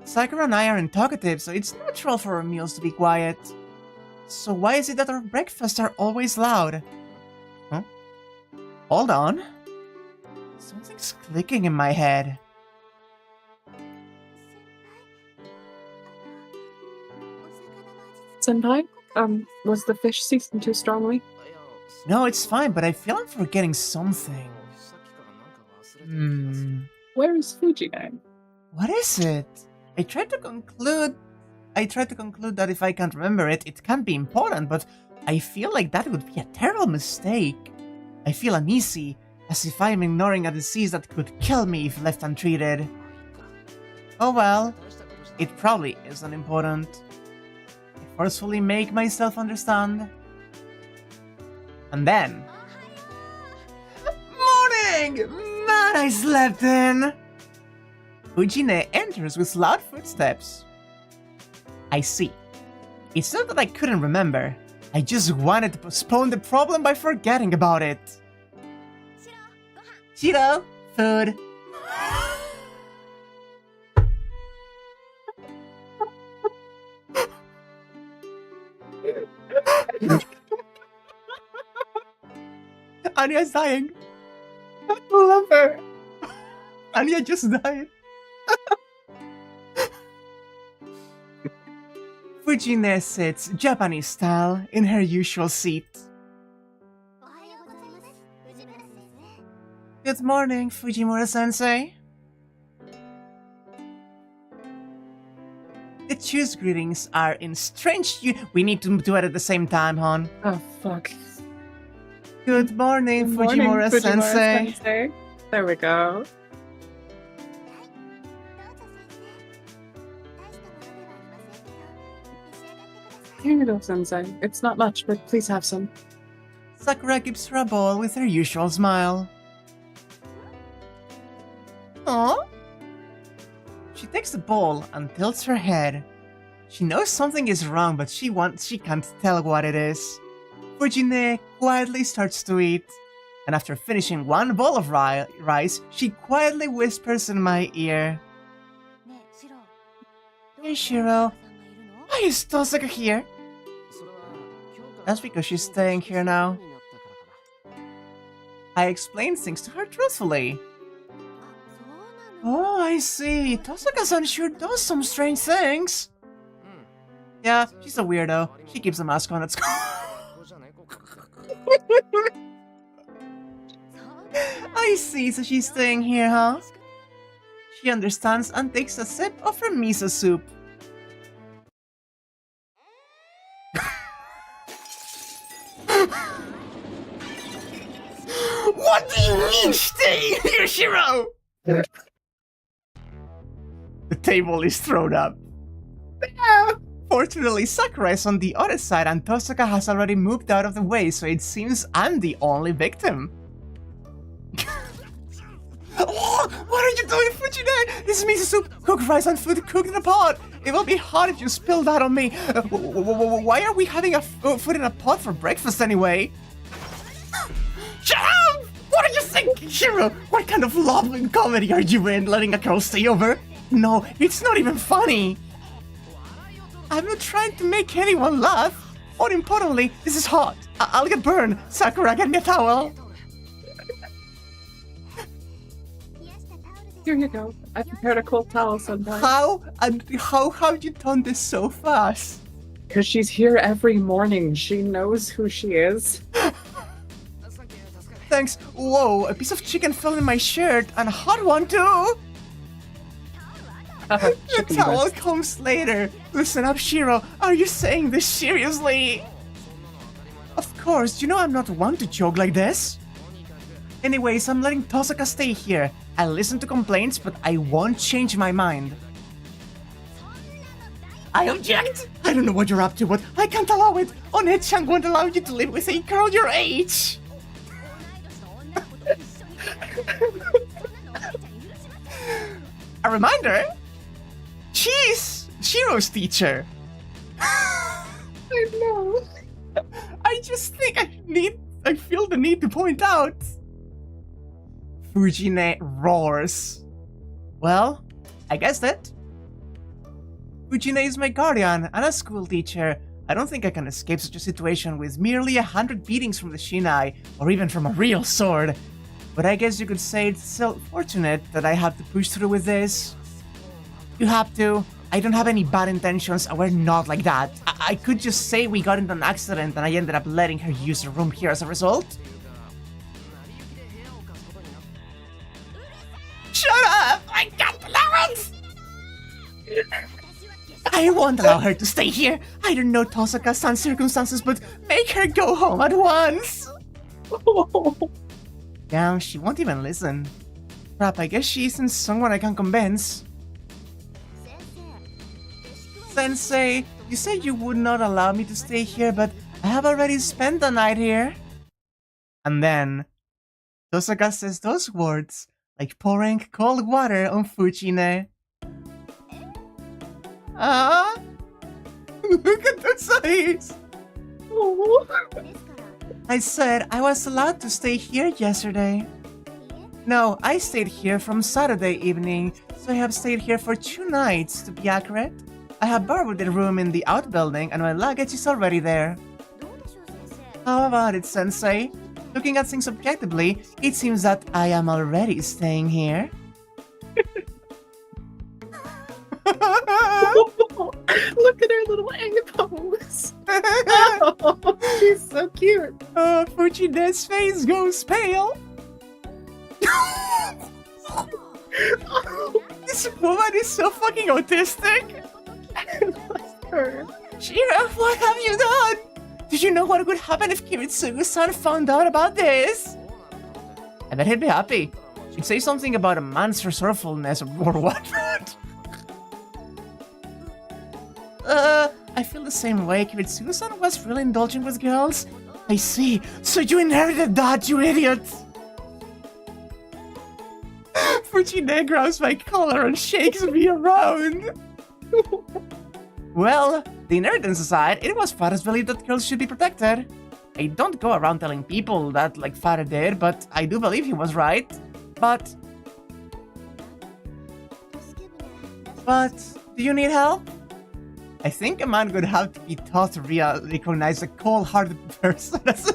Sakura and I aren't talkative, so it's natural for our meals to be quiet. So why is it that our breakfasts are always loud? Huh? Hold on. Something's clicking in my head. Senpai, was the fish seasoned too strongly? No, it's fine, but I feel I'm forgetting something. Where is Fujimura? What is it? I tried to conclude that if I can't remember it, it can't be important, but I feel like that would be a terrible mistake. I feel uneasy, as if I am ignoring a disease that could kill me if left untreated. Oh well, it probably isn't important. I forcefully make myself understand. And then... Morning! Man, I slept in! Fujine enters with loud footsteps. I see. It's not that I couldn't remember. I just wanted to postpone the problem by forgetting about it. Shiro, food. Anya's dying. I love her. Anya just died. Fujine sits, Japanese style, in her usual seat. Good morning, Fujimura-sensei. The choose greetings are in strange we need to do it at the same time, hon. Oh, fuck. Good morning, Fujimura-sensei. Fujimura-sensei. There we go. Here you go, Sensei. It's not much, but please have some. Sakura gives her a bowl with her usual smile. Aww. She takes the bowl and tilts her head. She knows something is wrong, but she can't tell what it is. Fujine quietly starts to eat, and after finishing one bowl of rice, she quietly whispers in my ear. Hey Shiro, why is Tosaka here? That's because she's staying here now. I explain things to her truthfully. Oh, I see. Tosaka-san sure does some strange things. Yeah, she's a weirdo. She keeps a mask on at school. I see, so she's staying here, huh? She understands and takes a sip of her miso soup. What do you mean stay here, Shiro? The table is thrown up. Fortunately, Sakura is on the other side and Tosaka has already moved out of the way, so it seems I'm the only victim. Oh, what are you doing, Fujine? This is miso soup. Cook rice and food cooked in a pot. It will be hot if you spill that on me. Why are we having food in a pot for breakfast anyway? Shut up! What are you thinking, Hiro? What kind of love and comedy are you in, letting a girl stay over? No, it's not even funny. I'm not trying to make anyone laugh. More importantly, this is hot. I'll get burned. Sakura, get me a towel. Here you go. I prepared a cold towel, Senpai. How? And how have you done this so fast? Because she's here every morning. She knows who she is. Thanks. Whoa, a piece of chicken fell in my shirt, and a hot one too! The towel comes later. Listen up, Shiro. Are you saying this seriously? Of course, you know I'm not one to joke like this. Anyways, I'm letting Tosaka stay here. I'll listen to complaints, but I won't change my mind. I object! I don't know what you're up to, but I can't allow it! One-chan won't allow you to live with a girl your age! A reminder? She's Shiro's teacher! I know. I just think I feel the need to point out. Fujine roars. Well, I guess that. Fujine is my guardian and a school teacher. I don't think I can escape such a situation with merely 100 beatings from the Shinai, or even from a real sword. But I guess you could say it's so fortunate that I have to push through with this. You have to. I don't have any bad intentions, and we're not like that. I could just say we got into an accident and I ended up letting her use the room here as a result. Shut up! I can't allow it! I won't allow her to stay here. I don't know Tosaka-san's circumstances, but make her go home at once! Yeah, she won't even listen. Crap, I guess she isn't someone I can convince. Sensei, you said you would not allow me to stay here, but I have already spent the night here. And then, Tosaka says those words, like pouring cold water on Fujine. Ah! Look at those eyes! Oh. I said I was allowed to stay here yesterday. No, I stayed here from Saturday evening, so I have stayed here for 2 nights, to be accurate. I have borrowed a room in the outbuilding and my luggage is already there. How about it, Sensei? Looking at things objectively, it seems that I am already staying here. Look at her little egg pose. Oh, she's so cute. Oh, Fujine's face goes pale. This woman is so fucking autistic. Her. Shiro, what have you done? Did you know what would happen if Kiritsugu-san found out about this? I bet he'd be happy. She'd say something about a man's resourcefulness or whatnot. I feel the same way. Kiritsugu-san was really indulgent with girls. I see. So you inherited that, you idiot! Fujine grabs my collar and shakes me around. Well, the inheritance aside, it was Father's belief that girls should be protected. I don't go around telling people that like Father did, but I do believe he was right. But, do you need help? I think a man would have to be taught to recognize a cold-hearted person as a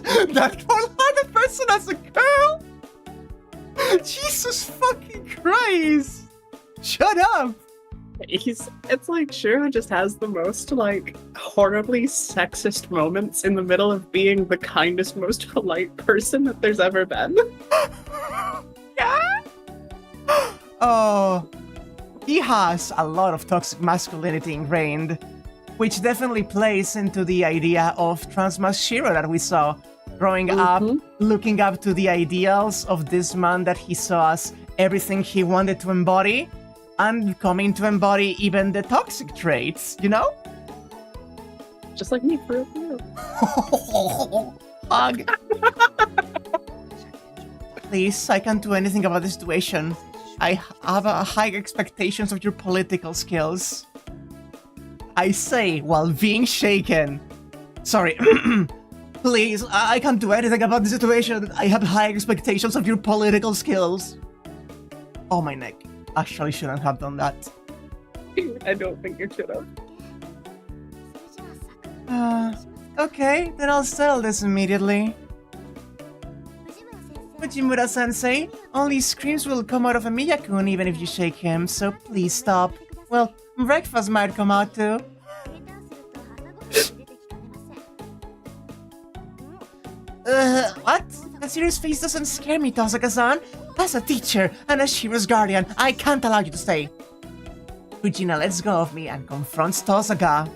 girl. Jesus fucking Christ! Shut up! It's like Shiro just has the most like horribly sexist moments in the middle of being the kindest, most polite person that there's ever been. Yeah? Oh, he has a lot of toxic masculinity ingrained, which definitely plays into the idea of transmas Shiro that we saw growing up, looking up to the ideals of this man that he saw as everything he wanted to embody. and coming to embody even the toxic traits, you know? Just like me, for real. Hug. Please, I can't do anything about the situation. I have high expectations of your political skills. I say while being shaken. Sorry. Please, I can't do anything about the situation. I have high expectations of your political skills. Oh, my neck. Actually shouldn't have done that. I don't think you should have. Okay, then I'll settle this immediately. Fujimura-sensei, only screams will come out of Emiya-kun even if you shake him, so please stop. Well, breakfast might come out too. What? A serious face doesn't scare me, Tosaka-san. As a teacher and as Shiro's guardian, I can't allow you to stay. Fujina lets go of me and confronts Tosaka.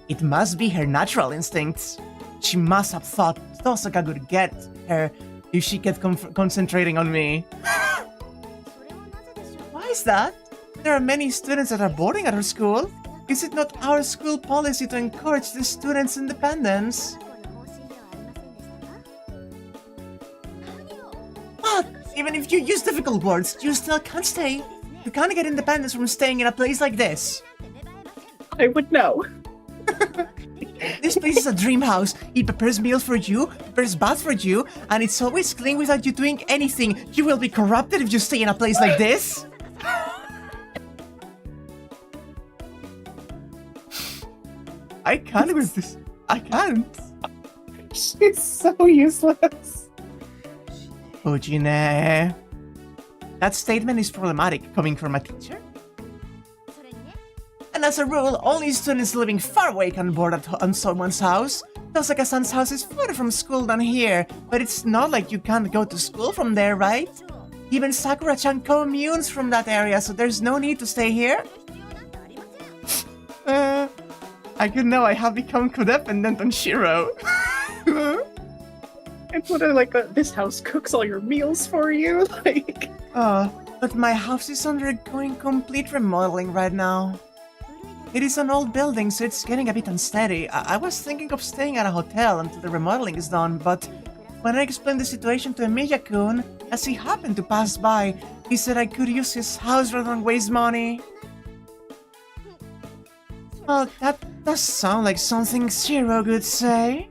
It must be her natural instincts. She must have thought Tosaka would get her if she kept concentrating on me. Why is that? There are many students that are boarding at her school. Is it not our school policy to encourage the students' independence? But even if you use difficult words, you still can't stay. You can't get independence from staying in a place like this. I would know. This place is a dream house. It prepares meals for you, prepares baths for you, and it's always clean without you doing anything. You will be corrupted if you stay in a place like this. I can't with this. I can't. She's so useless. Fujine. That statement is problematic coming from a teacher. And as a rule, only students living far away can board on someone's house. Tosaka-san's house is further from school than here, but it's not like you can't go to school from there, right? Even Sakura-chan communes from that area, so there's no need to stay here. I could know I have become codependent on Shiro. It's what this house cooks all your meals for you, like... But my house is undergoing complete remodeling right now. It is an old building, so it's getting a bit unsteady. I was thinking of staying at a hotel until the remodeling is done, but when I explained the situation to Emiya-kun, as he happened to pass by, he said I could use his house rather than waste money. Well, that does sound like something Shiro would say.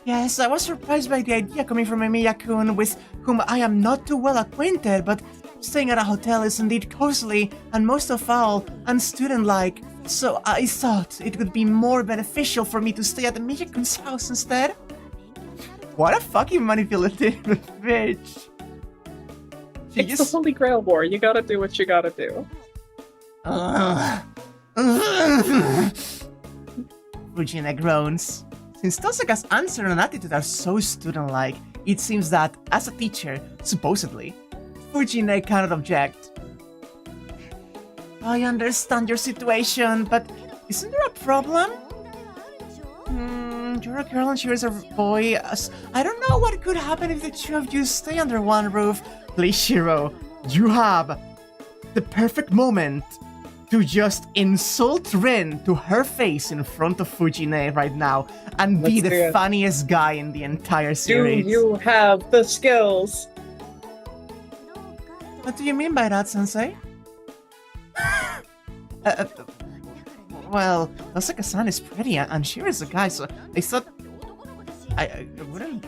Yes, I was surprised by the idea coming from Emiya-kun, with whom I am not too well acquainted, but staying at a hotel is indeed cozy, and most of all, unstudent-like, so I thought it would be more beneficial for me to stay at Emiya-kun's house instead. What a fucking manipulative bitch. It's the Holy Grail War, you gotta do what you gotta do. Fujina groans. Since Tosaka's answer and attitude are so student-like, it seems that, as a teacher, supposedly, Fujina cannot object. I understand your situation, but isn't there a problem? You're a girl and Shiro's a boy. I don't know what could happen if the two of you stay under one roof. Please, Shiro, you have the perfect moment to just insult Rin to her face in front of Fujine right now and be the funniest guy in the entire series. Do you have the skills? What do you mean by that, Sensei? Well, Osaka-san is pretty and Shiro's a guy, so I thought I wouldn't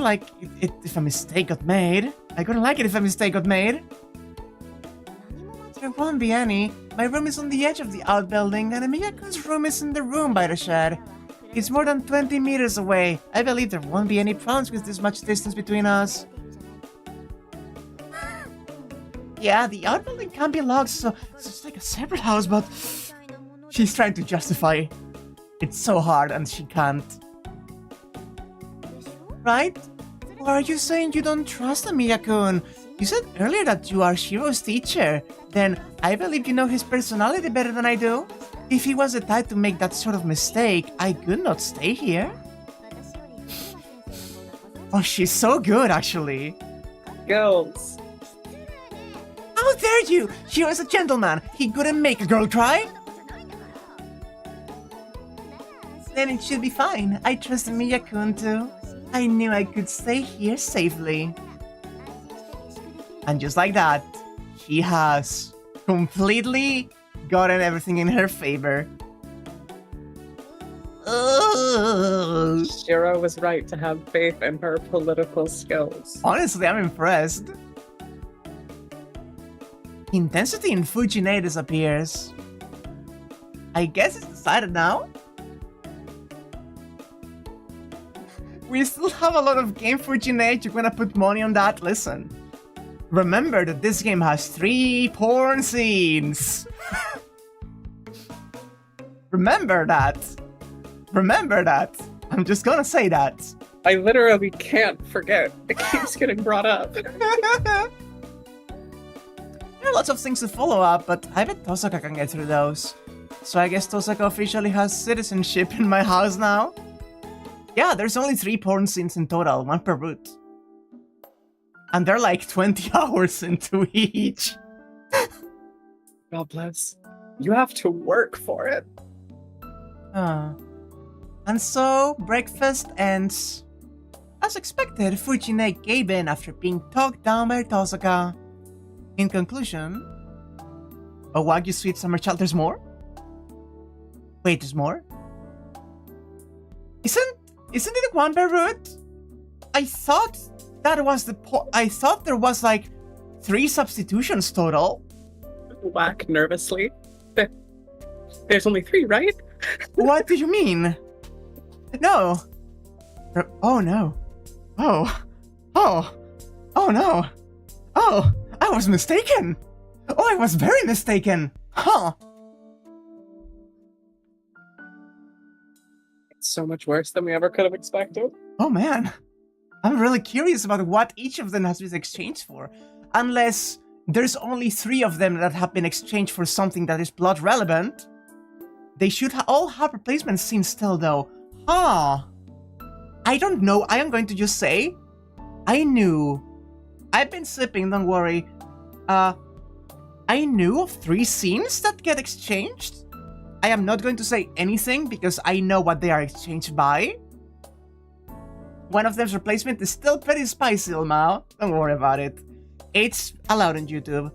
like it if a mistake got made. I couldn't like it if a mistake got made. There won't be any. My room is on the edge of the outbuilding, and Emiya-kun's room is in the room by the shed. It's more than 20 meters away. I believe there won't be any problems with this much distance between us. Yeah, the outbuilding can't be locked, so it's like a separate house, but... She's trying to justify it so hard, and she can't. Right? Or are you saying you don't trust Emiya-kun? You said earlier that you are Shiro's teacher. Then I believe you know his personality better than I do. If he was the type to make that sort of mistake, I could not stay here. Oh, she's so good, actually. Girls, How dare you! He was a gentleman. He couldn't make a girl cry. Then it should be fine. I trust Miyakun too. I knew I could stay here safely. And just like that, she has completely gotten everything in her favor. Ugh. Shiro was right to have faith in her political skills. Honestly, I'm impressed. Intensity in Fujine disappears. I guess it's decided now. We still have a lot of game Fujine. You're gonna put money on that? Listen. Remember that this game has 3 porn scenes. Remember that. Remember that. I'm just gonna say that. I literally can't forget. It keeps getting brought up. There are lots of things to follow up, but I bet Tosaka can get through those. So I guess Tosaka officially has citizenship in my house now. Yeah, there's only 3 porn scenes in total, 1 per route. And they're like 20 hours into each. God bless. You have to work for it. And so, breakfast ends. As expected, Fujine gave in after being talked down by Tosaka. In conclusion... Oh, Wagyu Sweet Summer Child, there's more? Wait, there's more? Isn't it 1 per route? I thought that was I thought there was like 3 substitutions total. Whack nervously. There's only 3, right? What do you mean? No. Oh no. Oh no. Oh, I was mistaken. Oh, I was very mistaken. Huh. It's so much worse than we ever could have expected. Oh man. I'm really curious about what each of them has been exchanged for. Unless there's only 3 of them that have been exchanged for something that is plot relevant. They should all have replacement scenes still though. Huh. I don't know. I am going to just say, I knew. I've been sipping, don't worry. I knew of 3 scenes that get exchanged. I am not going to say anything because I know what they are exchanged by. One of them's replacement is still pretty spicy, Ilmao. Don't worry about it. It's allowed on YouTube.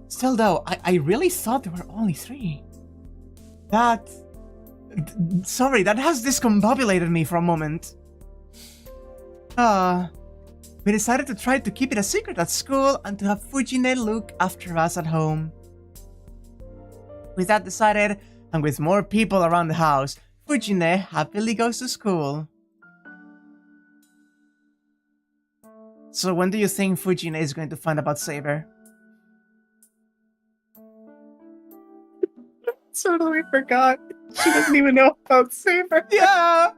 Still though, I really thought there were only 3. Sorry, that has discombobulated me for a moment. We decided to try to keep it a secret at school and to have Fujine look after us at home. With that decided, and with more people around the house, Fujine happily goes to school. So when do you think Fujine is going to find about Saber? Totally forgot. She doesn't even know about Saber. Yeah!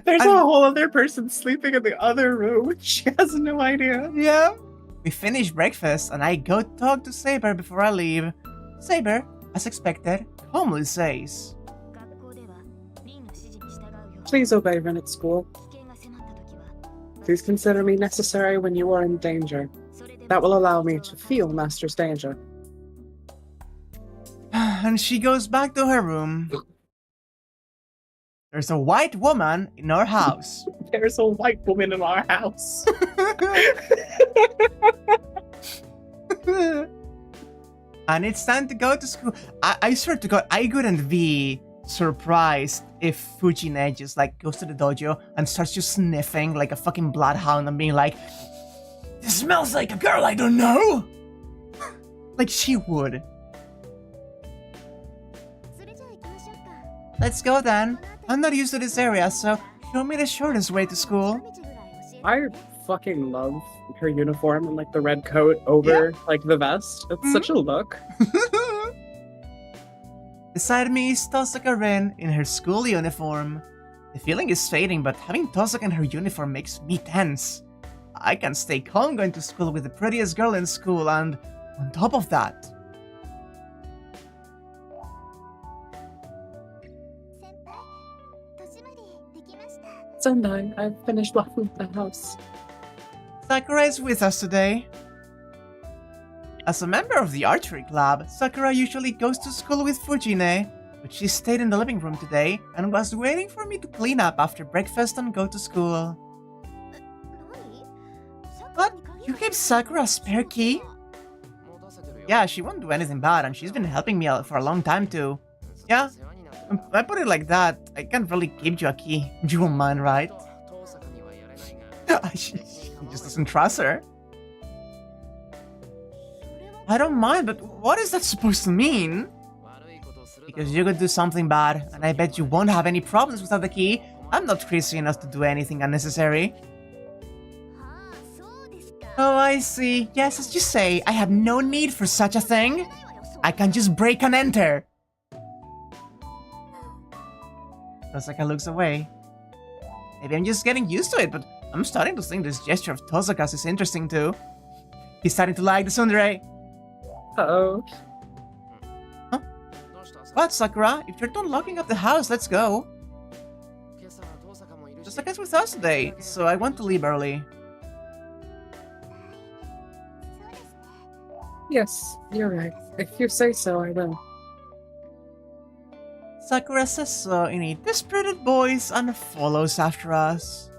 There's a whole other person sleeping in the other room. She has no idea. Yeah. We finish breakfast and I go talk to Saber before I leave. Saber, as expected, calmly says, Please obey Ren at school. Please consider me necessary when you are in danger. That will allow me to feel Master's danger. And she goes back to her room. There's a white woman in our house. There's a white woman in our house. And it's time to go to school. I swear to God, I couldn't be surprised if Fujine just like goes to the dojo and starts just sniffing like a fucking bloodhound and being like, "This smells like a girl I don't know." Like she would. Let's go then. I'm not used to this area, so show me the shortest way to school. I fucking love her uniform and like the red coat over like the vest. It's such a look. Beside me is Tosaka Ren in her school uniform. The feeling is fading, but having Tosaka in her uniform makes me tense. I can stay calm going to school with the prettiest girl in school, and on top of that, Sendai, I've finished walking the house. Sakura is with us today. As a member of the archery club, Sakura usually goes to school with Fujine, but she stayed in the living room today and was waiting for me to clean up after breakfast and go to school. What? You gave Sakura a spare key? Yeah, she won't do anything bad and she's been helping me out for a long time too. Yeah, I put it like that. I can't really give you a key. You won't mind, right? She just doesn't trust her. I don't mind, but what is that supposed to mean? Because you could do something bad, and I bet you won't have any problems without the key. I'm not crazy enough to do anything unnecessary. Oh, I see. Yes, as you say, I have no need for such a thing. I can just break and enter. Tosaka looks away. Maybe I'm just getting used to it, but I'm starting to think this gesture of Tosaka's is interesting too. He's starting to like the tsundere. Uh-oh. Huh? What, Sakura? If you're done locking up the house, let's go. Tosaka's with us today, so I want to leave early. Yes, you're right. If you say so, I will. Sakura says so in a dispirited voice and follows after us.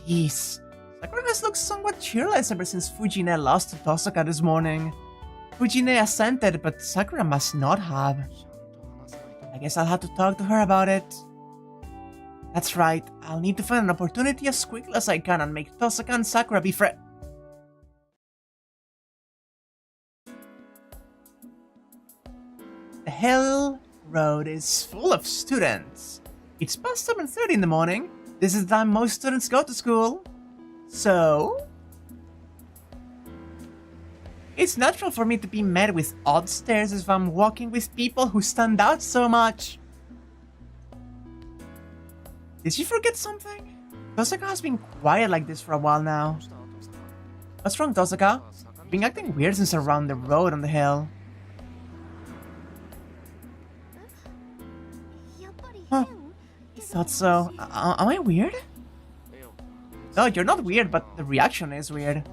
Jeez, Sakura has looked somewhat cheerless ever since Fujine lost to Tosaka this morning. Fujine assented, but Sakura must not have. I guess I'll have to talk to her about it. That's right, I'll need to find an opportunity as quickly as I can and make Tosaka and Sakura be friends. The Hill Road is full of students. It's past 7:30 in the morning. This is the time most students go to school. So it's natural for me to be met with odd stares if I'm walking with people who stand out so much. Did she forget something? Tosaka has been quiet like this for a while now. What's wrong, Tosaka? You've been acting weird since around the road on the hill. Huh. I thought so. Am I weird? No, you're not weird, but the reaction is weird.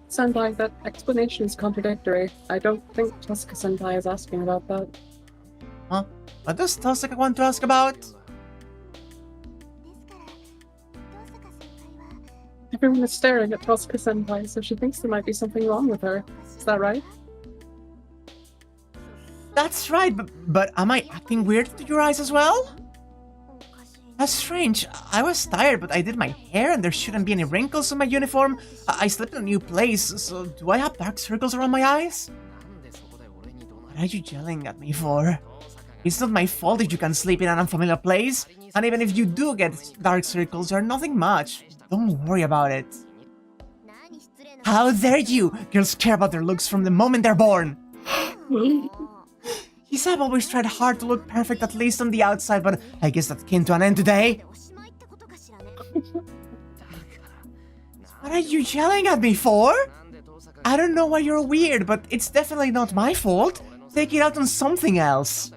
Senpai, that explanation is contradictory. I don't think Tosaka-senpai is asking about that. Huh? What does Tosaka want to ask about? Everyone is staring at Tosaka-senpai, so she thinks there might be something wrong with her. Is that right? That's right, but am I acting weird to your eyes as well? That's strange. I was tired, but I did my hair and there shouldn't be any wrinkles on my uniform. I slept in a new place, so do I have dark circles around my eyes? What are you yelling at me for? It's not my fault if you can sleep in an unfamiliar place, and even if you do get dark circles, they're nothing much. Don't worry about it. How dare you! Girls care about their looks from the moment they're born! Yes, I've always tried hard to look perfect, at least on the outside, but I guess that came to an end today. What are you yelling at me for? I don't know why you're weird, but it's definitely not my fault. Take it out on something else.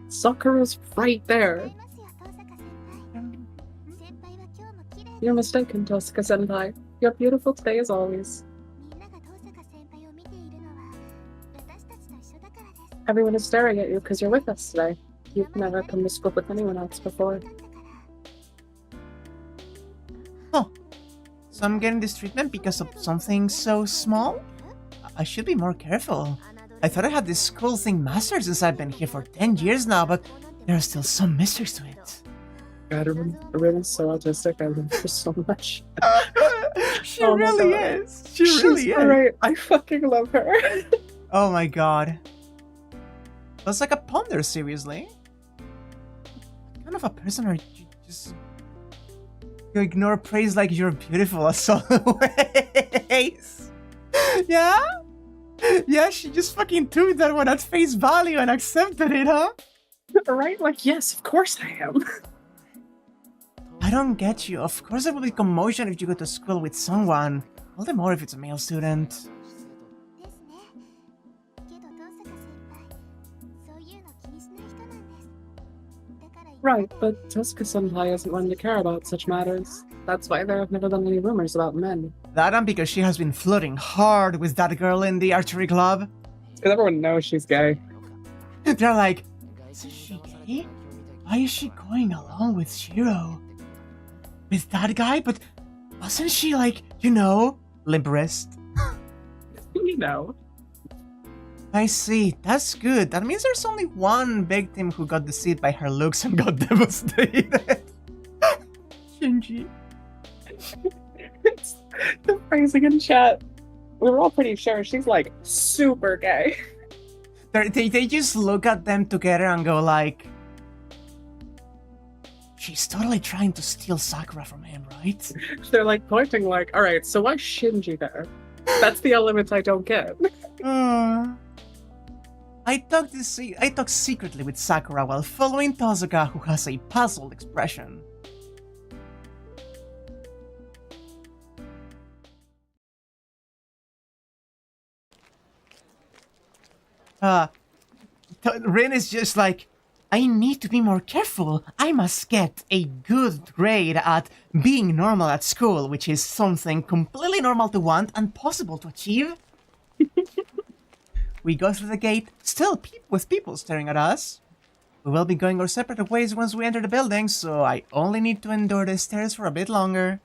Sakura's right there. You're mistaken, Tosaka-senpai. You're beautiful today as always. Everyone is staring at you because you're with us today. You've never come to school with anyone else before. Huh. So I'm getting this treatment because of something so small? I should be more careful. I thought I had this cool thing mastered since I've been here for 10 years now, but there are still some mysteries to it. God, Arena's so autistic. I love her so much. She really is. She's really is. Great. I fucking love her. Oh my god. That's like a ponder, seriously. What kind of a person are you? Just you ignore praise like you're beautiful as always. Yeah? Yeah, she just fucking took that one at face value and accepted it, huh? Right? Like, yes, of course I am. I don't get you. Of course there will be commotion if you go to school with someone. All the more if it's a male student. Right, but Tosaka-senpai isn't one to care about such matters. That's why there have never been any rumors about men. That and because she has been flirting hard with that girl in the archery club. Because everyone knows she's gay. They're like, is she gay? Why is she going along with Shiro? With that guy? But wasn't she like, you know, liberist? You know. I see. That's good. That means there's only one victim who got deceived by her looks and got devastated. Shinji. It's the phrasing in chat. We were all pretty sure she's like super gay. They just look at them together and go like, she's totally trying to steal Sakura from him, right? They're like pointing like, alright, so why Shinji there? That's the element I don't get. I talk secretly with Sakura while following Tozuka, who has a puzzled expression. Rin is just like, I need to be more careful. I must get a good grade at being normal at school, which is something completely normal to want and possible to achieve. We go through the gate, still with people staring at us. We will be going our separate ways once we enter the building, so I only need to endure the stairs for a bit longer.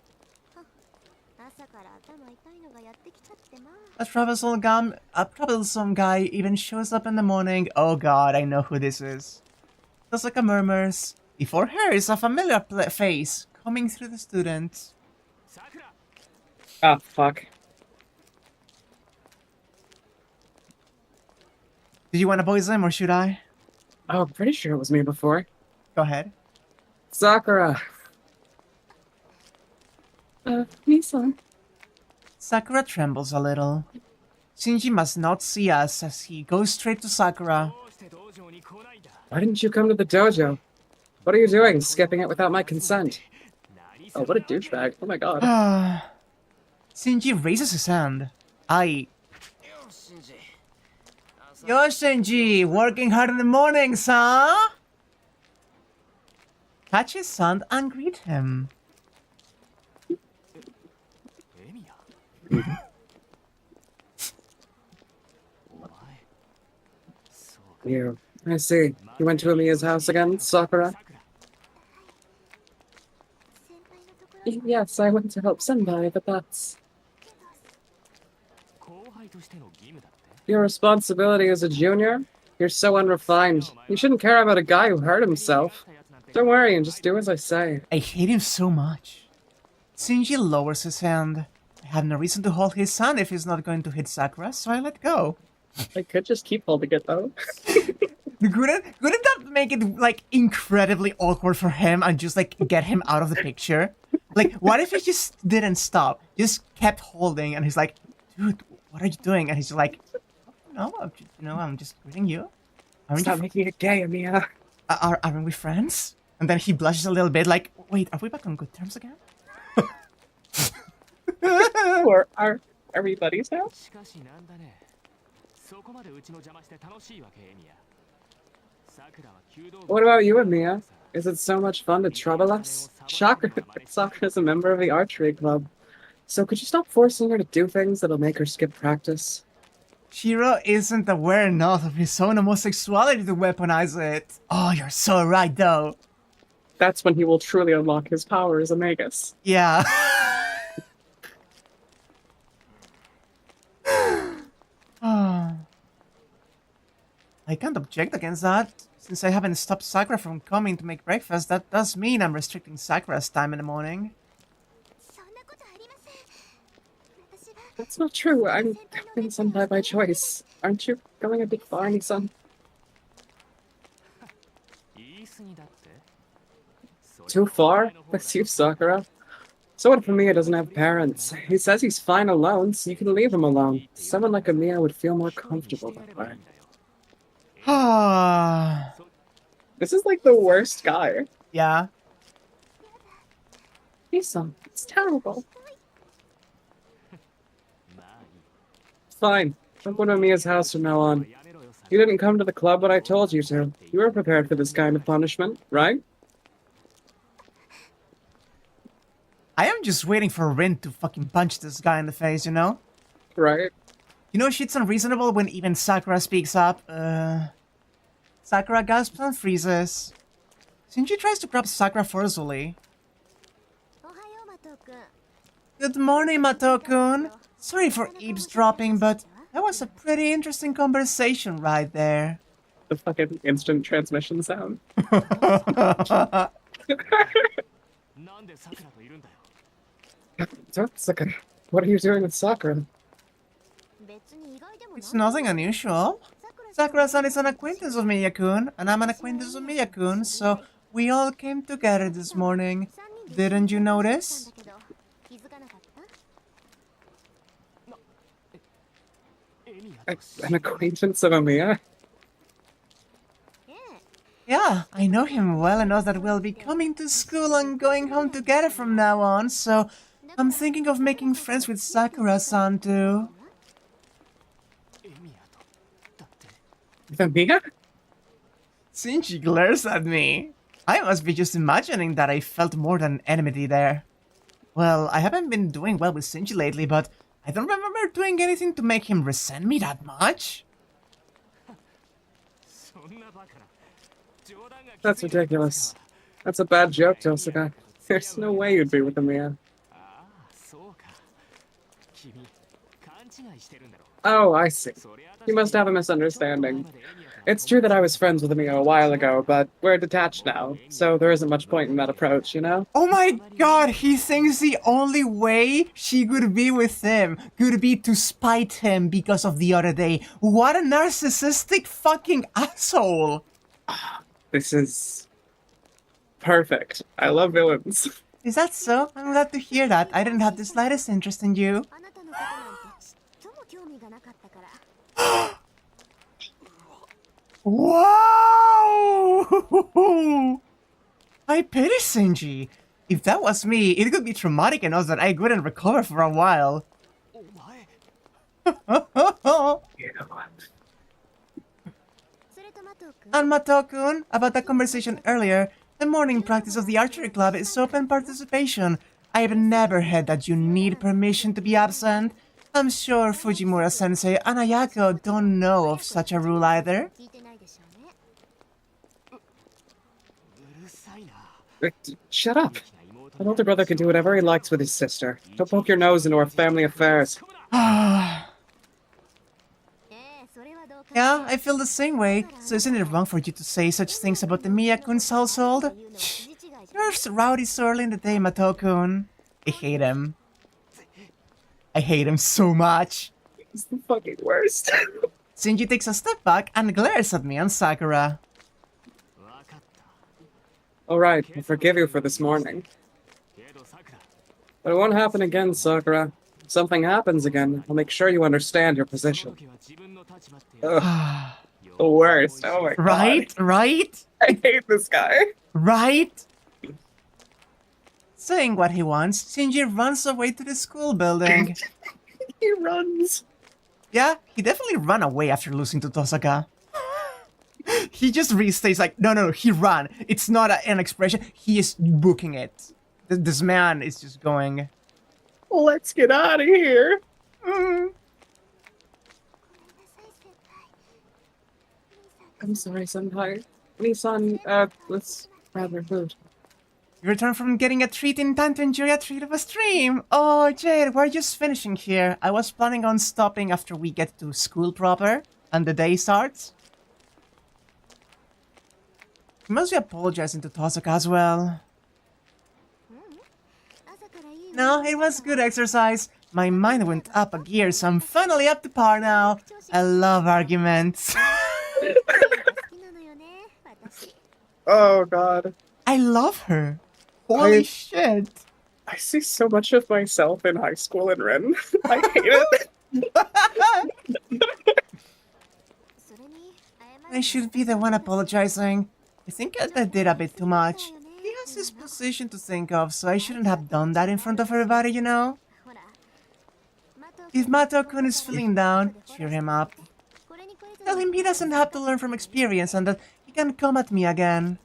A troublesome guy even shows up in the morning. Oh god, I know who this is. Tosaka murmurs. Before her is a familiar face coming through the students. Ah, fuck. Did you want to voice him or should I? Oh, I'm pretty sure it was me before. Go ahead. Sakura. Me-san. Sakura trembles a little. Shinji must not see us as he goes straight to Sakura. Why didn't you come to the dojo? What are you doing, skipping it without my consent? Oh, what a douchebag. Oh my god. Shinji raises his hand. Yo, Shinji, working hard in the mornings, huh? Catch his hand and greet him. I see. You went to Amiya's house again, Sakura? Yes, I went to help Senpai, but that's... Your responsibility as a junior? You're so unrefined. You shouldn't care about a guy who hurt himself. Don't worry and just do as I say. I hate him so much. Shinji lowers his hand. I have no reason to hold his hand if he's not going to hit Sakura, so I let go. I could just keep holding it though. Couldn't that make it like incredibly awkward for him and just like get him out of the picture? Like, what if he just didn't stop, just kept holding, and he's like, "Dude, what are you doing?" And he's like, "No, I'm just greeting you." Stop making it gay, Amiya. Aren't we friends? And then he blushes a little bit, like, "Wait, are we back on good terms again?" Or are we buddies now? What about you, Amiya? Is it so much fun to trouble us? Sakura's a member of the archery club. So could you stop forcing her to do things that'll make her skip practice? Shiro isn't aware enough of his own homosexuality to weaponize it. Oh, you're so right, though. That's when he will truly unlock his power as a magus. Yeah. I can't object against that. Since I haven't stopped Sakura from coming to make breakfast, that does mean I'm restricting Sakura's time in the morning. That's not true. I'm going Senpai by choice. Aren't you going a bit far, Anii-san? Too far? That's you, Sakura. So what if Amiya doesn't have parents? He says he's fine alone, so you can leave him alone. Someone like Amiya would feel more comfortable that way. This is like the worst guy. Yeah. Anii-san, it's terrible. Fine. I'm going to Amiya's house from now on. You didn't come to the club when I told you to. You were prepared for this kind of punishment, right? I am just waiting for Rin to fucking punch this guy in the face, you know? Right? You know shit's unreasonable when even Sakura speaks up. Sakura gasps and freezes. Shinji tries to grab Sakura forcefully. Good morning, Mato-kun. Sorry for eavesdropping, but that was a pretty interesting conversation right there. The fucking instant transmission sound. Sakura, what are you doing with Sakura? It's nothing unusual. Sakura-san is an acquaintance of Miya-kun, and I'm an acquaintance of Miya-kun, so we all came together this morning. Didn't you notice? An acquaintance of Amiya? Yeah, I know him well enough that we'll be coming to school and going home together from now on, so I'm thinking of making friends with Sakura-san too. With Amiya? Shinji glares at me. I must be just imagining that I felt more than enmity there. Well, I haven't been doing well with Shinji lately, but I don't remember doing anything to make him resent me that much. That's ridiculous. That's a bad joke, Jessica. There's no way you'd be with Amiya. Oh, I see. You must have a misunderstanding. It's true that I was friends with Amiya a while ago, but we're detached now, so there isn't much point in that approach, you know? Oh my god, he thinks the only way she could be with him could be to spite him because of the other day. What a narcissistic fucking asshole! This is perfect. I love villains. Is that so? I'm glad to hear that. I didn't have the slightest interest in you. Wow! I pity Shinji. If that was me, it could be traumatic enough that I couldn't recover for a while. And Mato-kun, about the conversation earlier, the morning practice of the archery club is open participation. I've never heard that you need permission to be absent. I'm sure Fujimura-sensei and Ayako don't know of such a rule either. Shut up. An older brother can do whatever he likes with his sister. Don't poke your nose into our family affairs. Yeah, I feel the same way. So isn't it wrong for you to say such things about the Miya-kun's household? You're rowdy so early in the day, Mato-kun. I hate him. I hate him so much. He's the fucking worst. Shinji takes a step back and glares at me and Sakura. Alright, I forgive you for this morning. But it won't happen again, Sakura. If something happens again, I'll make sure you understand your position. Ugh, the worst. Oh my god. Right? I hate this guy. Right? Saying what he wants, Shinji runs away to the school building. He runs. Yeah, he definitely ran away after losing to Tosaka. He just restates like, no, he ran. It's not an expression. He is booking it. This man is just going, Let's get out of here. I'm sorry, Senpai. Lee-san, let's grab your food. You return from getting a treat in time to enjoy a treat of a stream. Oh, Jade, we're just finishing here. I was planning on stopping after we get to school proper and the day starts. You must be apologizing to Tosaka as well. No, it was good exercise. My mind went up a gear, so I'm finally up to par now. I love arguments. Oh god. I love her. Holy shit. I see so much of myself in high school in Ren. I hate it. I should be the one apologizing. I think I did a bit too much. He has his position to think of, so I shouldn't have done that in front of everybody, you know? If Mato-kun is feeling down, cheer him up. Tell him he doesn't have to learn from experience and that he can come at me again.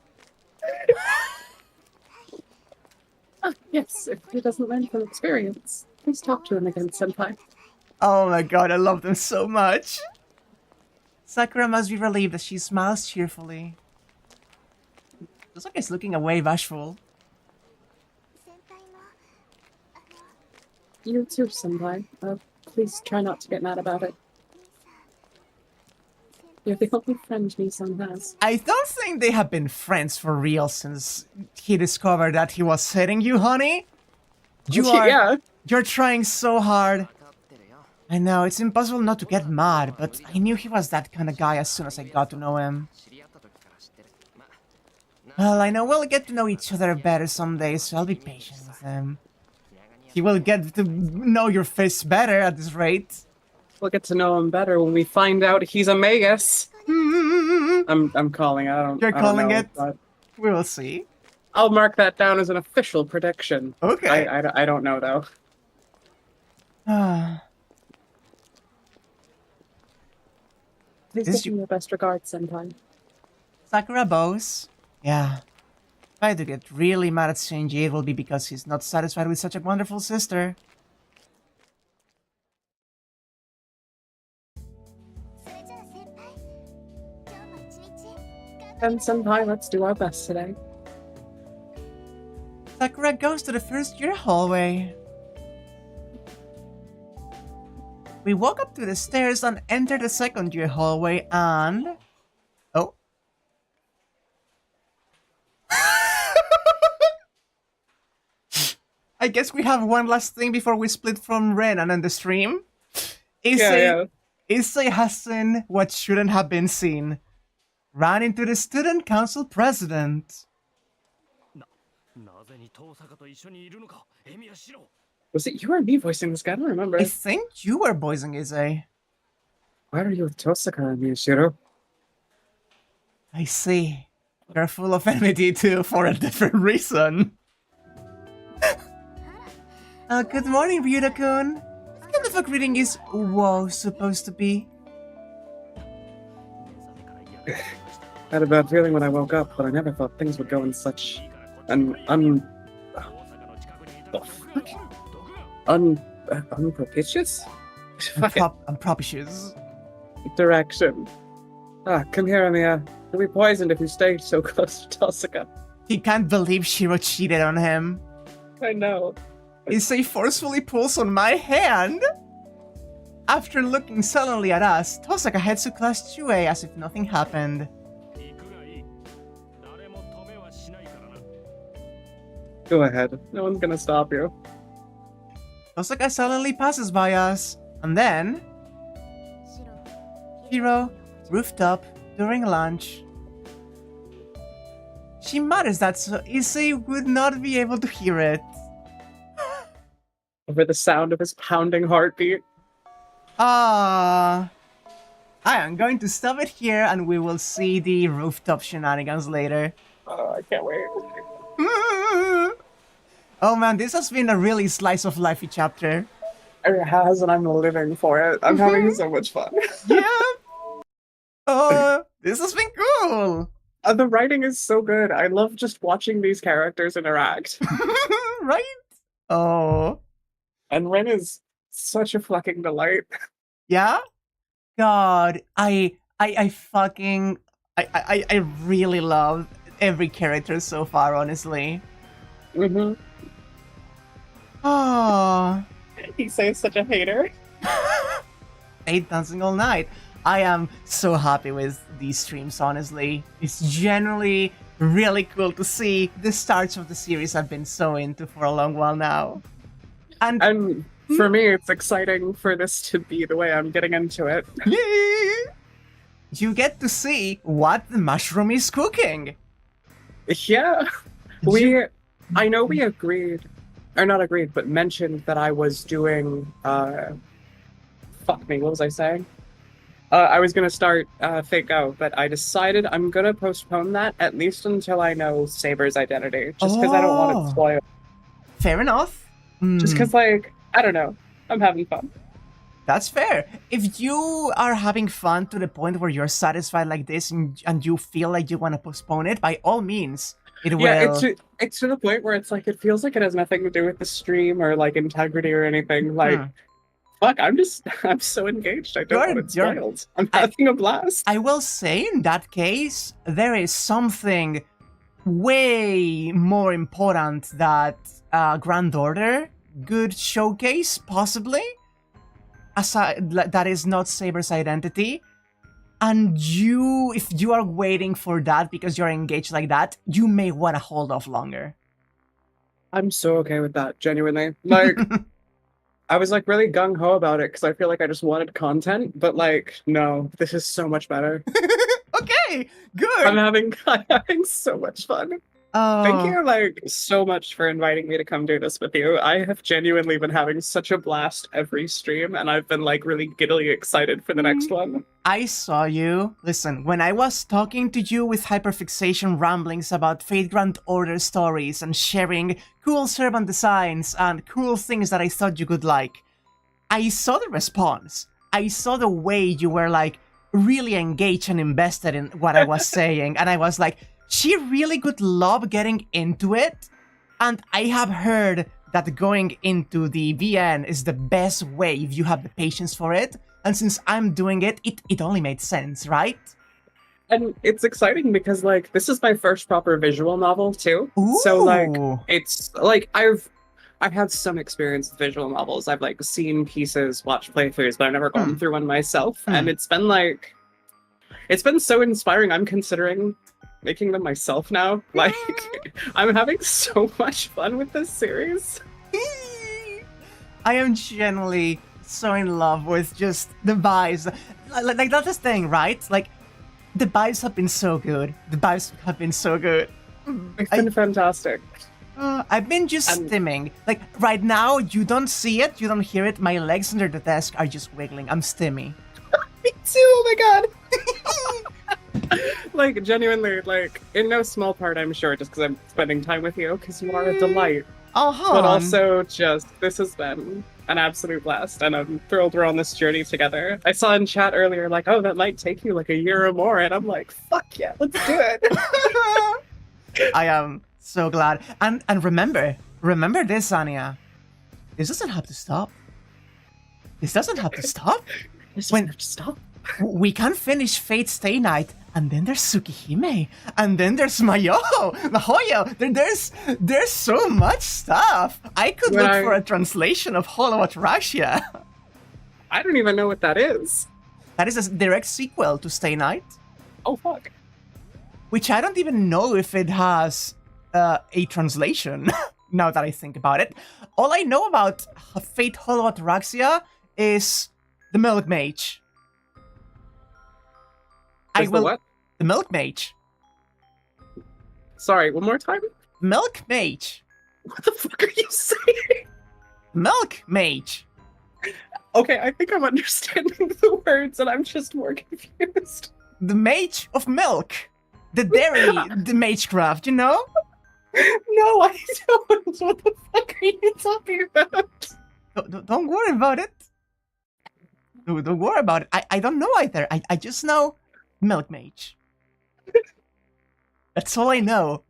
Ah, yes, if he doesn't learn from experience, please talk to him again, Senpai. Oh my god, I love them so much. Sakura must be relieved as she smiles cheerfully. Tosaka is looking away bashful. You too, Senpai. Please try not to get mad about it. You're the only friend Nissan has. I don't think they have been friends for real since he discovered that he was hitting you, honey. Yeah. You're trying so hard. I know, it's impossible not to get mad, but I knew he was that kind of guy as soon as I got to know him. Well, I know we'll get to know each other better someday, so I'll be patient with him. He will get to know your face better at this rate. We'll get to know him better when we find out he's a Magus. I'm calling it. You're calling it? But We will see. I'll mark that down as an official prediction. Okay. I don't know, though. Please give me your best regards, Senpai. Sakura bows. Yeah. If I do get really mad at Shinji, it will be because he's not satisfied with such a wonderful sister. Then, Senpai, let's do our best today. Sakura goes to the first year hallway. We walk up to the stairs and enter the second year hallway and... Oh. I guess we have one last thing before we split from Ren and end the stream. Issei has seen what shouldn't have been seen. Ran into the student council president. Was it you or me voicing this guy? I don't remember. I think you were voicing Issei. Why are you with Tosaka and Miyashiro? I see. You're full of enmity too, for a different reason. Good morning, Ryuda-kun. What kind of a greeting is "whoa" supposed to be? I had a bad feeling when I woke up, but I never thought things would go in such an unpropitious Unpropitious. direction. Come here, Amiya. You'll be poisoned if you stay so close to Tosaka. He can't believe Shiro cheated on him. I know. Issei forcefully pulls on my hand. After looking sullenly at us, Tosaka heads to Class 2A as if nothing happened. Go ahead. No one's gonna stop you. Tosaka sullenly passes by us, and then... Shiro, rooftop, during lunch. She mutters that so Issei would not be able to hear it. Over the sound of his pounding heartbeat. I am going to stop it here and we will see the rooftop shenanigans later. Oh, I can't wait. Oh man, this has been a really slice of lifey chapter. It has, and I'm living for it. I'm having so much fun. Yeah. Oh, this has been cool. The writing is so good. I love just watching these characters interact. Right? Oh. And Ren is such a fucking delight. Yeah? God, I really love every character so far, honestly. Mm-hmm. Oh. He says such a hater. Hate dancing all night. I am so happy with these streams, honestly. It's generally really cool to see the starts of the series I've been so into for a long while now. And for me, it's exciting for this to be the way I'm getting into it. Yay! You get to see what the mushroom is cooking. Yeah. I know we agreed, or not agreed, but mentioned that I was doing, fuck me, what was I saying? I was gonna start Fake Out, but I decided I'm gonna postpone that at least until I know Saber's identity, just because I don't want it spoiled. Fair enough. Just because, like, I don't know, I'm having fun. That's fair. If you are having fun to the point where you're satisfied like this and you feel like you want to postpone it, by all means, It Yeah, will. it's to the point where it's like it feels like it has nothing to do with the stream or like integrity or anything. Like, Hmm. fuck, I'm so engaged. I don't want it You're. spoiled. I'm I having a blast. I will say in that case there is something way more important that Grand Order could showcase, possibly. Aside, that is not Saber's identity. And if you are waiting for that because you're engaged like that, you may want to hold off longer. I'm so okay with that, genuinely. Like, I was like really gung ho about it because I feel like I just wanted content, but like, no, this is so much better. Okay, good. I'm having so much fun. Thank you like so much for inviting me to come do this with you. I have genuinely been having such a blast every stream, and I've been like really giddily excited for the next one. I saw you. Listen, when I was talking to you with hyperfixation ramblings about Fate Grand Order stories and sharing cool servant designs and cool things that I thought you could like, I saw the response. I saw the way you were like really engaged and invested in what I was saying, and I was like, she really could love getting into it, and I have heard that going into the VN is the best way if you have the patience for it, and since I'm doing it, it only made sense, right? And it's exciting because like this is my first proper visual novel too. Ooh. So like it's like I've had some experience with visual novels. I've like seen pieces, watched playthroughs, but I've never gone through one myself. And it's been so inspiring. I'm considering making them myself now. Like, I'm having so much fun with this series. I am genuinely so in love with just the vibes. Like that's the thing, right? Like, the vibes have been so good. The vibes have been so good. It's been fantastic. I've been just stimming. Like, right now, you don't see it, you don't hear it, my legs under the desk are just wiggling. I'm stimmy. Me too, oh my god! Like, genuinely, like, in no small part, I'm sure, just because I'm spending time with you, because you are a delight. But also, just, this has been an absolute blast, and I'm thrilled we're on this journey together. I saw in chat earlier, like, oh, that might take you, like, a year or more, and I'm like, fuck yeah, let's do it! I am so glad. And remember this, Anya. This doesn't have to stop. This doesn't have to stop. This doesn't have to stop. We can finish Fate Stay Night, and then there's Tsukihime, and then there's Mahoyo. There's so much stuff. I could look for a translation of Hollow Ataraxia. I don't even know what that is. That is a direct sequel to Stay Night. Oh fuck. Which I don't even know if it has a translation. Now that I think about it, all I know about Fate Hollow Ataraxia is the Milk Mage. What? The Milk Mage. Sorry, one more time? Milk Mage. What the fuck are you saying? Milk Mage. Okay, I think I'm understanding the words and I'm just more confused. The Mage of Milk. The dairy, the Magecraft, you know? No, I don't. What the fuck are you talking about? Don't worry about it. Don't worry about it. I don't know either. I just know Milk Mage. That's all I know.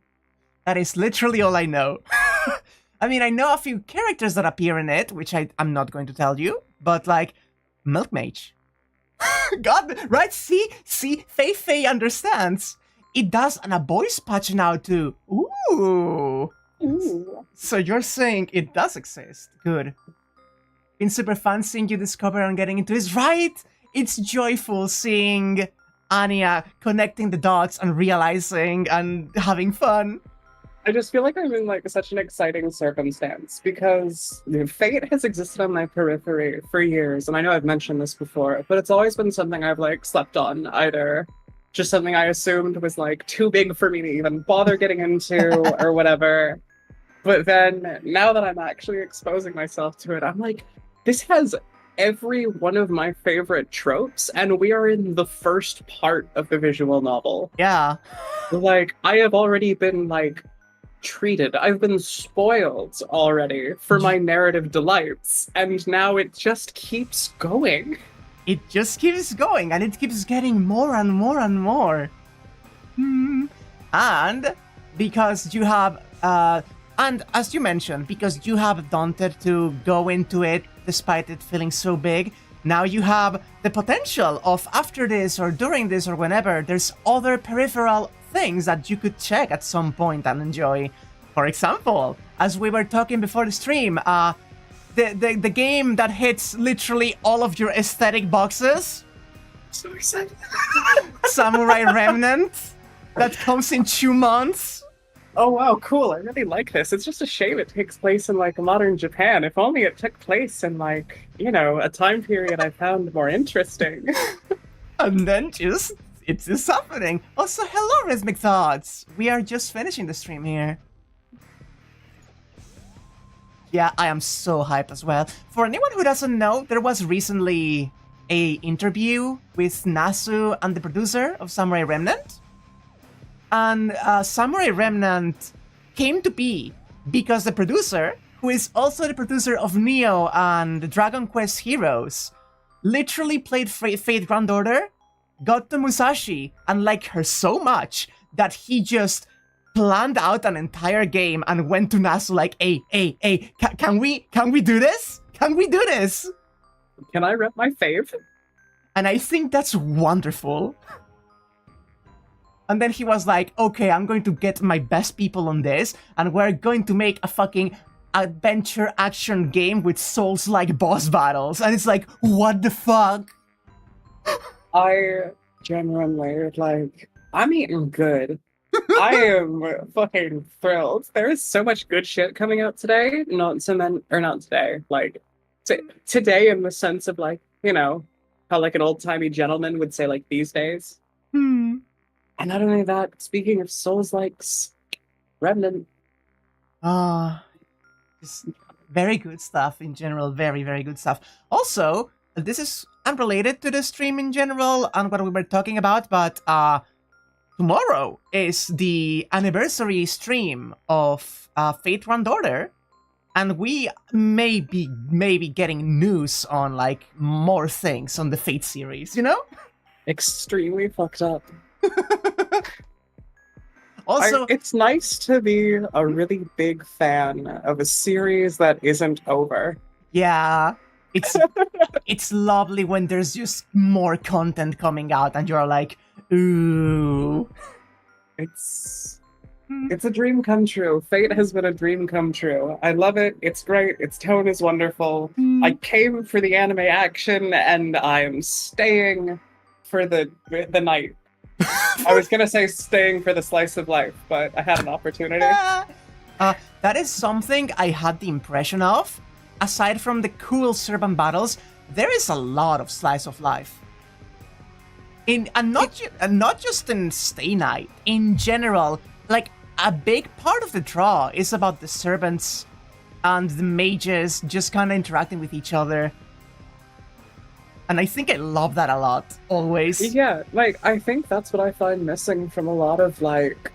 That is literally all I know. I mean, I know a few characters that appear in it, which I'm not going to tell you, but like, Milk Mage. God, right? See, Faye understands. It does, and a voice patch now too. Ooh. So you're saying it does exist. Good. Been super fun seeing you discover and getting into this, right? It's joyful seeing Anya connecting the dots and realizing and having fun. I just feel like I'm in like such an exciting circumstance because Fate has existed on my periphery for years, and I know I've mentioned this before, but it's always been something I've like slept on, either just something I assumed was like too big for me to even bother getting into or whatever. But then now that I'm actually exposing myself to it, I'm like, this has every one of my favorite tropes, and we are in the first part of the visual novel. Yeah. Like, I have already been like treated. I've been spoiled already for my narrative delights, and now it just keeps going. It just keeps going, and it keeps getting more and more and more. And because you have, and as you mentioned, because you have daunted to go into it despite it feeling so big, now you have the potential of after this or during this or whenever, there's other peripheral things that you could check at some point and enjoy. For example, as we were talking before the stream, the game that hits literally all of your aesthetic boxes. So excited. Samurai Remnant. That comes in 2 months. Oh wow, cool. I really like this. It's just a shame it takes place in like modern Japan. If only it took place in like, you know, a time period I found more interesting. And then it's just happening. Also, hello, Rhythmic Thoughts. We are just finishing the stream here. Yeah, I am so hyped as well. For anyone who doesn't know, there was recently a interview with Nasu and the producer of Samurai Remnant. And Samurai Remnant came to be because the producer, who is also the producer of Neo and Dragon Quest Heroes, literally played Fate Grand Order, got to Musashi, and liked her so much that he just planned out an entire game and went to Nasu like, hey, can we do this? Can we do this? Can I rep my fave? And I think that's wonderful. And then he was like, okay, I'm going to get my best people on this, and we're going to make a fucking adventure action game with Souls-like boss battles. And it's like, what the fuck? I genuinely, like, I'm eating good. I am fucking thrilled. There is so much good shit coming out today. Not today. Like, today in the sense of, like, you know, how, like, an old-timey gentleman would say, like, these days. And not only that, speaking of Souls-likes, Remnant. Just very good stuff in general. Very, very good stuff. Also, this is unrelated to the stream in general and what we were talking about, but tomorrow is the anniversary stream of Fate Grand Order, and we may be getting news on, like, more things on the Fate series, you know? Extremely fucked up. Also, it's nice to be a really big fan of a series that isn't over. yeah, it's lovely when there's just more content coming out and you're like, ooh. It's a dream come true. Fate has been a dream come true. I love it. It's great. Its tone is wonderful. I came for the anime action and I'm staying for the night. I was gonna say staying for the slice of life, but I had an opportunity. That is something I had the impression of. Aside from the cool servant battles, there is a lot of slice of life. And not just in Stay Night. In general, like, a big part of the draw is about the servants and the mages just kind of interacting with each other. And I think I love that a lot, always. Yeah, like, I think that's what I find missing from a lot of, like,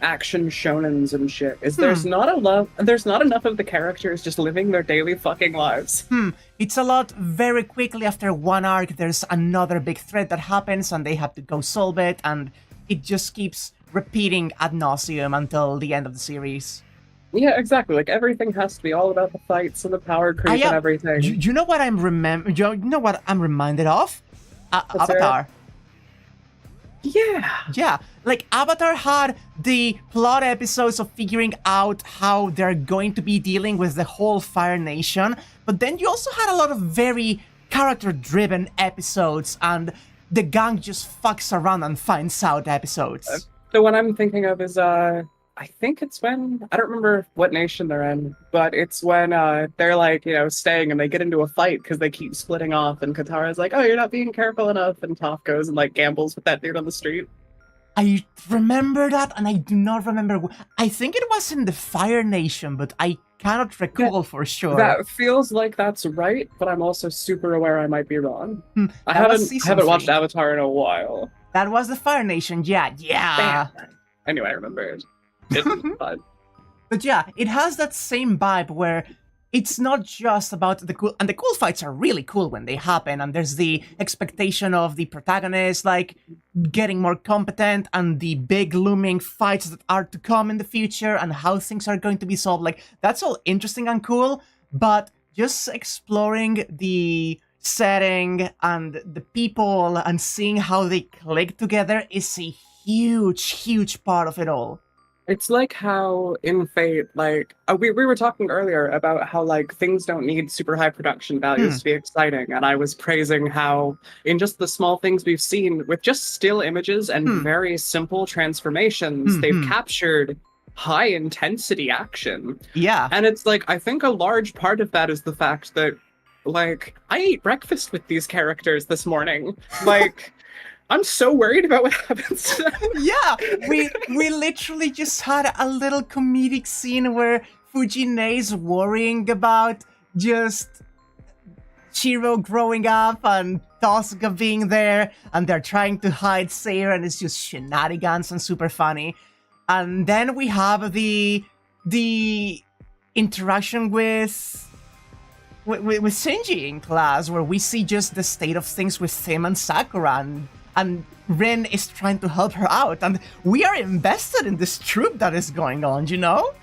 action shonens and shit, is there's not enough of the characters just living their daily fucking lives. It's a lot very quickly after one arc, there's another big threat that happens, and they have to go solve it, and it just keeps repeating ad nauseum until the end of the series. Yeah, exactly. Like, everything has to be all about the fights and the power creep and everything. You know what I'm reminded of? Avatar. Yeah. Like, Avatar had the plot episodes of figuring out how they're going to be dealing with the whole Fire Nation, but then you also had a lot of very character-driven episodes, and the gang just fucks around and finds out episodes. The one I'm thinking of is, I think it's when, I don't remember what nation they're in, but it's when they're, like, you know, staying and they get into a fight because they keep splitting off, and Katara's like, oh, you're not being careful enough, and Toph goes and, like, gambles with that dude on the street. I remember that, and I do not remember. I think it was in the Fire Nation, but I cannot recall for sure. That feels like that's right, but I'm also super aware I might be wrong. I haven't watched Avatar in a while. That was the Fire Nation, yeah. Damn. Anyway, I remember it. It's fun. But yeah, it has that same vibe where it's not just about the cool, and the cool fights are really cool when they happen, and there's the expectation of the protagonist, like, getting more competent, and the big looming fights that are to come in the future, and how things are going to be solved. Like, that's all interesting and cool, but just exploring the setting and the people and seeing how they click together is a huge part of it all. It's like how in Fate, like we were talking earlier about how like things don't need super high production values to be exciting, and I was praising how in just the small things we've seen with just still images and very simple transformations, they've captured high intensity action. Yeah. And it's like, I think a large part of that is the fact that like I ate breakfast with these characters this morning. Like I'm so worried about what happens to them. Yeah, we literally just had a little comedic scene where Fujine's worrying about just Shiro growing up and Tosuka being there, and they're trying to hide Saber, and it's just shenanigans and super funny. And then we have the interaction with Shinji in class, where we see just the state of things with him and Sakura, and Rin is trying to help her out, and we are invested in this troop that is going on, you know?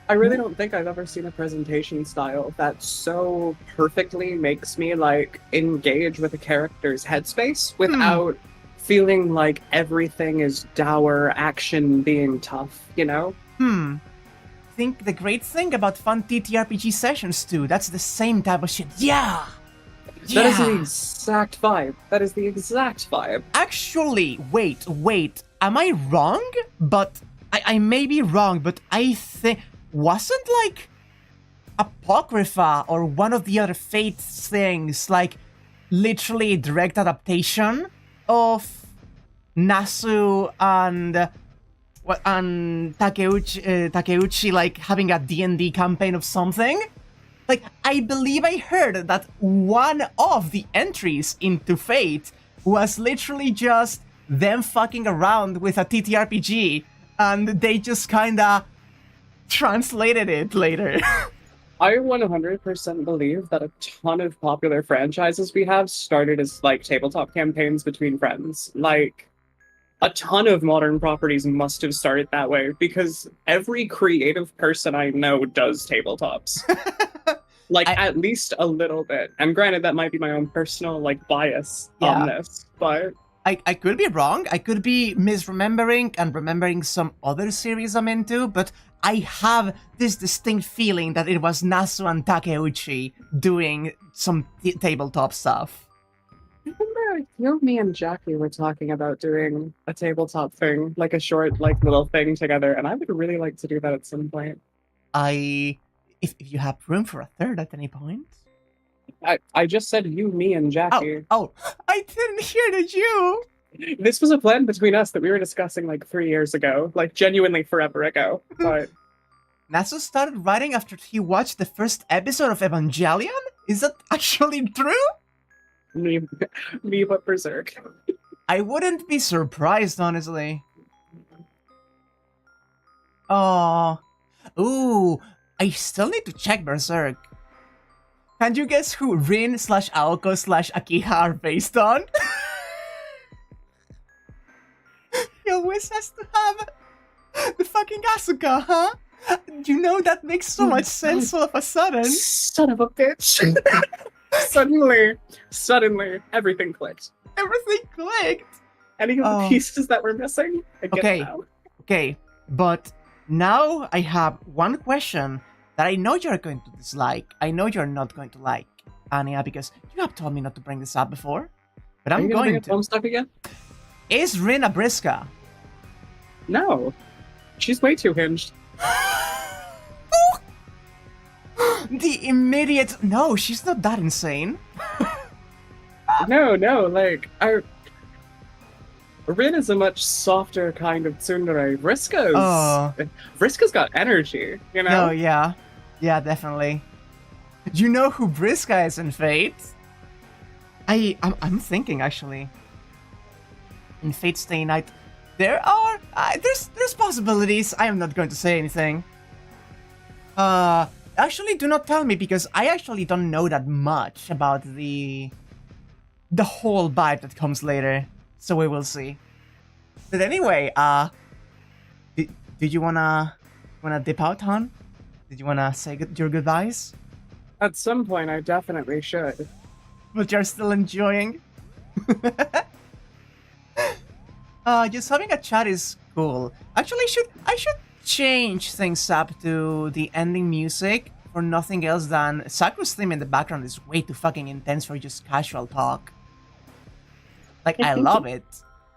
I really don't think I've ever seen a presentation style that so perfectly makes me like engage with a character's headspace without feeling like everything is dour action being tough, you know? I think the great thing about fun TTRPG sessions too, that's the same type of shit. Yeah! That is the exact vibe. That is the exact vibe. Actually, wait. Am I wrong? But I may be wrong, but I think... Wasn't, like, Apocrypha or one of the other Fate things, like, literally a direct adaptation of Nasu and Takeuchi, like, having a D&D campaign of something? Like, I believe I heard that one of the entries into Fate was literally just them fucking around with a TTRPG, and they just kinda translated it later. I 100% believe that a ton of popular franchises we have started as, like, tabletop campaigns between friends. Like, a ton of modern properties must have started that way, because every creative person I know does tabletops. At least a little bit. And granted, that might be my own personal, like, bias on this, but... I could be wrong. I could be misremembering and remembering some other series I'm into, but I have this distinct feeling that it was Nasu and Takeuchi doing some tabletop stuff. Remember, me and Jackie were talking about doing a tabletop thing, like a short, like, little thing together, and I would really like to do that at some point. If you have room for a third at any point. I just said you, me, and Jackie. Oh, I didn't hear the you. This was a plan between us that we were discussing like 3 years ago, like genuinely forever ago. But Nasu started writing after he watched the first episode of Evangelion? Is that actually true? me but Berserk. I wouldn't be surprised, honestly. Oh. Ooh, I still need to check Berserk. Can you guess who Rin/Aoko/Akiha are based on? He always has to have the fucking Asuka, huh? You know, that makes so much sense all of a sudden. Son of a bitch. Suddenly, everything clicked. Everything clicked. Any of the pieces that were missing? I get it now. Okay, but now I have one question that I know you're going to dislike. I know you're not going to like, Anya, because you have told me not to bring this up before. But I'm going to. Stuff again? Is Rin a Briska? No. She's way too hinged. The immediate... No, she's not that insane. No, like, Rin is a much softer kind of tsundere. Vriska's got energy, you know? Oh, yeah. Yeah, definitely. You know who Briska is in Fate? I'm thinking, actually. In Fate Stay Night, there are... there's possibilities. I am not going to say anything. Actually, do not tell me, because I actually don't know that much about the whole vibe that comes later. So we will see. But anyway, did you wanna dip out, hon? Did you wanna say your goodbyes? At some point, I definitely should. But you're still enjoying. Just having a chat is cool. Actually, I should change things up to the ending music for nothing else than Sakura's theme in the background is way too fucking intense for just casual talk. Like, I love it,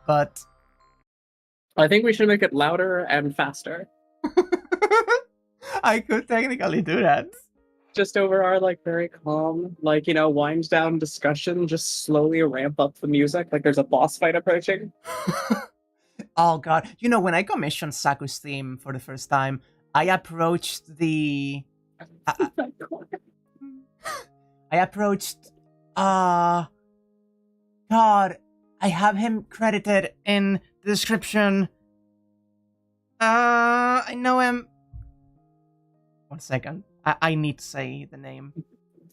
but I think we should make it louder and faster. I could technically do that. Just over our like very calm, like, you know, wind down discussion, just slowly ramp up the music like there's a boss fight approaching. Oh god. You know, when I commissioned Sakura's theme for the first time, I approached the... I approached... God, I have him credited in the description. I know him. 1 second. I need to say the name.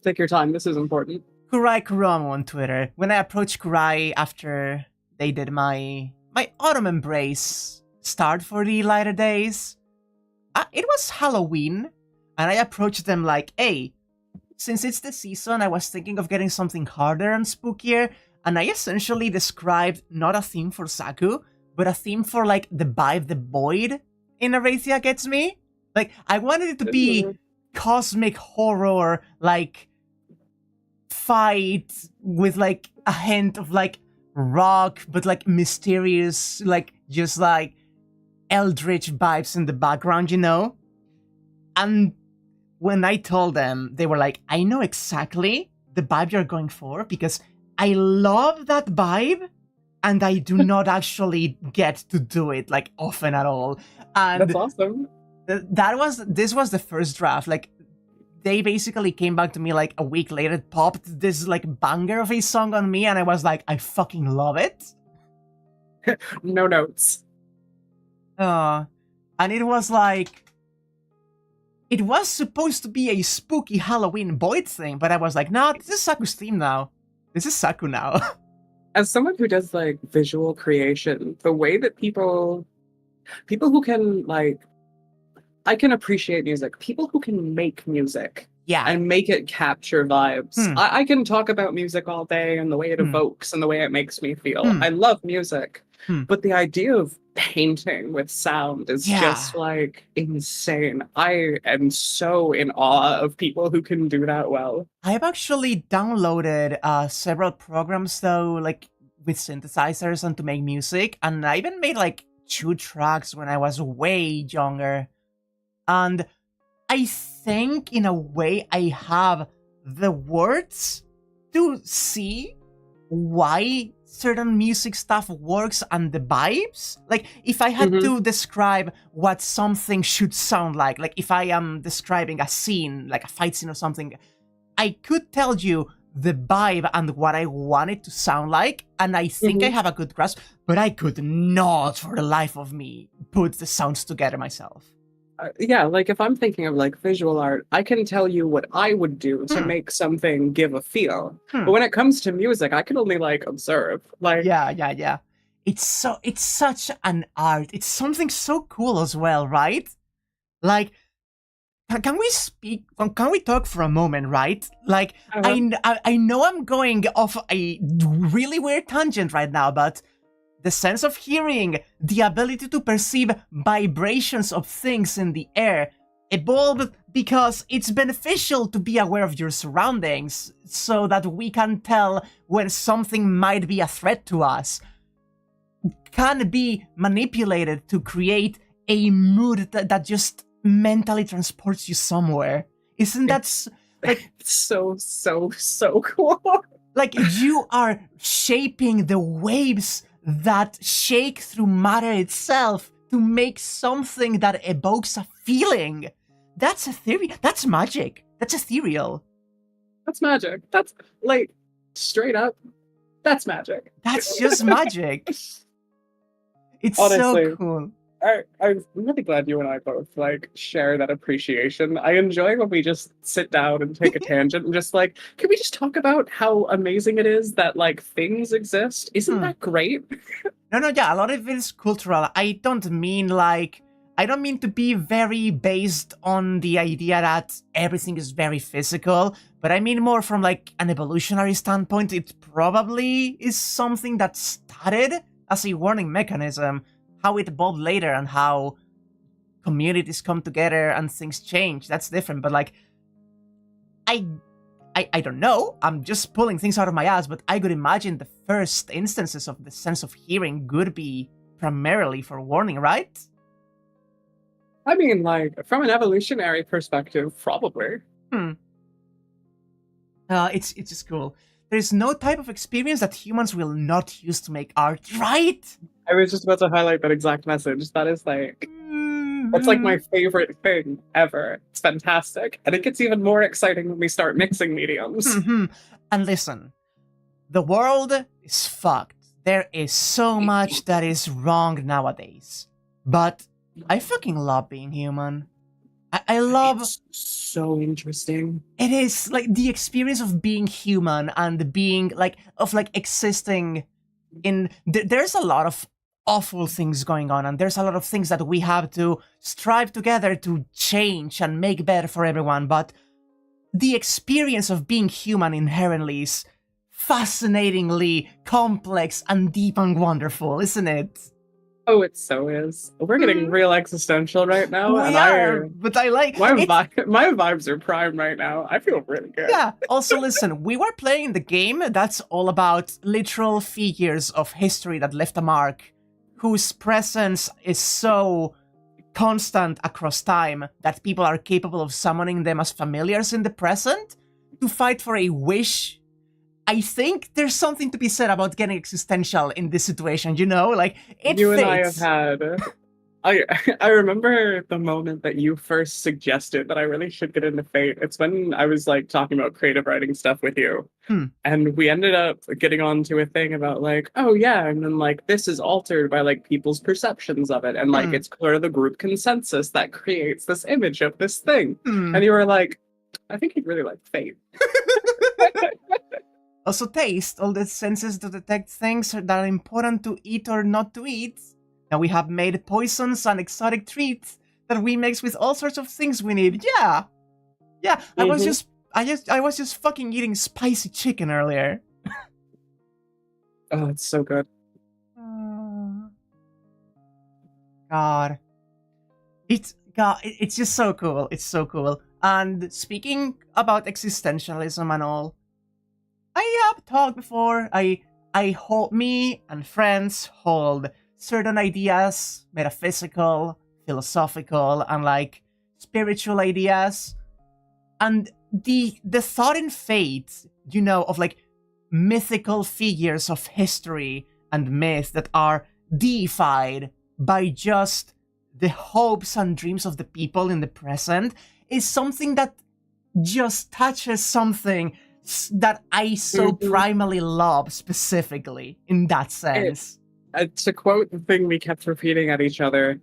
Take your time, this is important. Kurai Kuromo on Twitter. When I approached Kurai after they did my Autumn Embrace start for the lighter days, it was Halloween, and I approached them like, hey, since it's the season, I was thinking of getting something harder and spookier, and I essentially described not a theme for Saku, but a theme for, like, the vibe the void in Arathia gets me. Like, I wanted it to be cosmic horror, like, fight with, like, a hint of, like, rock, but, like, mysterious, like, just, like, eldritch vibes in the background, you know? And when I told them, they were like, I know exactly the vibe you're going for, because I love that vibe, and I do not actually get to do it, like, often at all. And that's awesome. This was the first draft. Like, they basically came back to me like a week later, popped this like banger of a song on me, and I was like, I fucking love it. No notes. And it was like, it was supposed to be a spooky Halloween void thing, but I was like, nah, this is Saku's theme now. This is Saku now. As someone who does like visual creation, the way that people who can like, I can appreciate music. People who can make music, yeah, and make it capture vibes. I can talk about music all day and the way it evokes and the way it makes me feel. I love music, but the idea of painting with sound is just like insane. I am so in awe of people who can do that well. I've actually downloaded several programs though, like with synthesizers and to make music, and I even made like 2 tracks when I was way younger. And I think, in a way, I have the words to see why certain music stuff works and the vibes. Like, if I had to describe what something should sound like if I am describing a scene, like a fight scene or something, I could tell you the vibe and what I want it to sound like, and I think I have a good grasp, but I could not, for the life of me, put the sounds together myself. Yeah, like if I'm thinking of like visual art, I can tell you what I would do to make something give a feel. But when it comes to music, I can only like observe. Like yeah. It's such an art. It's something so cool as well, right? Like, can we talk for a moment, right? Like, I know I'm going off a really weird tangent right now, but the sense of hearing, the ability to perceive vibrations of things in the air, evolved because it's beneficial to be aware of your surroundings so that we can tell when something might be a threat to us. Can be manipulated to create a mood that just mentally transports you somewhere. Isn't that like so cool? Like, you are shaping the waves that shake through matter itself to make something that evokes a feeling. That's a theory. That's magic. That's ethereal. That's magic. That's like straight up. That's magic. That's just magic. It's honestly so cool. I'm really glad you and I both like share that appreciation. I enjoy when we just sit down and take a tangent and just like, can we just talk about how amazing it is that like things exist? Isn't that great? No, yeah, a lot of it is cultural. I don't mean to be very based on the idea that everything is very physical, but I mean more from like an evolutionary standpoint. It probably is something that started as a warning mechanism, how it evolved later and how communities come together and things change. That's different, but like, I don't know. I'm just pulling things out of my ass, but I could imagine the first instances of the sense of hearing would be primarily for warning, right? I mean, like, from an evolutionary perspective, probably. It's just cool. There's no type of experience that humans will not use to make art, right? I was just about to highlight that exact message. That is like, that's like my favorite thing ever. It's fantastic. And it gets even more exciting when we start mixing mediums. And listen, the world is fucked. There is so much that is wrong nowadays. But I fucking love being human. I love... It's so interesting. It is, like, the experience of being human and being, like, of, like, existing in... There's a lot of awful things going on, and there's a lot of things that we have to strive together to change and make better for everyone, but the experience of being human inherently is fascinatingly complex and deep and wonderful, isn't it? Oh, it so is. We're getting real existential right now. We are, but I like... My vibes are prime right now. I feel really good. Yeah, also listen, we were playing the game that's all about literal figures of history that left a mark, whose presence is so constant across time that people are capable of summoning them as familiars in the present to fight for a wish. I think there's something to be said about getting existential in this situation, you know? Like, it You fits. and I have had... I remember the moment that you first suggested that I really should get into Fate. It's when I was like talking about creative writing stuff with you. And we ended up getting onto a thing about like, oh yeah, and then like this is altered by like people's perceptions of it. And like it's clear the group consensus that creates this image of this thing. And you were like, I think you'd really like Fate. Also taste, all the senses to detect things that are important to eat or not to eat. Now we have made poisons and exotic treats that we mix with all sorts of things we need. Yeah. I was just fucking eating spicy chicken earlier. Oh, it's so good. God. It's just so cool. It's so cool. And speaking about existentialism and all, I have talked before. Me and friends hold certain ideas, metaphysical, philosophical, and like spiritual ideas. And the thought in fate, you know, of like mythical figures of history and myth that are deified by just the hopes and dreams of the people in the present is something that just touches something that I so primarily love specifically in that sense. To quote the thing we kept repeating at each other,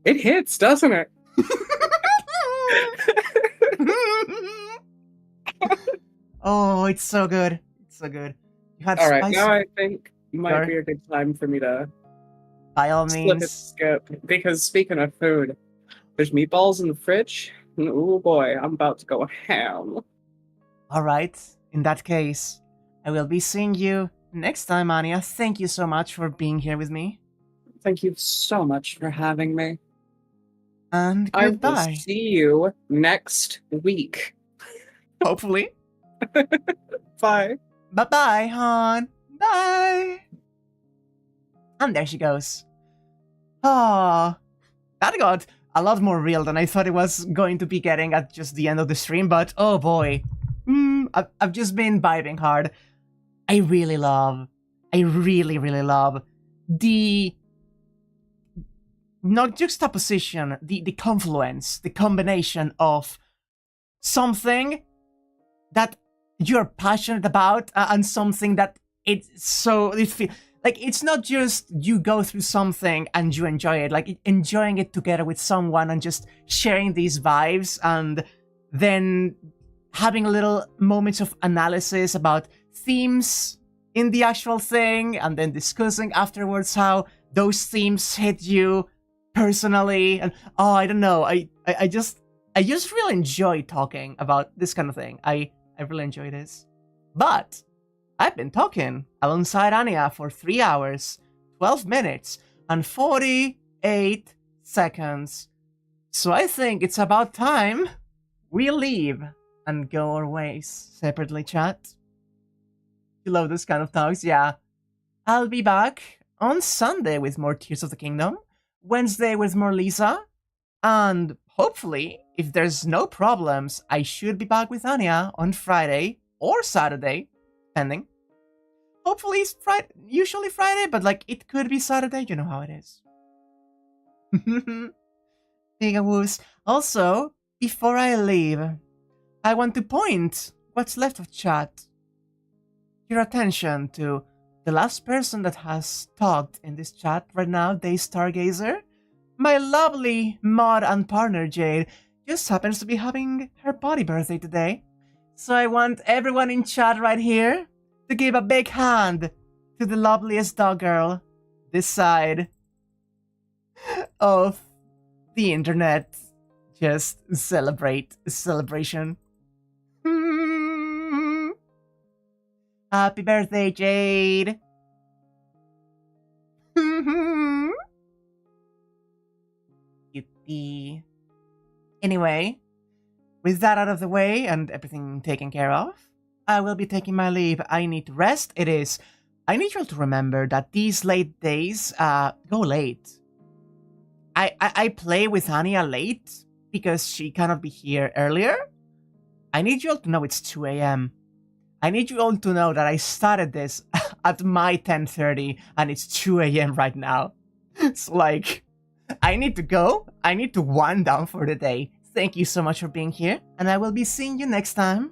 it hits, doesn't it? Oh, it's so good. It's so good. You had all right, spicy... now I think might be a good time for me to by all means skip. Because speaking of food, there's meatballs in the fridge. Oh boy, I'm about to go ham. All right. In that case, I will be seeing you next time, Anya. Thank you so much for being here with me. Thank you so much for having me. And goodbye. I will see you next week. Hopefully. Bye. Bye-bye, hon. Bye. And there she goes. Ah, that got a lot more real than I thought it was going to be getting at just the end of the stream, but oh boy. I've just been vibing hard. I really love the not juxtaposition, the confluence, the combination of something that you're passionate about and something that like, it's not just you go through something and you enjoy it, like enjoying it together with someone and just sharing these vibes and then having little moments of analysis about themes in the actual thing and then discussing afterwards how those themes hit you personally. And oh, I don't know, I just really enjoy talking about this kind of thing. I really enjoy this. But I've been talking alongside Anya for 3 hours, 12 minutes, and 48 seconds. So I think it's about time we leave and go our ways separately, chat. You love this kind of talks, yeah. I'll be back on Sunday with more Tears of the Kingdom, Wednesday with more Lisa, and hopefully, if there's no problems, I should be back with Anya on Friday or Saturday, depending. Hopefully it's Friday, usually Friday, but like it could be Saturday, you know how it is. Pegawoos. Also, before I leave, I want to point what's left of chat your attention to the last person that has talked in this chat right now, Day Stargazer. My lovely mod and partner Jade just happens to be having her body birthday today. So I want everyone in chat right here to give a big hand to the loveliest dog girl this side of the internet. Just celebrate a celebration. Happy birthday, Jade. Yippee. Anyway, with that out of the way and everything taken care of, I will be taking my leave. I need to rest. I need you all to remember that these late days go late. I play with Anya late because she cannot be here earlier. I need you all to know it's 2 a.m. I need you all to know that I started this at my 10:30 and it's 2 a.m. right now. So like, I need to go. I need to wind down for the day. Thank you so much for being here, and I will be seeing you next time.